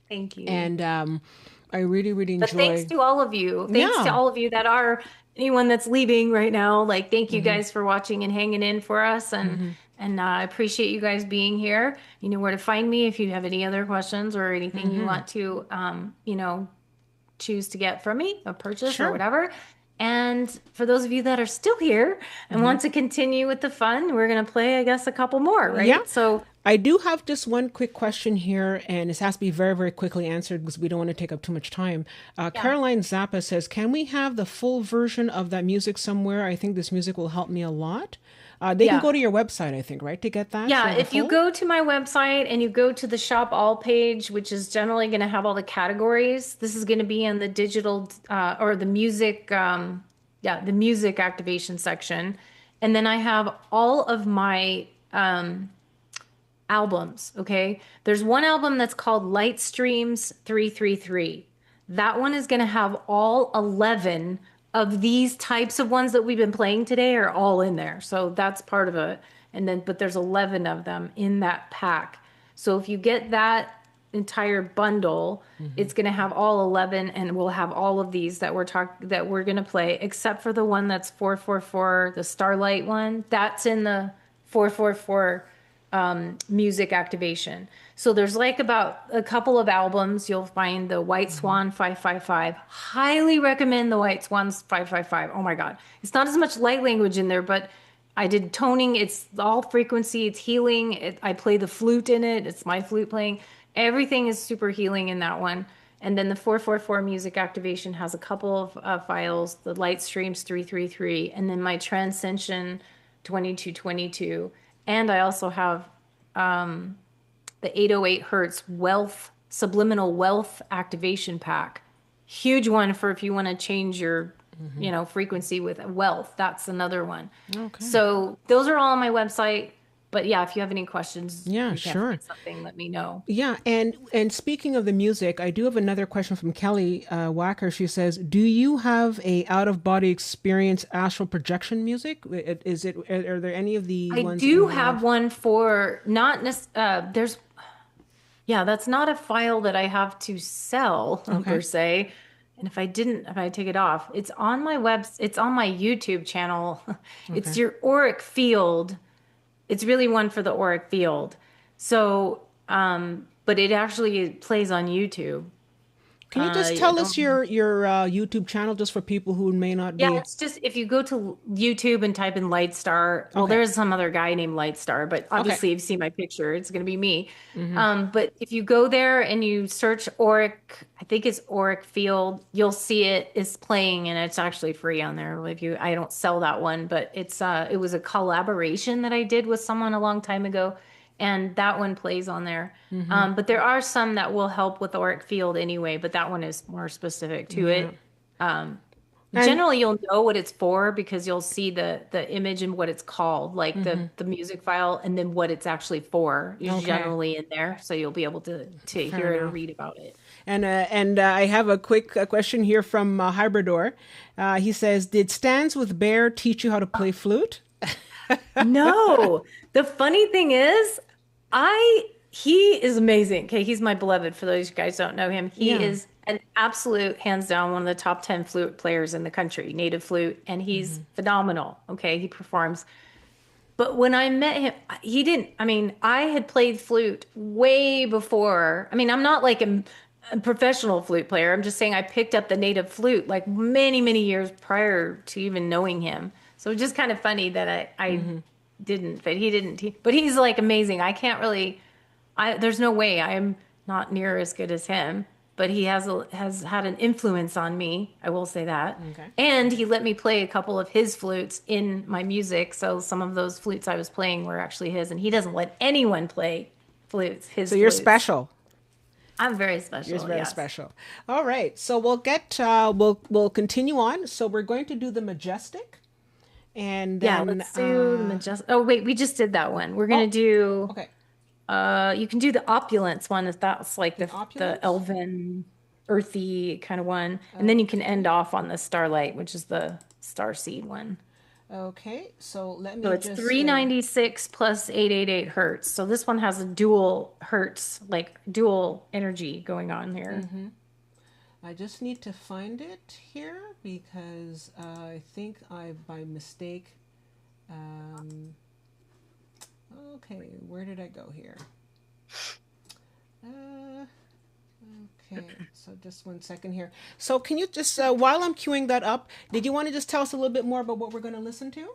Thank you. And I really, really enjoy. But thanks to all of you. Thanks to all of you that are anyone that's leaving right now. Like, thank you guys for watching and hanging in for us. And I appreciate you guys being here. You know where to find me if you have any other questions or anything you want to, choose to get from me, a purchase or whatever. And for those of you that are still here and want to continue with the fun, we're going to play, I guess, a couple more, right? Yeah. So I do have just one quick question here, and this has to be very, very quickly answered because we don't want to take up too much time. Caroline Zappa says, can we have the full version of that music somewhere? I think this music will help me a lot. They can go to your website, I think, right, to get that? Yeah, if you go to my website and you go to the Shop All page, which is generally going to have all the categories, this is going to be in the digital or the music, the music activation section. And then I have all of my albums, okay? There's one album that's called Light Streams 333. That one is going to have all 11 of these types of ones that we've been playing today are all in there. So that's part of it. And then, but there's 11 of them in that pack. So if you get that entire bundle, it's going to have all 11 and we'll have all of these that we're going to play, except for the one that's 444, the Starlight one. That's in the 444 music activation. So there's like about a couple of albums. You'll find the White Swan 555. Highly recommend the White Swans 555. Oh my God. It's not as much light language in there, but I did toning. It's all frequency. It's healing. I play the flute in it. It's my flute playing. Everything is super healing in that one. And then the 444 music activation has a couple of files, the Light Streams 333, and then my Transcension 2222. And I also have the 808 hertz subliminal wealth activation pack. Huge one for if you want to change your, frequency with wealth. That's another one. Okay. So those are all on my website. But yeah, if you have any questions, something, let me know. Yeah, and speaking of the music, I do have another question from Kelly Wacker. She says, "Do you have a out of body experience astral projection music? Are there any of the ones?" I do have one for not there's. Yeah, that's not a file that I have to sell per se. And if I take it off, it's on my it's on my YouTube channel. It's your auric field. It's really one for the auric field. So, but it actually plays on YouTube. Can you just I tell us don't. your YouTube channel just for people who may not Yeah, be? it's just if you go to YouTube and type in Lightstar, well, Okay. there's some other guy named Lightstar, but Okay. obviously you've seen my picture, it's going to be me. Mm-hmm. But if you go there and you search Auric, I think it's Auric Field, you'll see it is playing and it's actually free on there. If you, I don't sell that one, but it was a collaboration that I did with someone a long time ago, and that one plays on there. Mm-hmm. But there are some that will help with Auric Field anyway, but that one is more specific to Yeah. it. And Generally, you'll know what it's for because you'll see the image and what it's called, like mm-hmm. the music file, and then what it's actually for is Okay. generally in there, so you'll be able to Fair hear it or enough. read about it. And I have a quick question here from Hybridor. He says, "Did Stands with Bear teach you how to play flute?" No, the funny thing is, I he is amazing. Okay, he's my beloved. For those guys who don't know him, he Yeah. is an absolute hands down one of the top 10 flute players in the country, native flute, and he's phenomenal. Okay, he performs. But when I met him, he didn't. I mean, I had played flute way before. I mean, I'm not like a professional flute player. I'm just saying I picked up the native flute like many, many years prior to even knowing him. So it's just kind of funny that I Mm-hmm. didn't, but he didn't. But he's like amazing. I can't really. There's no way I'm not near as good as him. But he has had an influence on me. I will say that. Okay. And he let me play a couple of his flutes in my music. So some of those flutes I was playing were actually his, and he doesn't let anyone play flutes, So his you're flutes. special. I'm very You're special, very yes. special. All right. So we'll continue on. So we're going to do the majestic, and Yeah, then let's do the majestic. Oh, wait, we just did that one. We're gonna oh, do okay, you can do the opulence one if that's like the the opulence. elven earthy kind of one. And then you can end Okay. off on the starlight, which is the starseed one. Okay. So let So me it's just. 396 plus 888 hertz. So this one has a dual hertz, like dual energy going on here. I just need to find it here because I think I by mistake. Um, okay, where did I go here? Uh, okay, so just 1 second here. So can you just, while I'm queuing that up, did you want to just tell us a little bit more about what we're going to listen to?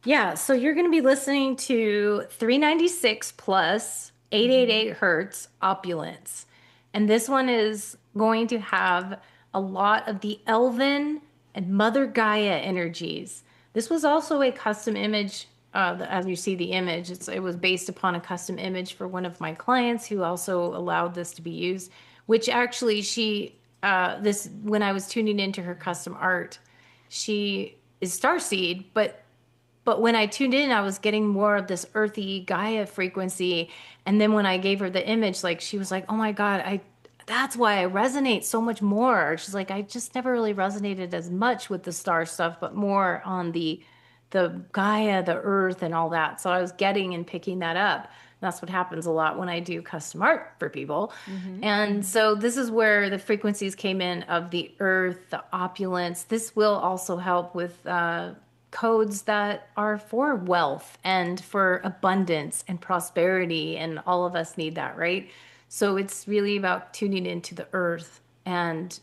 Yeah, so you're going to be listening to 396 plus 888 hertz opulence. And this one is going to have a lot of the elven and Mother Gaia energies. This was also a custom image. As you see the image, it was based upon a custom image for one of my clients who also allowed this to be used, which actually this, when I was tuning into her custom art, she is Starseed, but when I tuned in, I was getting more of this earthy Gaia frequency. And then when I gave her the image, like she was like, "Oh my God, that's why I resonate so much more." She's like, "I just never really resonated as much with the star stuff, but more on the Gaia, the earth and all that." So I was getting and picking that up. That's what happens a lot when I do custom art for people. Mm-hmm. And so this is where the frequencies came in of the earth, the opulence. This will also help with codes that are for wealth and for abundance and prosperity. And all of us need that, right? So it's really about tuning into the earth and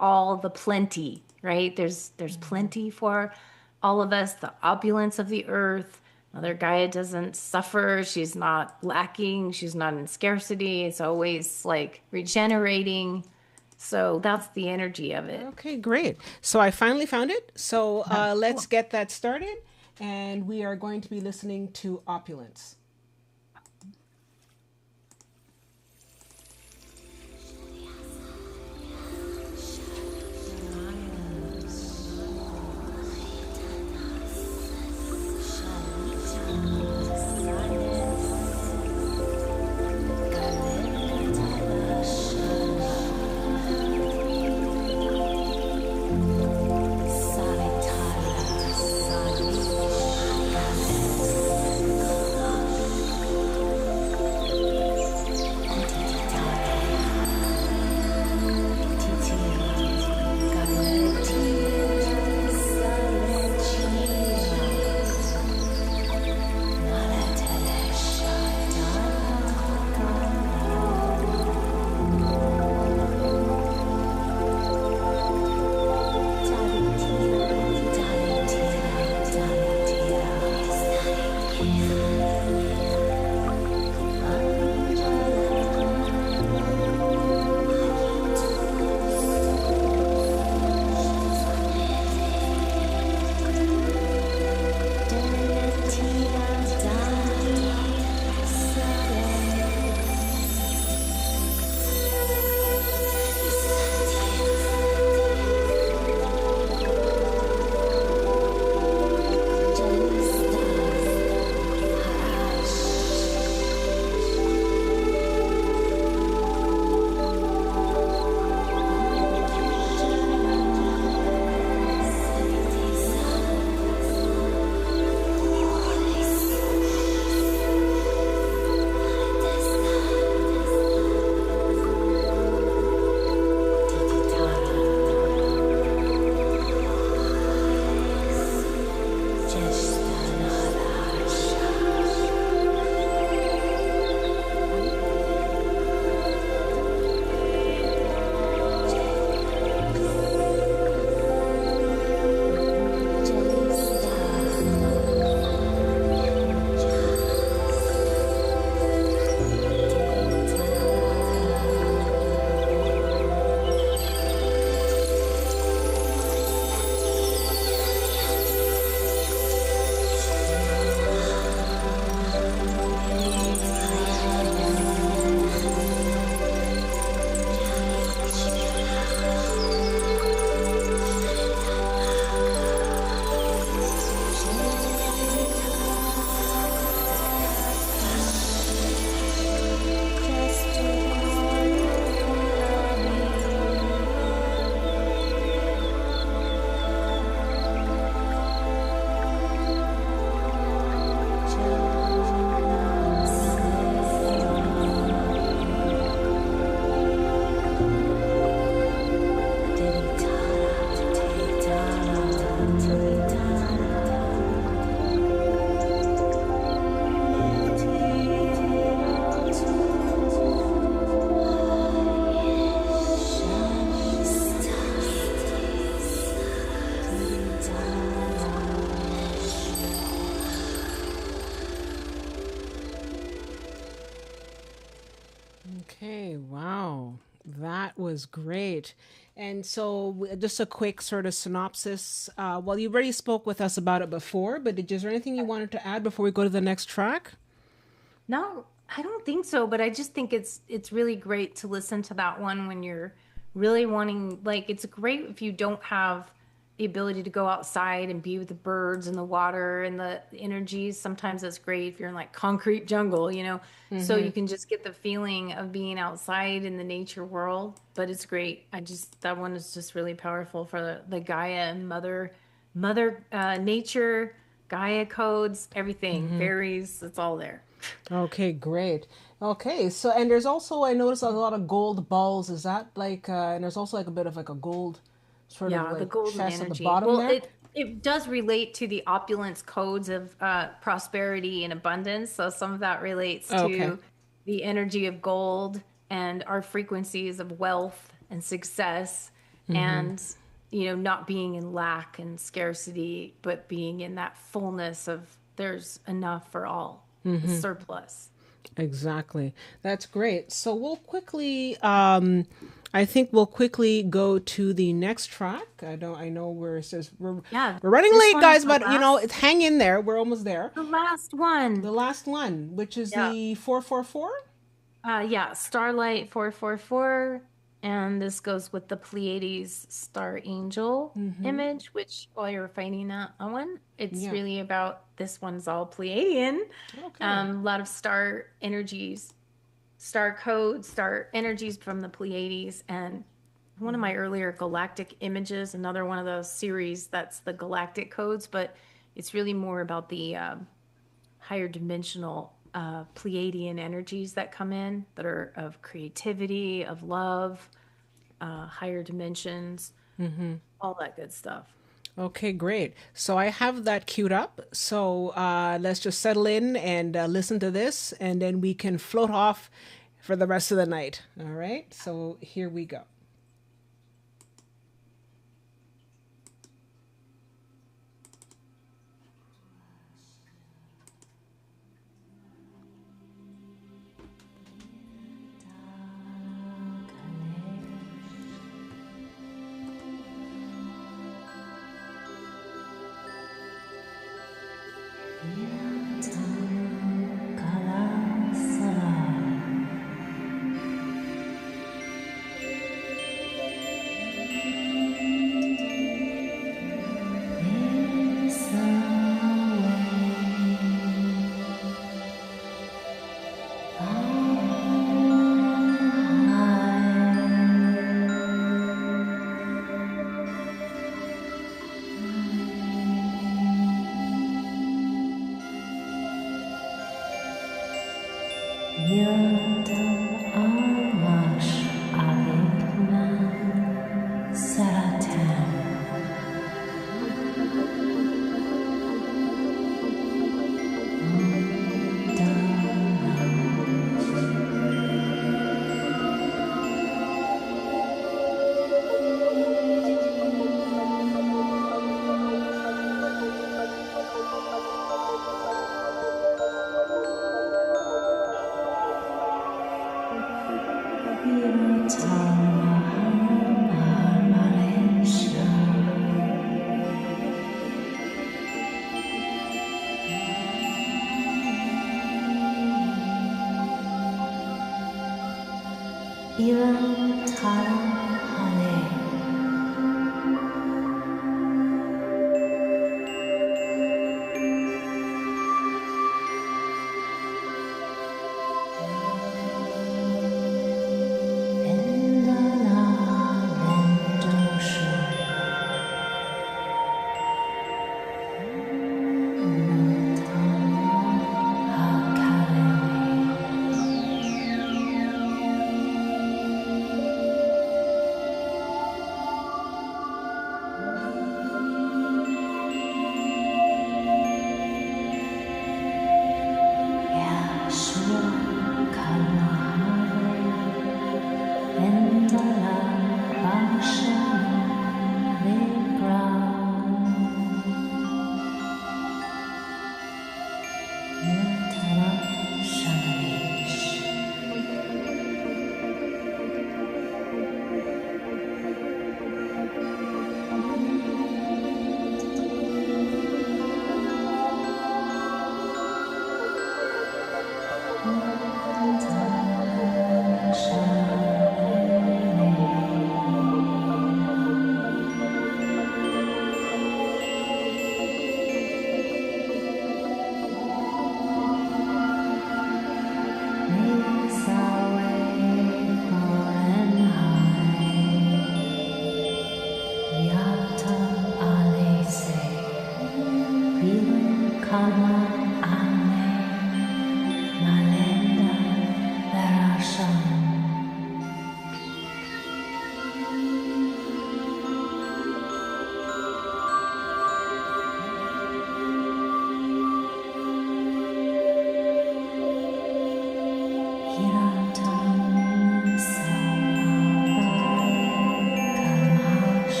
all the plenty, right? There's plenty for all of us, the opulence of the earth. Mother Gaia doesn't suffer. She's not lacking. She's not in scarcity. It's always like regenerating. So that's the energy of it. Okay, great. So I finally found it. So let's Cool. get that started. And we are going to be listening to Opulence. Okay, wow. That was great. And so, just a quick sort of synopsis. Well, you already spoke with us about it before, but is there anything you wanted to add before we go to the next track? No, I don't think so, but I just think it's really great to listen to that one when you're really wanting, like, it's great if you don't have the ability to go outside and be with the birds and the water and the energies. Sometimes that's great if you're in like concrete jungle, so you can just get the feeling of being outside in the nature world. But it's great. That one is just really powerful for the Gaia and mother nature, Gaia codes, everything, fairies, it's all there. Okay, great. Okay, so and there's also I noticed a lot of gold balls. Is that like and there's also like a bit of like a gold sort of Yeah, the like golden chest at the energy. bottom Well, there? it does relate to the opulence codes of prosperity and abundance. So some of that relates Oh, okay. to the energy of gold and our frequencies of wealth and success and not being in lack and scarcity, but being in that fullness of there's enough for all, the surplus. Exactly. That's great. So we'll quickly I think we'll quickly go to the next track. I know Yeah, we're running this late one is guys, but it's hang in there. We're almost there. the last one. The last one, which is Yeah. the 444. Yeah, Starlight 444. And this goes with the Pleiades Star Angel image, which while you're finding that one, it's Yeah. really about this one's all Pleiadian. Okay. A lot of star energies, star codes, star energies from the Pleiades. And one of my earlier galactic images, another one of those series that's the galactic codes, but it's really more about the higher dimensional Pleiadian energies that come in that are of creativity, of love, higher dimensions, all that good stuff. Okay, great. So I have that queued up. So let's just settle in and listen to this, and then we can float off for the rest of the night. All right. So here we go.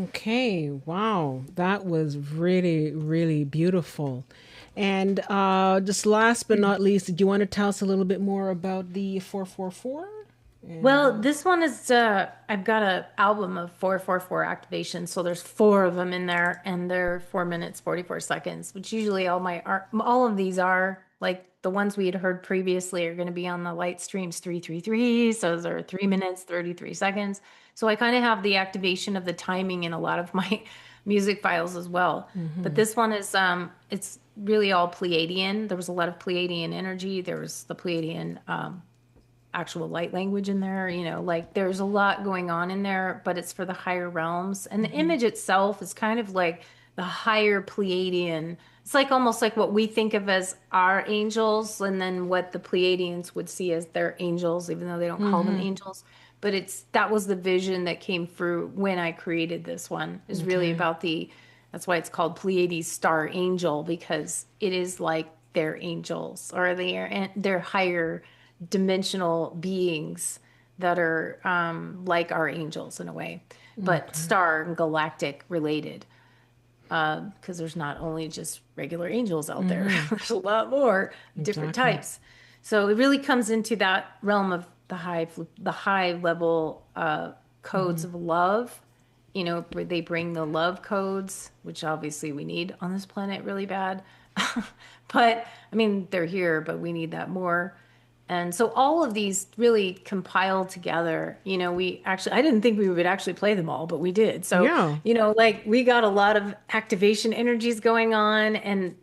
Okay, wow, that was really, really beautiful. And just last but not least, do you want to tell us a little bit more about the 444? Well, And this one is I've got a album of 444 activations, so there's four of them in there, and they're 4 minutes 44 seconds, which usually all of these are like the ones we had heard previously are going to be on the Light Streams 333, so those are 3 minutes 33 seconds. So I kind of have the activation of the timing in a lot of my music files as well. But this one is it's really all Pleiadian. There was a lot of Pleiadian energy. There was the Pleiadian actual light language in there, like there's a lot going on in there, but it's for the higher realms. And the image itself is kind of like the higher Pleiadian. It's like almost like what we think of as our angels, and then what the Pleiadians would see as their angels, even though they don't call them angels. But that was the vision that came through when I created this one, is really about that's why it's called Pleiades Star Angel, because it is like their angels, or their higher dimensional beings that are like our angels in a way, but star and galactic related, because there's not only just regular angels out there. There's a lot more different types. So it really comes into that realm of the high level codes of love, where they bring the love codes, which obviously we need on this planet really bad. But I mean, they're here, but we need that more. And so all of these really compiled together. I didn't think we would actually play them all, but we did. So, yeah. like we got a lot of activation energies going on. And,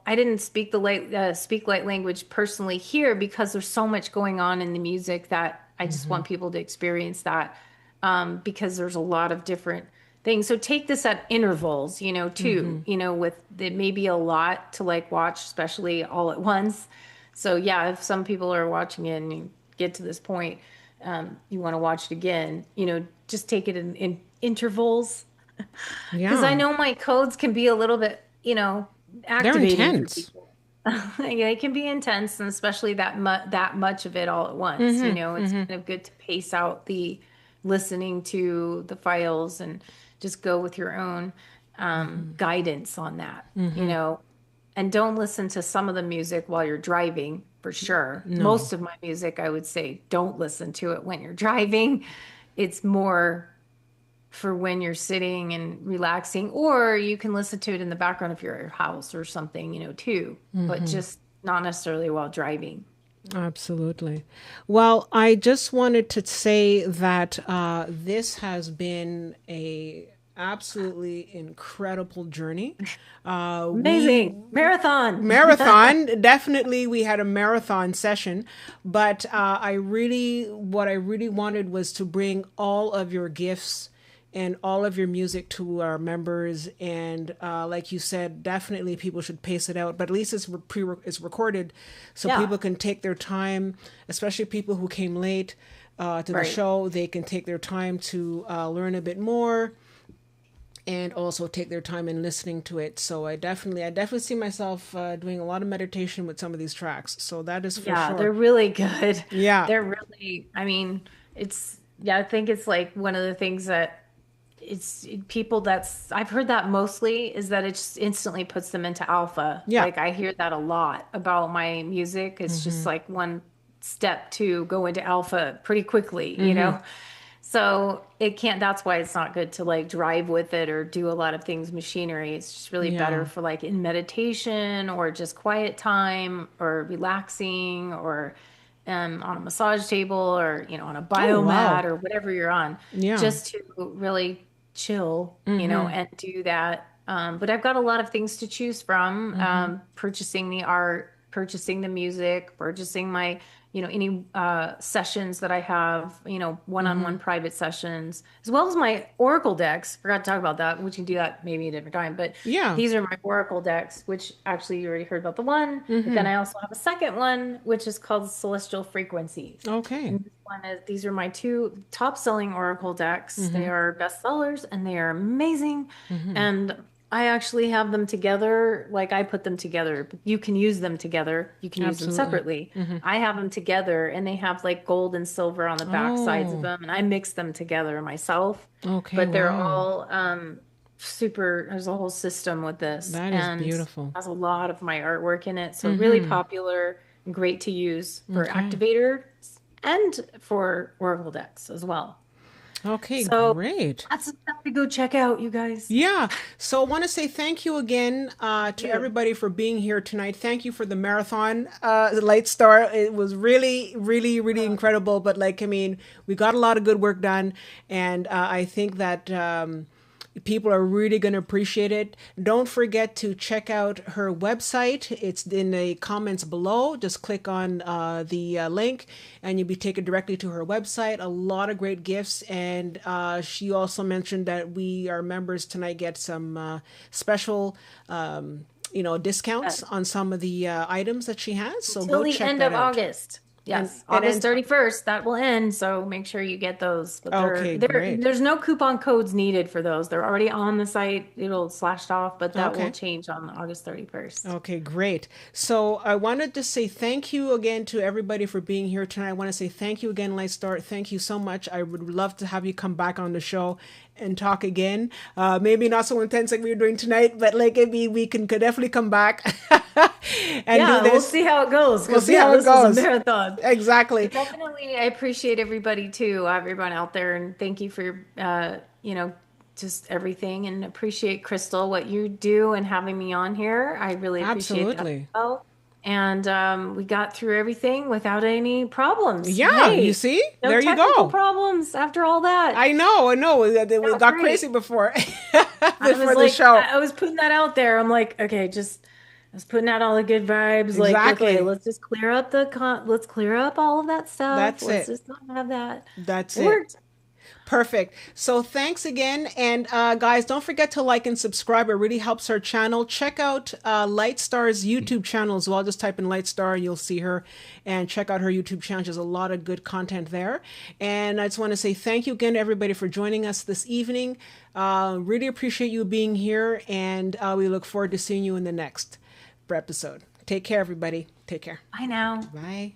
I didn't speak light language personally here, because there's so much going on in the music that I just want people to experience that, because there's a lot of different things. So take this at intervals, too, with it may be a lot to like watch, especially all at once. So yeah, if some people are watching it and you get to this point, you want to watch it again, just take it in intervals. Because I Yeah. know my codes can be a little bit, They're activating for intense. people. Yeah, it can be intense, and especially that much of it all at once. It's kind of good to pace out the listening to the files and just go with your own guidance on that. And don't listen to some of the music while you're driving, for sure. No. Most of my music, I would say, don't listen to it when you're driving. It's more for when you're sitting and relaxing, or you can listen to it in the background if you're at your house or something, too, but just not necessarily while driving. Absolutely. Well, I just wanted to say that this has been Absolutely incredible journey. We Amazing marathon. marathon, definitely we had a marathon session, but what I really wanted was to bring all of your gifts and all of your music to our members. And like you said, definitely people should pace it out, but at least it's recorded, so Yeah, people can take their time, especially people who came late to the right. show. They can take their time to learn a bit more and also take their time in listening to it. So I definitely see myself doing a lot of meditation with some of these tracks. So that is for Yeah, they're sure. really good. Yeah. They're really, I mean, yeah, I think it's like one of the things that people I've heard that mostly is that it just instantly puts them into alpha. Yeah. Like I hear that a lot about my music. It's just like one step to go into alpha pretty quickly, you know? So it can't, that's why it's not good to like drive with it or do a lot of things machinery. It's just really better Yeah. for like in meditation or just quiet time or relaxing or on a massage table or, on a Oh, biomat wow. or whatever you're on, Yeah. just to really chill, and do that. But I've got a lot of things to choose from, purchasing the art, purchasing the music, purchasing my any sessions that I have, one-on-one private sessions, as well as my Oracle decks. Forgot to talk about that. We can do that maybe a different time. But Yeah. these are my Oracle decks, which actually you already heard about the one. But then I also have a second one, which is called Celestial Frequencies. Okay. And these are my two top-selling Oracle decks. They are bestsellers and they are amazing. And I actually have them together, like I put them together. You can use them together. You can use them Absolutely. separately. I have them together and they have like gold and silver on the back sides of Oh, them. And I mix them together myself. okay. But they're Wow. all super, there's a whole system with this. That is And beautiful. has a lot of my artwork in it. So really popular and great to use for Okay. activators and for Oracle decks as well. Okay. So Great. that's something to go check out, you guys. Yeah. So I want to say thank you again to You. everybody for being here tonight. Thank you for the marathon, Lightstar. It was really, really, really incredible. But like, I mean, we got a lot of good work done. And I think that people are really going to appreciate it. Don't forget to check out her website. It's in the comments below. Just click on the link and you'll be taken directly to her website. A lot of great gifts. And she also mentioned that our members tonight get some special discounts on some of the items that she has. So Till go the check end that of out. August. Yes, And August then, 31st, that will end, so make sure you get those. But okay, great. there's no coupon codes needed for those. They're already on the site. It'll slashed off, but that will Okay. change on August 31st. Okay, great. So I wanted to say thank you again to everybody for being here tonight. I want to say thank you again, Lightstar. Thank you so much. I would love to have you come back on the show and talk again. Maybe not so intense like we were doing tonight, but like maybe we could definitely come back and Yeah, do we'll this. see how it goes. We'll Because see how it this was goes. a marathon. Exactly. Definitely, I appreciate everybody too, everyone out there, and thank you for just everything, and appreciate Crystal what you do and having me on here. I really appreciate that as Absolutely. well. And we got through everything without any problems. Yeah, you Hey, see? no There you technical go. problems after all that. I know, I know. That We was got crazy great. before I was before the like, show. I was putting that out there. I'm like, okay, I was putting out all the good vibes. Like, okay, Exactly. let's just clear up let's clear up all of that stuff. That's Let's it. just not have that. That's It it. worked. Perfect. So thanks again. And guys, don't forget to like and subscribe. It really helps our channel. Check out Lightstar's YouTube channel as well. Just type in Lightstar and you'll see her. And check out her YouTube channel. There's a lot of good content there. And I just want to say thank you again to everybody for joining us this evening. Really appreciate you being here. And we look forward to seeing you in the next episode. Take care, everybody. Take care. Bye now. Bye.